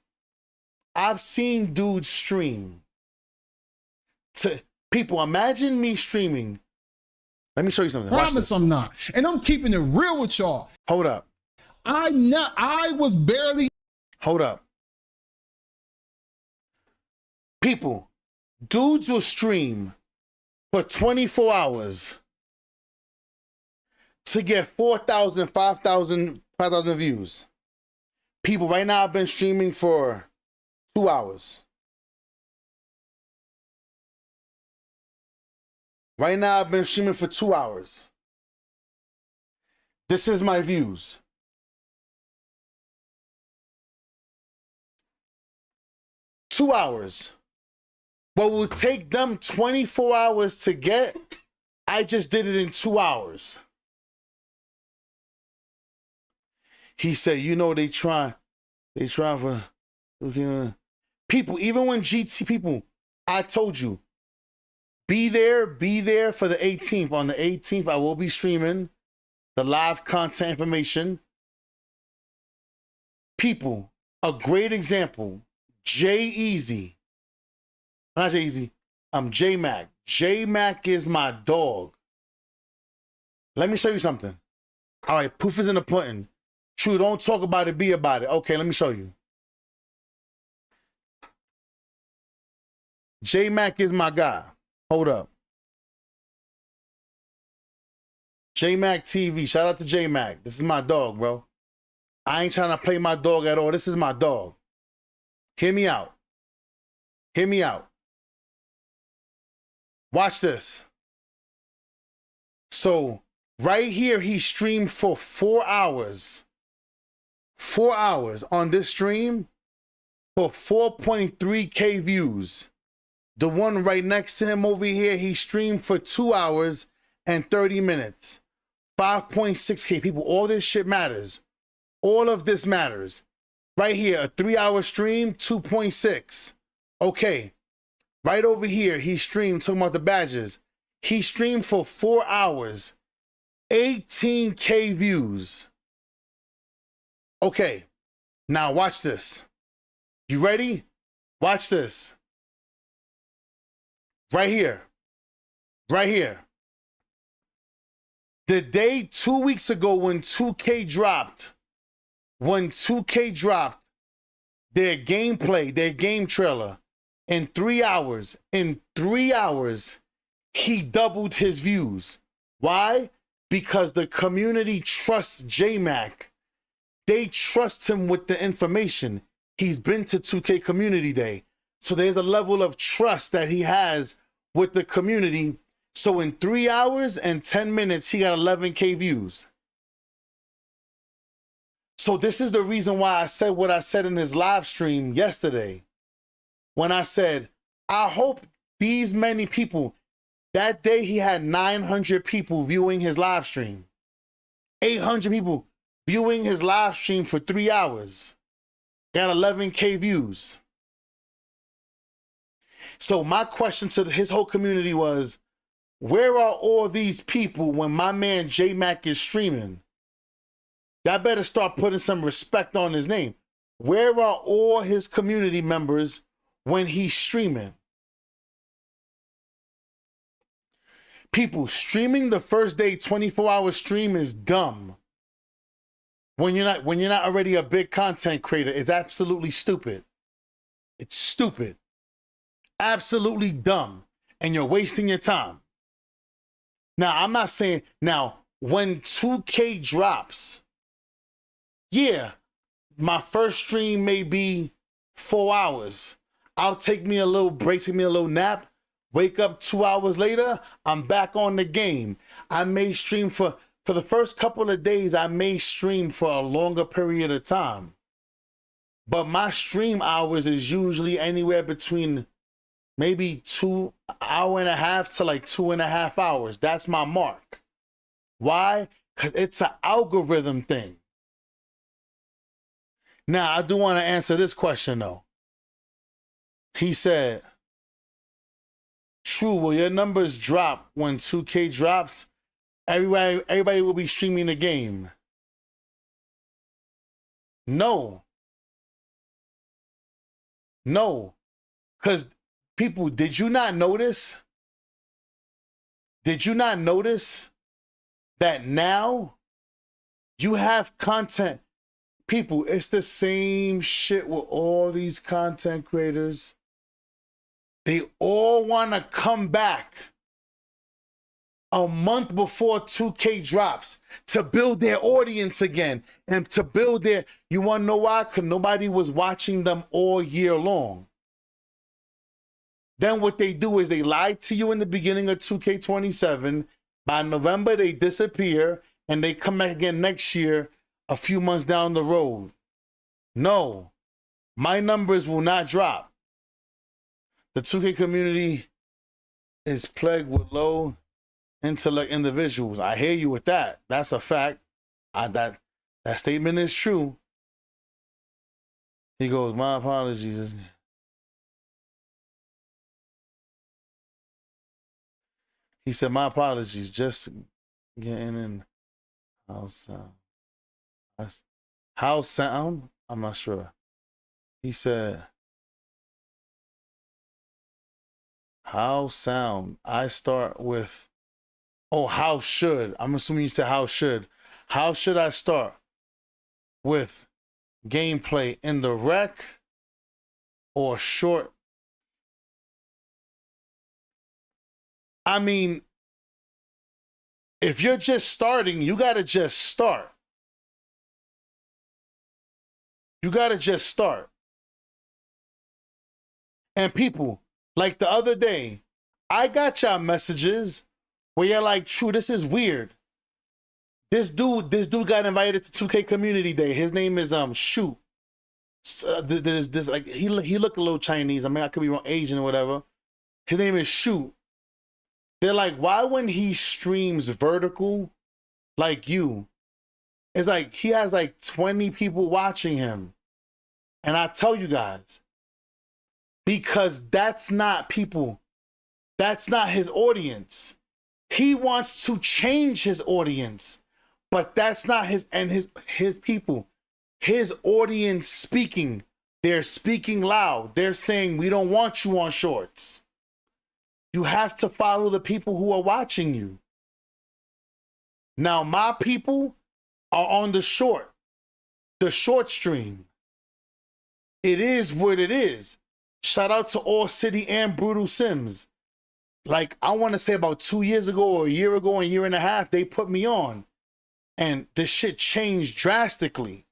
[SPEAKER 2] I've seen dudes stream. To people, imagine me streaming. Let me show you something.
[SPEAKER 4] Promise I'm not. And I'm keeping it real with y'all.
[SPEAKER 2] Hold up.
[SPEAKER 4] I was barely.
[SPEAKER 2] Hold up. People, dudes will stream for 24 hours to get 4,000, 5,000 views. People, right now I've been streaming for 2 hours. Right now, I've been streaming for 2 hours. This is my views. Two hours. What will take them 24 hours to get, I just did it in 2 hours. He said, you know, they try for people, even when GT people, I told you, be there for the 18th. On the 18th, I will be streaming the live content information. People, a great example, J-Eazy. Not J-Eazy, I'm J-Mac. J-Mac is my dog. Let me show you something. All right, proof is in the pudding. True, don't talk about it, be about it. Okay, let me show you. J-Mac is my guy. Hold up. J-Mac TV. Shout out to J-Mac. This is my dog, bro. I ain't trying to play my dog at all. This is my dog. Hear me out. Hear me out. Watch this. So, right here, he streamed for 4 hours. 4 hours on this stream for 4.3K views. The one right next to him over here, he streamed for 2 hours and 30 minutes. 5.6K. People, all this shit matters. All of this matters. Right here, a 3-hour stream, 2.6. Okay. Right over here, he streamed, talking about the badges. He streamed for 4 hours, 18K views. Okay, now watch this. You ready? Watch this. Right here. Right here. The day 2 weeks ago when 2K dropped, their gameplay, their game trailer, in 3 hours, he doubled his views. Why? Because the community trusts J-Mac. They trust him with the information. He's been to 2K Community Day. So there's a level of trust that he has with the community. So in 3 hours and 10 minutes, he got 11K views. So this is the reason why I said what I said in his live stream yesterday. When I said, I hope these many people, that day he had 900 people viewing his live stream. 800 people viewing his live stream for 3 hours. Got 11K views. So my question to his whole community was, where are all these people when my man J-Mac is streaming? Y'all better start putting some respect on his name. Where are all his community members when he's streaming? People, streaming the first day 24-hour stream is dumb. When you're not already a big content creator, it's absolutely stupid. It's stupid. Absolutely dumb. And you're wasting your time. Now, I'm not saying, now, when 2K drops, yeah, my first stream may be 4 hours. I'll take me a little break, take me a little nap, wake up 2 hours later, I'm back on the game. I may stream for the first couple of days, I may stream for a longer period of time. But my stream hours is usually anywhere between maybe 2 hours and a half to like 2.5 hours. That's my mark. Why? Because it's an algorithm thing. Now, I do want to answer this question, though. He said, true, will your numbers drop when 2K drops? Everybody will be streaming the game. No. No. Because people, did you not notice? Did you not notice that now you have content? People, it's the same shit with all these content creators. They all want to come back a month before 2K drops to build their audience again and to build their, you want to know why? Because nobody was watching them all year long. Then what they do is they lie to you in the beginning of 2K27. By November, they disappear and they come back again next year, a few months down the road. No, my numbers will not drop. The 2K community is plagued with low intellect individuals. I hear you with that. That's a fact. That statement is true. He goes, my apologies. He said, my apologies, just getting in house sound. House sound? I'm not sure. He said, how sound? I start with, oh, how should? I'm assuming you said how should. How should I start with gameplay in the rec or short? I mean, if you're just starting, you got to just start. You got to just start. And people, like the other day, I got y'all messages where you're like, true, this is weird. This dude got invited to 2K Community Day. His name is Shoot. This like he looked a little Chinese. I mean, I could be wrong, Asian or whatever. His name is Shoot. They're like, why when he streams vertical like you, it's like he has like 20 people watching him. And I tell you guys, because that's not people, that's not his audience. He wants to change his audience, but that's not his people. His audience speaking, they're speaking loud. They're saying, we don't want you on shorts. You have to follow the people who are watching you. Now, my people are on the short stream. It is what it is. Shout out to All City and Brutal Sims. Like, I want to say about 2 years ago or a year ago, a year and a half, they put me on. And this shit changed drastically.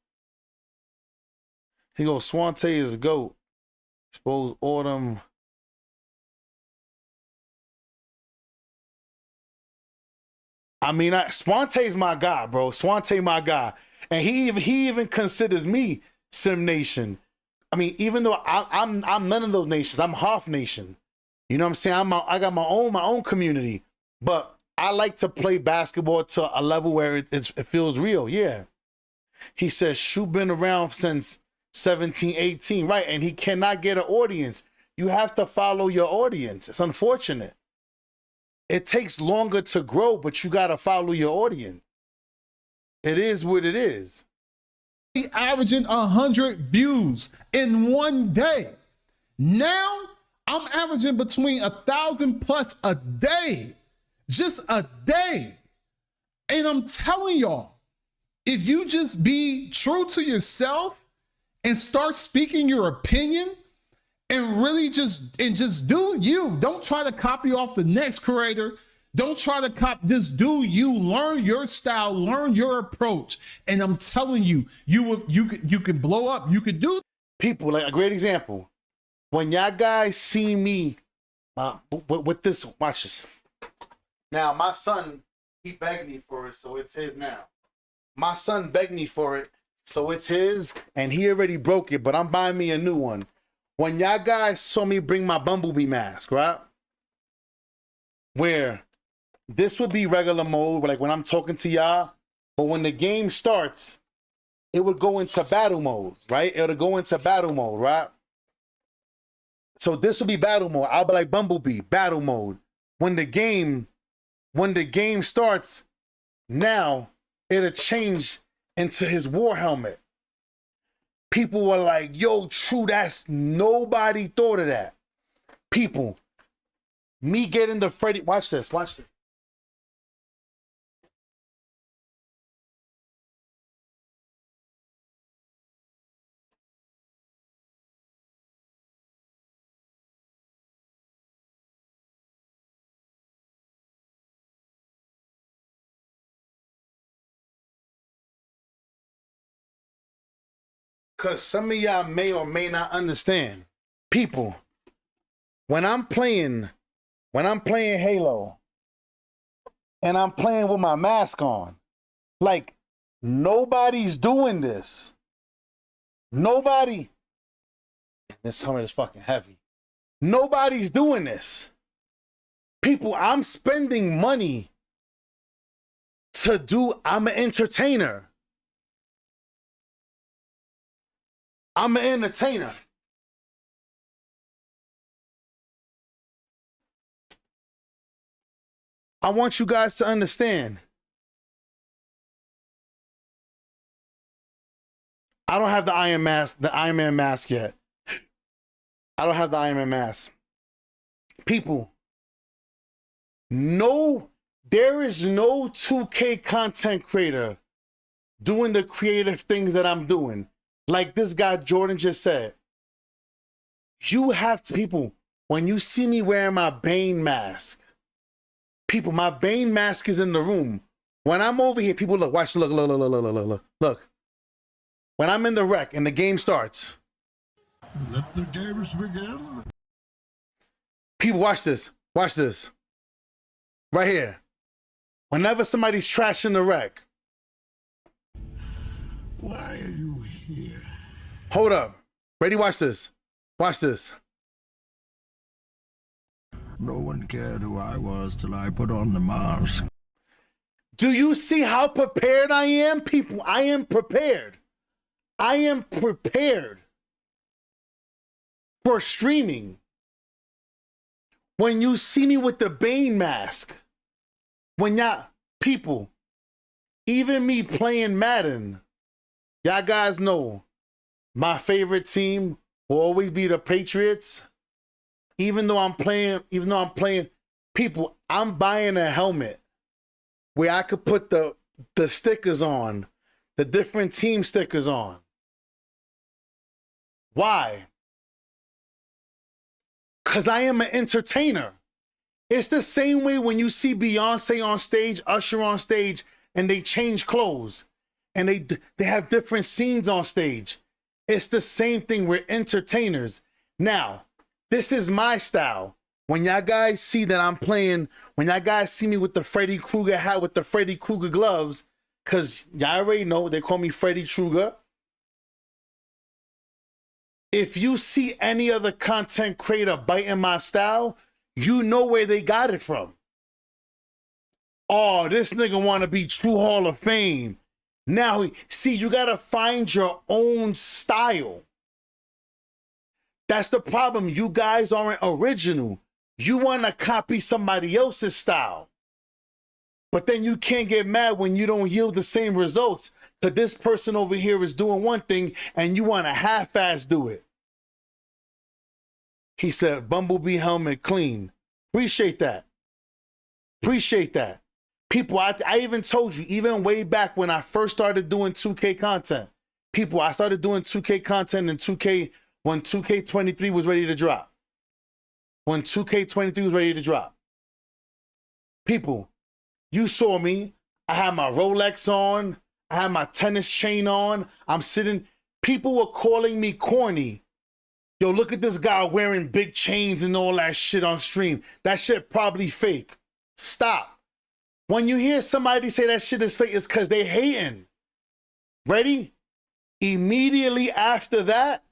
[SPEAKER 2] He goes, Swante is a GOAT. Suppose Autumn. I mean, Swante's my guy, bro. Swante my guy. And he even considers me Sim Nation. I mean, even though I'm none of those nations, I'm half nation. You know what I'm saying? I got my own community, but I like to play basketball to a level where it feels real. Yeah. He says, Shoot been around since 17, 18, right? And he cannot get an audience. You have to follow your audience. It's unfortunate. It takes longer to grow, but you got to follow your audience. It is what it is.
[SPEAKER 4] Averaging 100 views in one day. Now I'm averaging between 1,000 plus a day, just a day. And I'm telling y'all, if you just be true to yourself and start speaking your opinion and really just do you, don't try to copy off the next creator. Don't try to copy, just do you, learn your style, learn your approach. And I'm telling you, you can blow up. You could do.
[SPEAKER 2] People, like a great example. When y'all guys see me with this, watch this. Now, my son, he begged me for it, so it's his now. My son begged me for it, so it's his, and he already broke it, but I'm buying me a new one. When y'all guys saw me bring my Bumblebee mask, right? Where this would be regular mode, like when I'm talking to y'all, but when the game starts, it would go into battle mode, right? It would go into battle mode, right? So this will be battle mode. I'll be like Bumblebee, battle mode. When the game starts, now it'll change into his war helmet. People were like, yo, true, nobody thought of that. People, me getting the Freddy, watch this. Because some of y'all may or may not understand. People, when I'm playing Halo and I'm playing with my mask on, like nobody's doing this. Nobody. This helmet is fucking heavy. Nobody's doing this. People, I'm spending money to do, I'm an entertainer. I'm an entertainer. I want you guys to understand. I don't have the Iron Man mask yet. I don't have the Iron Man mask. People, no, there is no 2K content creator doing the creative things that I'm doing. Like this guy Jordan just said. You have to, people, when you see me wearing my Bane mask, people, my Bane mask is in the room. When I'm over here, people look, watch, look. When I'm in the rec and the game starts.
[SPEAKER 7] Let the games begin.
[SPEAKER 2] People, watch this. Watch this. Right here. Whenever somebody's trashing the rec.
[SPEAKER 7] Why are you here?
[SPEAKER 2] Hold up. Ready? Watch this. Watch this.
[SPEAKER 7] No one cared who I was till I put on the mask.
[SPEAKER 2] Do you see how prepared I am? People, I am prepared. I am prepared for streaming. When you see me with the Bane mask, when y'all, people, even me playing Madden, y'all guys know my favorite team will always be the Patriots. Even though I'm playing, people, I'm buying a helmet where I could put the stickers on, the different team stickers on. Why? Because I am an entertainer. It's the same way when you see Beyonce on stage, Usher on stage, and they change clothes. And they have different scenes on stage. It's the same thing. We're entertainers. Now, this is my style. When y'all guys see that I'm playing, when y'all guys see me with the Freddy Krueger hat, with the Freddy Krueger gloves, because y'all already know they call me Freddy Krueger. If you see any other content creator biting my style, you know where they got it from. Oh, this nigga want to be true Hall of Fame. Now, see, you got to find your own style. That's the problem. You guys aren't original. You want to copy somebody else's style. But then you can't get mad when you don't yield the same results. Because this person over here is doing one thing and you want to half-ass do it. He said, Bumblebee helmet clean. Appreciate that. Appreciate that. People, I even told you, even way back when I first started doing 2K content. People, I started doing 2K content in 2K when 2K23 was ready to drop. When 2K23 was ready to drop. People, you saw me. I had my Rolex on. I had my tennis chain on. I'm sitting. People were calling me corny. Yo, look at this guy wearing big chains and all that shit on stream. That shit probably fake. Stop. When you hear somebody say that shit is fake, it's because they hating. Ready? Immediately after that,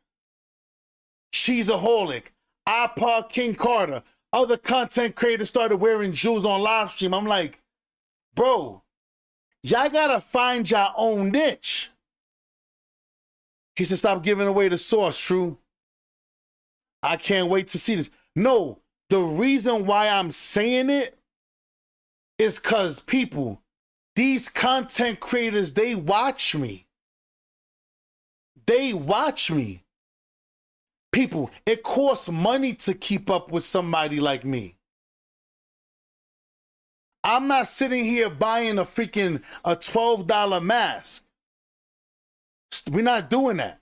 [SPEAKER 2] cheesaholic, iPod King Carter, other content creators started wearing jewels on live stream. I'm like, bro, y'all gotta find your own niche. He said, stop giving away the source, True. I can't wait to see this. No, the reason why I'm saying it is because people, these content creators, they watch me. They watch me. People, it costs money to keep up with somebody like me. I'm not sitting here buying a $12 mask. We're not doing that.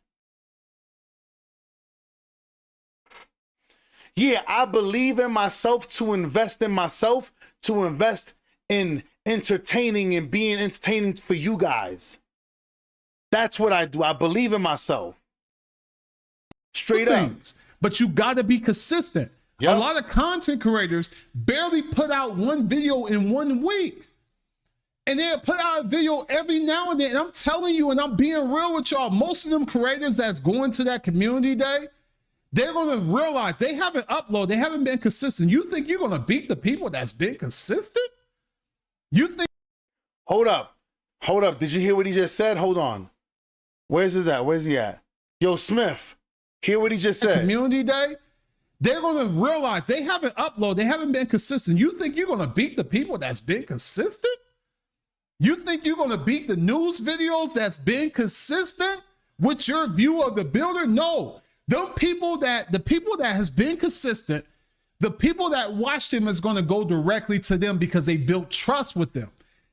[SPEAKER 2] Yeah, I believe in myself to invest in myself, to invest in entertaining and being entertaining for you guys. That's what I do. I believe in myself. Straight up.
[SPEAKER 4] But you got to be consistent. A lot of content creators barely put out one video in 1 week. And they'll put out a video every now and then. And I'm telling you, and I'm being real with y'all, most of them creators that's going to that community day, they're going to realize they haven't uploaded, they haven't been consistent. You think you're going to beat the people that's been consistent? You think?
[SPEAKER 2] Hold up. Hold up. Did you hear what he just said? Hold on. Where's his at? Where's he at? Yo, Smith, hear what he just said.
[SPEAKER 4] Community day, they're going to realize they haven't uploaded, they haven't been consistent. You think you're going to beat the people that's been consistent? You think you're going to beat the news videos that's been consistent with your view of the builder? No. The people that has been consistent, the people that watch them is going to go directly to them because they built trust with them.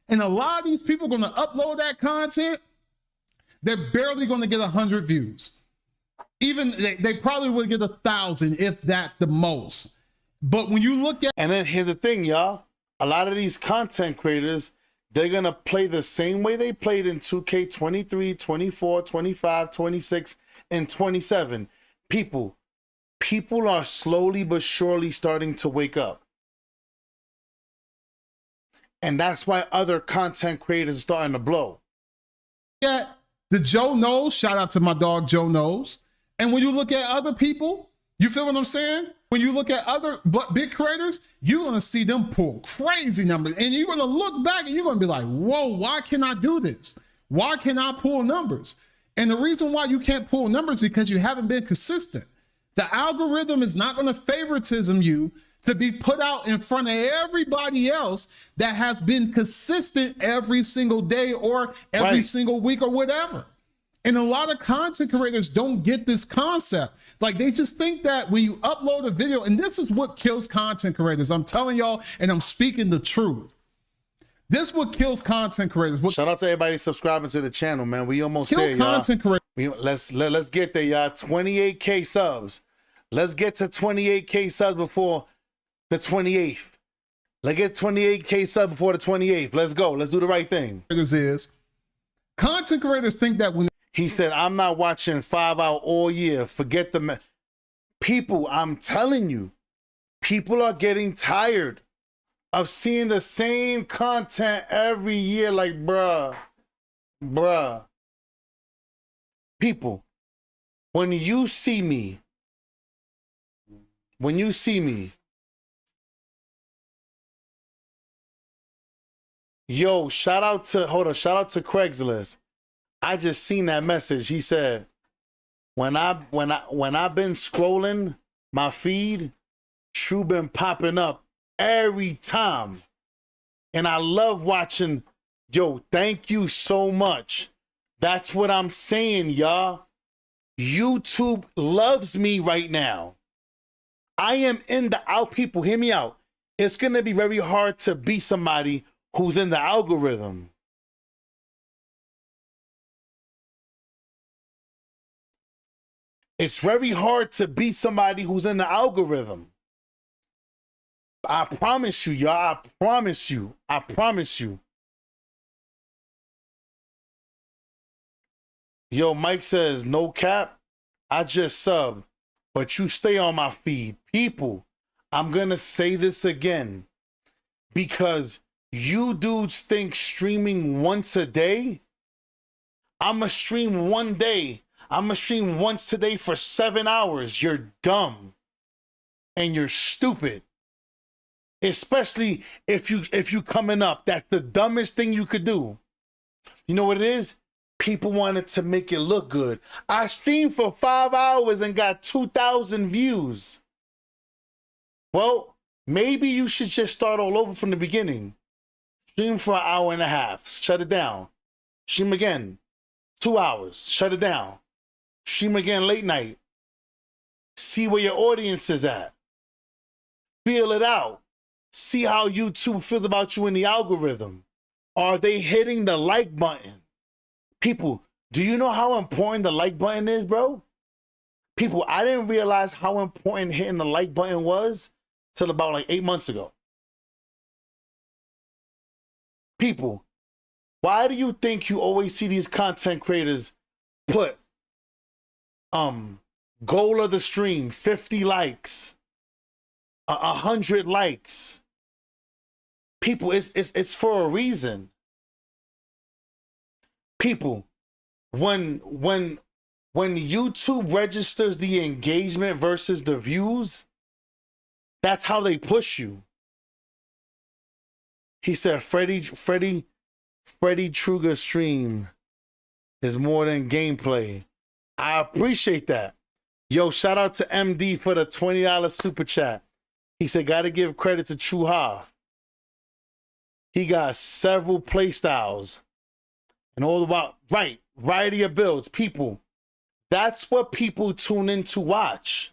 [SPEAKER 4] And a lot of these people are going to upload that content. They're barely going to get 100 views. Even they probably would get 1,000, if that the most. But when you look at,
[SPEAKER 2] and then here's the thing, y'all, a lot of these content creators, they're going to play the same way they played in 2K23, 24, 25, 26, and 27. People are slowly but surely starting to wake up. And that's why other content creators are starting to blow.
[SPEAKER 4] Yeah, the Joe Knows, shout out to my dog Joe Knows. And when you look at other people, you feel what I'm saying? When you look at other big creators, you're going to see them pull crazy numbers. And you're going to look back and you're going to be like, whoa, why can I do this? Why can I pull numbers? And the reason why you can't pull numbers is because you haven't been consistent. The algorithm is not going to favoritism you to be put out in front of everybody else that has been consistent every single day or every single week or whatever. And a lot of content creators don't get this concept. Like, they just think that when you upload a video, and this is what kills content creators. I'm telling y'all, and I'm speaking the truth. This is what kills content creators.
[SPEAKER 2] Shout out to everybody subscribing to the channel, man. We almost there, y'all. Let's get there, y'all. 28K subs. Let's get to 28K subs before the 28th. Let's get 28K subs before the 28th. Let's go. Let's do the right thing.
[SPEAKER 4] Content creators think that when
[SPEAKER 2] he said, I'm not watching 5 Hour all year. Forget the people. I'm telling you, people are getting tired of seeing the same content every year. Like, bruh. People, when you see me, yo, shout out to Craigslist. I just seen that message. He said, when I've been scrolling my feed, True been popping up every time. And I love watching. Yo, thank you so much. That's what I'm saying, y'all. YouTube loves me right now. I am in the out. People, hear me out. It's going to be very hard to beat somebody who's in the algorithm. It's very hard to beat somebody who's in the algorithm. I promise you, y'all. I promise you. I promise you. Yo, Mike says, no cap. I just subbed, but you stay on my feed. People, I'm going to say this again because you dudes think streaming once a day. I'm going to stream one day. I'm going to stream once today for 7 hours. You're dumb and you're stupid. Especially if you coming up. That's the dumbest thing you could do. You know what it is? People wanted to make it look good. I streamed for 5 hours and got 2,000 views. Well, maybe you should just start all over from the beginning. Stream for an hour and a half. Shut it down. Stream again. 2 hours. Shut it down. Stream again late night. See where your audience is at. Feel it out. See how YouTube feels about you in the algorithm. Are they hitting the like button? People, do you know how important the like button is, bro? People, I didn't realize how important hitting the like button was till about like 8 months ago. People, why do you think you always see these content creators put goal of the stream, 50 likes? 100 likes. People, it's for a reason. People, when YouTube registers the engagement versus the views, that's how they push you. He said Freddy Truger stream is more than gameplay. I appreciate that. Yo, shout out to MD for the $20 super chat. He said, gotta give credit to True Hoff. He got several play styles and all about variety of builds. People, that's what people tune in to watch.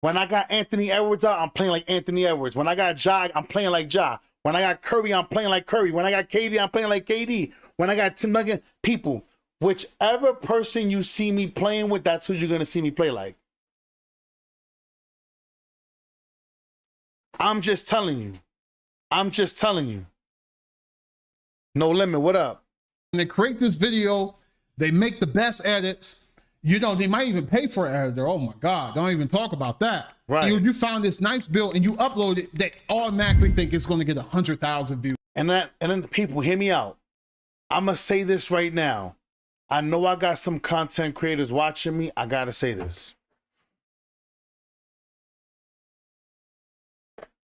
[SPEAKER 2] When I got Anthony Edwards out, I'm playing like Anthony Edwards. When I got Ja, I'm playing like Ja. When I got Curry, I'm playing like Curry. When I got KD, I'm playing like KD. When I got Tim Duncan, people, whichever person you see me playing with, that's who you're going to see me play like. I'm just telling you. I'm just telling you. No Limit, what up?
[SPEAKER 4] When they create this video, they make the best edits. You know, they might even pay for an editor. Oh my God, don't even talk about that.
[SPEAKER 2] Right.
[SPEAKER 4] You found this nice build and you upload it, they automatically think it's going to get 100,000 views.
[SPEAKER 2] And then people, hear me out. I'm going to say this right now. I know I got some content creators watching me. I got to say this.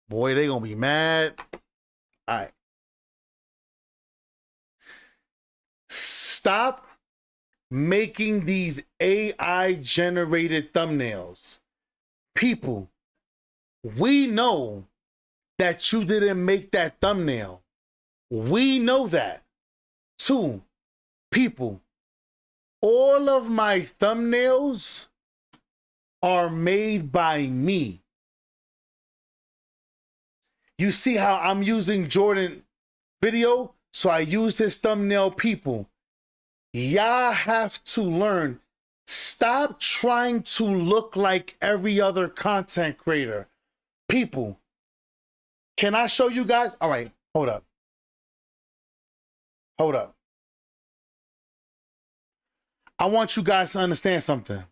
[SPEAKER 2] Boy, they going to be mad. All right. Stop making these AI generated thumbnails. People, we know that you didn't make that thumbnail. We know that. 2, people, all of my thumbnails are made by me. You see how I'm using Jordan video? So I use his thumbnail. People, y'all have to learn. Stop trying to look like every other content creator. People, can I show you guys? All right, hold up. Hold up. I want you guys to understand something.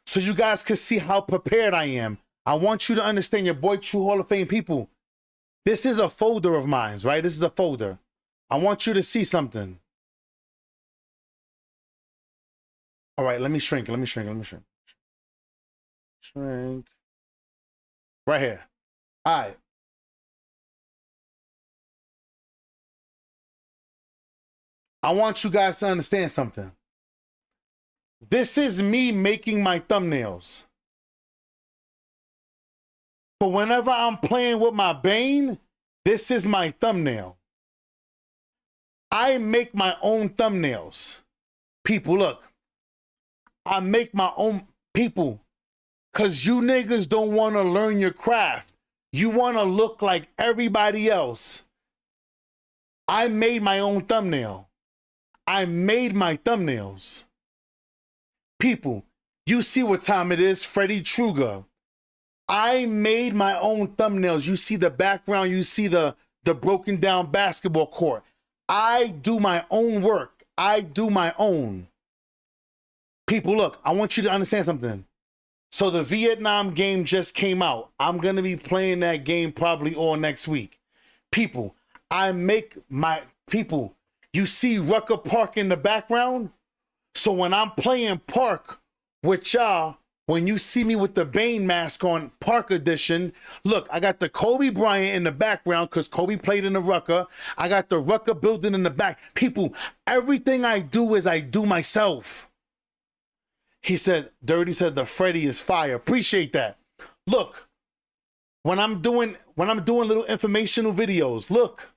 [SPEAKER 2] So you guys can see how prepared I am. I want you to understand, your boy True Hall of Fame people. This is a folder of mine, right? This is a folder. I want you to see something. All right, let me shrink. Shrink. Right here. All right. I want you guys to understand something. This is me making my thumbnails. But whenever I'm playing with my Bane, this is my thumbnail. I make my own thumbnails. People, look. I make my own, people, because you niggas don't want to learn your craft. You want to look like everybody else. I made my own thumbnail. I made my thumbnails. People, you see what time it is, Freddy Truger. I made my own thumbnails. You see the background, you see the broken down basketball court. I do my own work. I do my own. People, look, I want you to understand something. So the Vietnam game just came out. I'm going to be playing that game probably all next week. People, I make my, people, you see Rucker Park in the background? So when I'm playing Park with y'all, when you see me with the Bane mask on, Park Edition, look, I got the Kobe Bryant in the background because Kobe played in the Rucker. I got the Rucker building in the back. People, everything I do is I do myself. He said, Dirty said the Freddy is fire. Appreciate that. Look, when I'm doing little informational videos, look,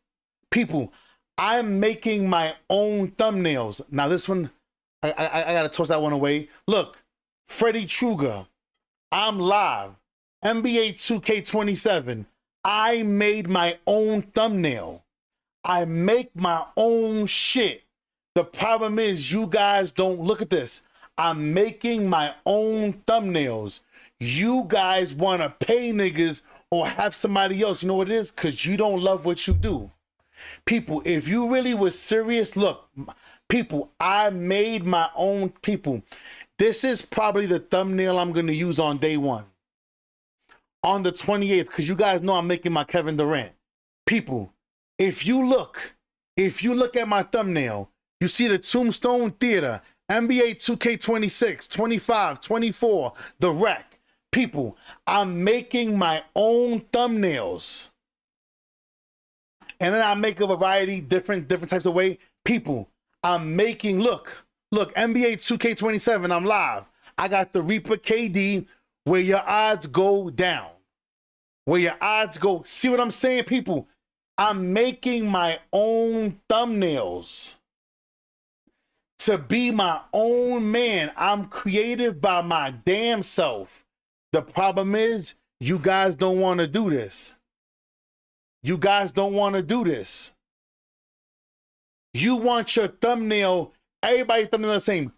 [SPEAKER 2] people, I'm making my own thumbnails. Now this one, I gotta toss that one away. Look, Freddy Truger, I'm live. NBA 2K27. I made my own thumbnail. I make my own shit. The problem is you guys don't look at this. I'm making my own thumbnails. You guys want to pay niggas or have somebody else. You know what it is? Because you don't love what you do. People, if you really was serious, look, people, I made my own. People, this is probably the thumbnail I'm going to use on day one. on the 28th, because you guys know I'm making my Kevin Durant. People, if you look at my thumbnail, you see the Tombstone Theater, NBA 2K26, 25, 24, The Rec. People, I'm making my own thumbnails. And then I make a variety, different types of way. People, I'm making, look, NBA 2K27, I'm live. I got the Reaper KD, where your odds go down. Where your odds go. See what I'm saying, people? I'm making my own thumbnails to be my own man. I'm creative by my damn self. The problem is, you guys don't want to do this. You guys don't want to do this. You want your thumbnail, everybody's thumbnail the same.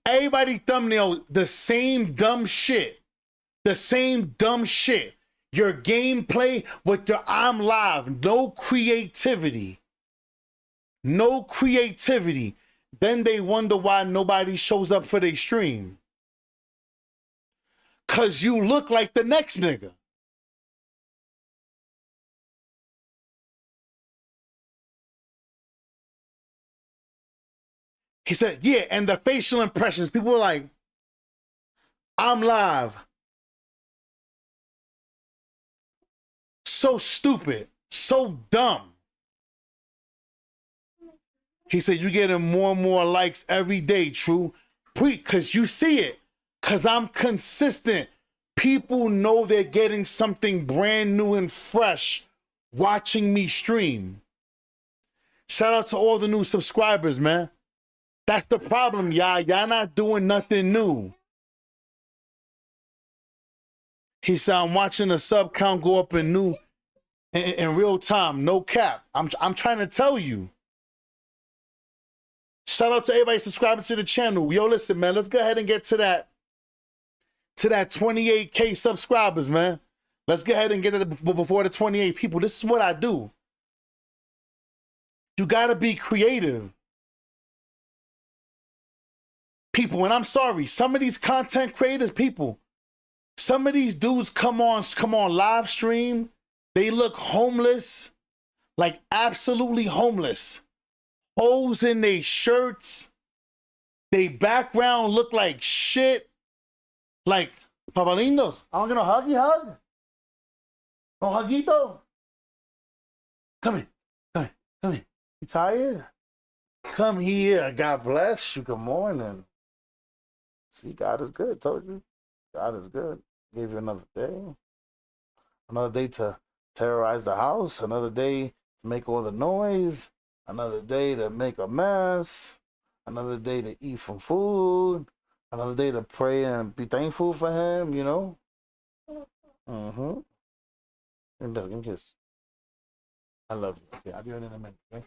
[SPEAKER 2] Everybody thumbnail the same dumb shit. The same dumb shit. Your gameplay with your I'm live. No creativity. No creativity. Then they wonder why nobody shows up for their stream. Cause you look like the next nigga. He said, yeah, and the facial impressions, people were like, I'm live. So stupid, so dumb. He said, you're getting more and more likes every day, True. Because you see it. Because I'm consistent. People know they're getting something brand new and fresh watching me stream. Shout out to all the new subscribers, man. That's the problem, y'all. Y'all not doing nothing new. He said, I'm watching the sub count go up in real time. No cap. I'm trying to tell you. Shout out to everybody subscribing to the channel. Yo, listen, man. Let's go ahead and get to that 28K subscribers, man. Let's go ahead and get it before the 28 people. This is what I do. You gotta be creative. People, and I'm sorry, some of these content creators, people, some of these dudes come on live stream, they look homeless, like absolutely homeless. Holes in their shirts, they background look like shit. Like, Papalindos, I'm gonna huggy hug. No huggito. Come here. You tired? Come here. God bless you. Good morning. See, God is good. Told you. God is good. Gave you another day. Another day to terrorize the house. Another day to make all the noise. Another day to make a mess. Another day to eat some food. Another day to pray and be thankful for him, you know? Mm-hmm. And give me a kiss. I love you. Okay, I'll be right in a minute, okay?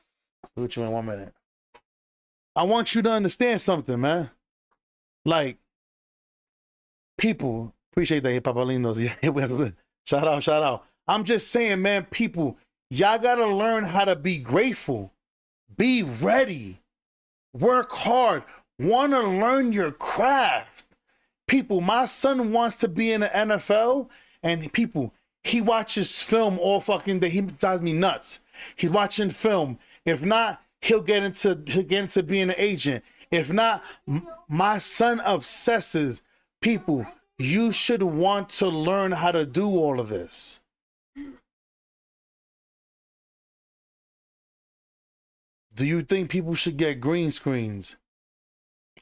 [SPEAKER 2] Do what you in 1 minute. I want you to understand something, man. Like, people, appreciate that, Papalinos. Yeah, shout out. I'm just saying, man, people, y'all gotta learn how to be grateful. Be ready. Work hard. Want to learn your craft. People, my son wants to be in the NFL, and people, he watches film all fucking day. He drives me nuts. He's watching film. If not, he'll get into being an agent. If not, my son obsesses. People, you should want to learn how to do all of this. Do you think people should get green screens?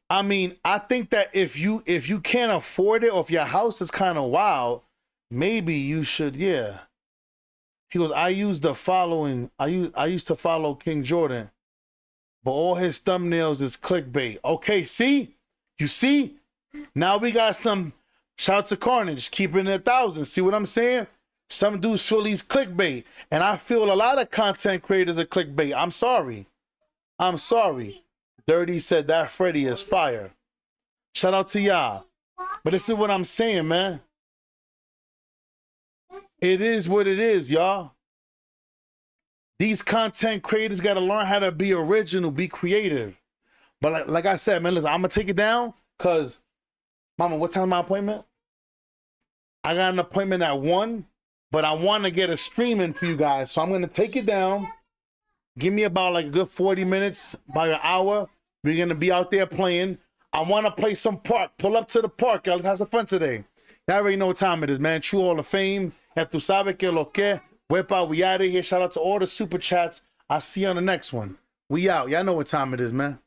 [SPEAKER 2] I mean, I think that if you can't afford it, or if your house is kind of wild, maybe you should, yeah. He goes, I used to follow King Jordan, but all his thumbnails is clickbait. Okay, see? You see? Now we got some, shout out to Carnage, keeping it 1,000. See what I'm saying? Some dudes feel he's clickbait, and I feel a lot of content creators are clickbait. I'm sorry. Dirty said that Freddy is fire. Shout out to y'all. But this is what I'm saying, man. It is what it is, y'all. These content creators got to learn how to be original, be creative. But like I said, man, listen, I'm going to take it down. Cause, mama, what time is my appointment? I got an appointment at 1, but I want to get a stream in for you guys. So I'm going to take it down. Give me about like a good 40 minutes, about an hour. We're going to be out there playing. I want to play some park. Pull up to the park. Let's have some fun today. Y'all already know what time it is, man. True Hall of Fame. Ya tu sabe que lo que. Wepa, we out of here. Shout out to all the super chats. I'll see you on the next one. We out. Y'all know what time it is, man.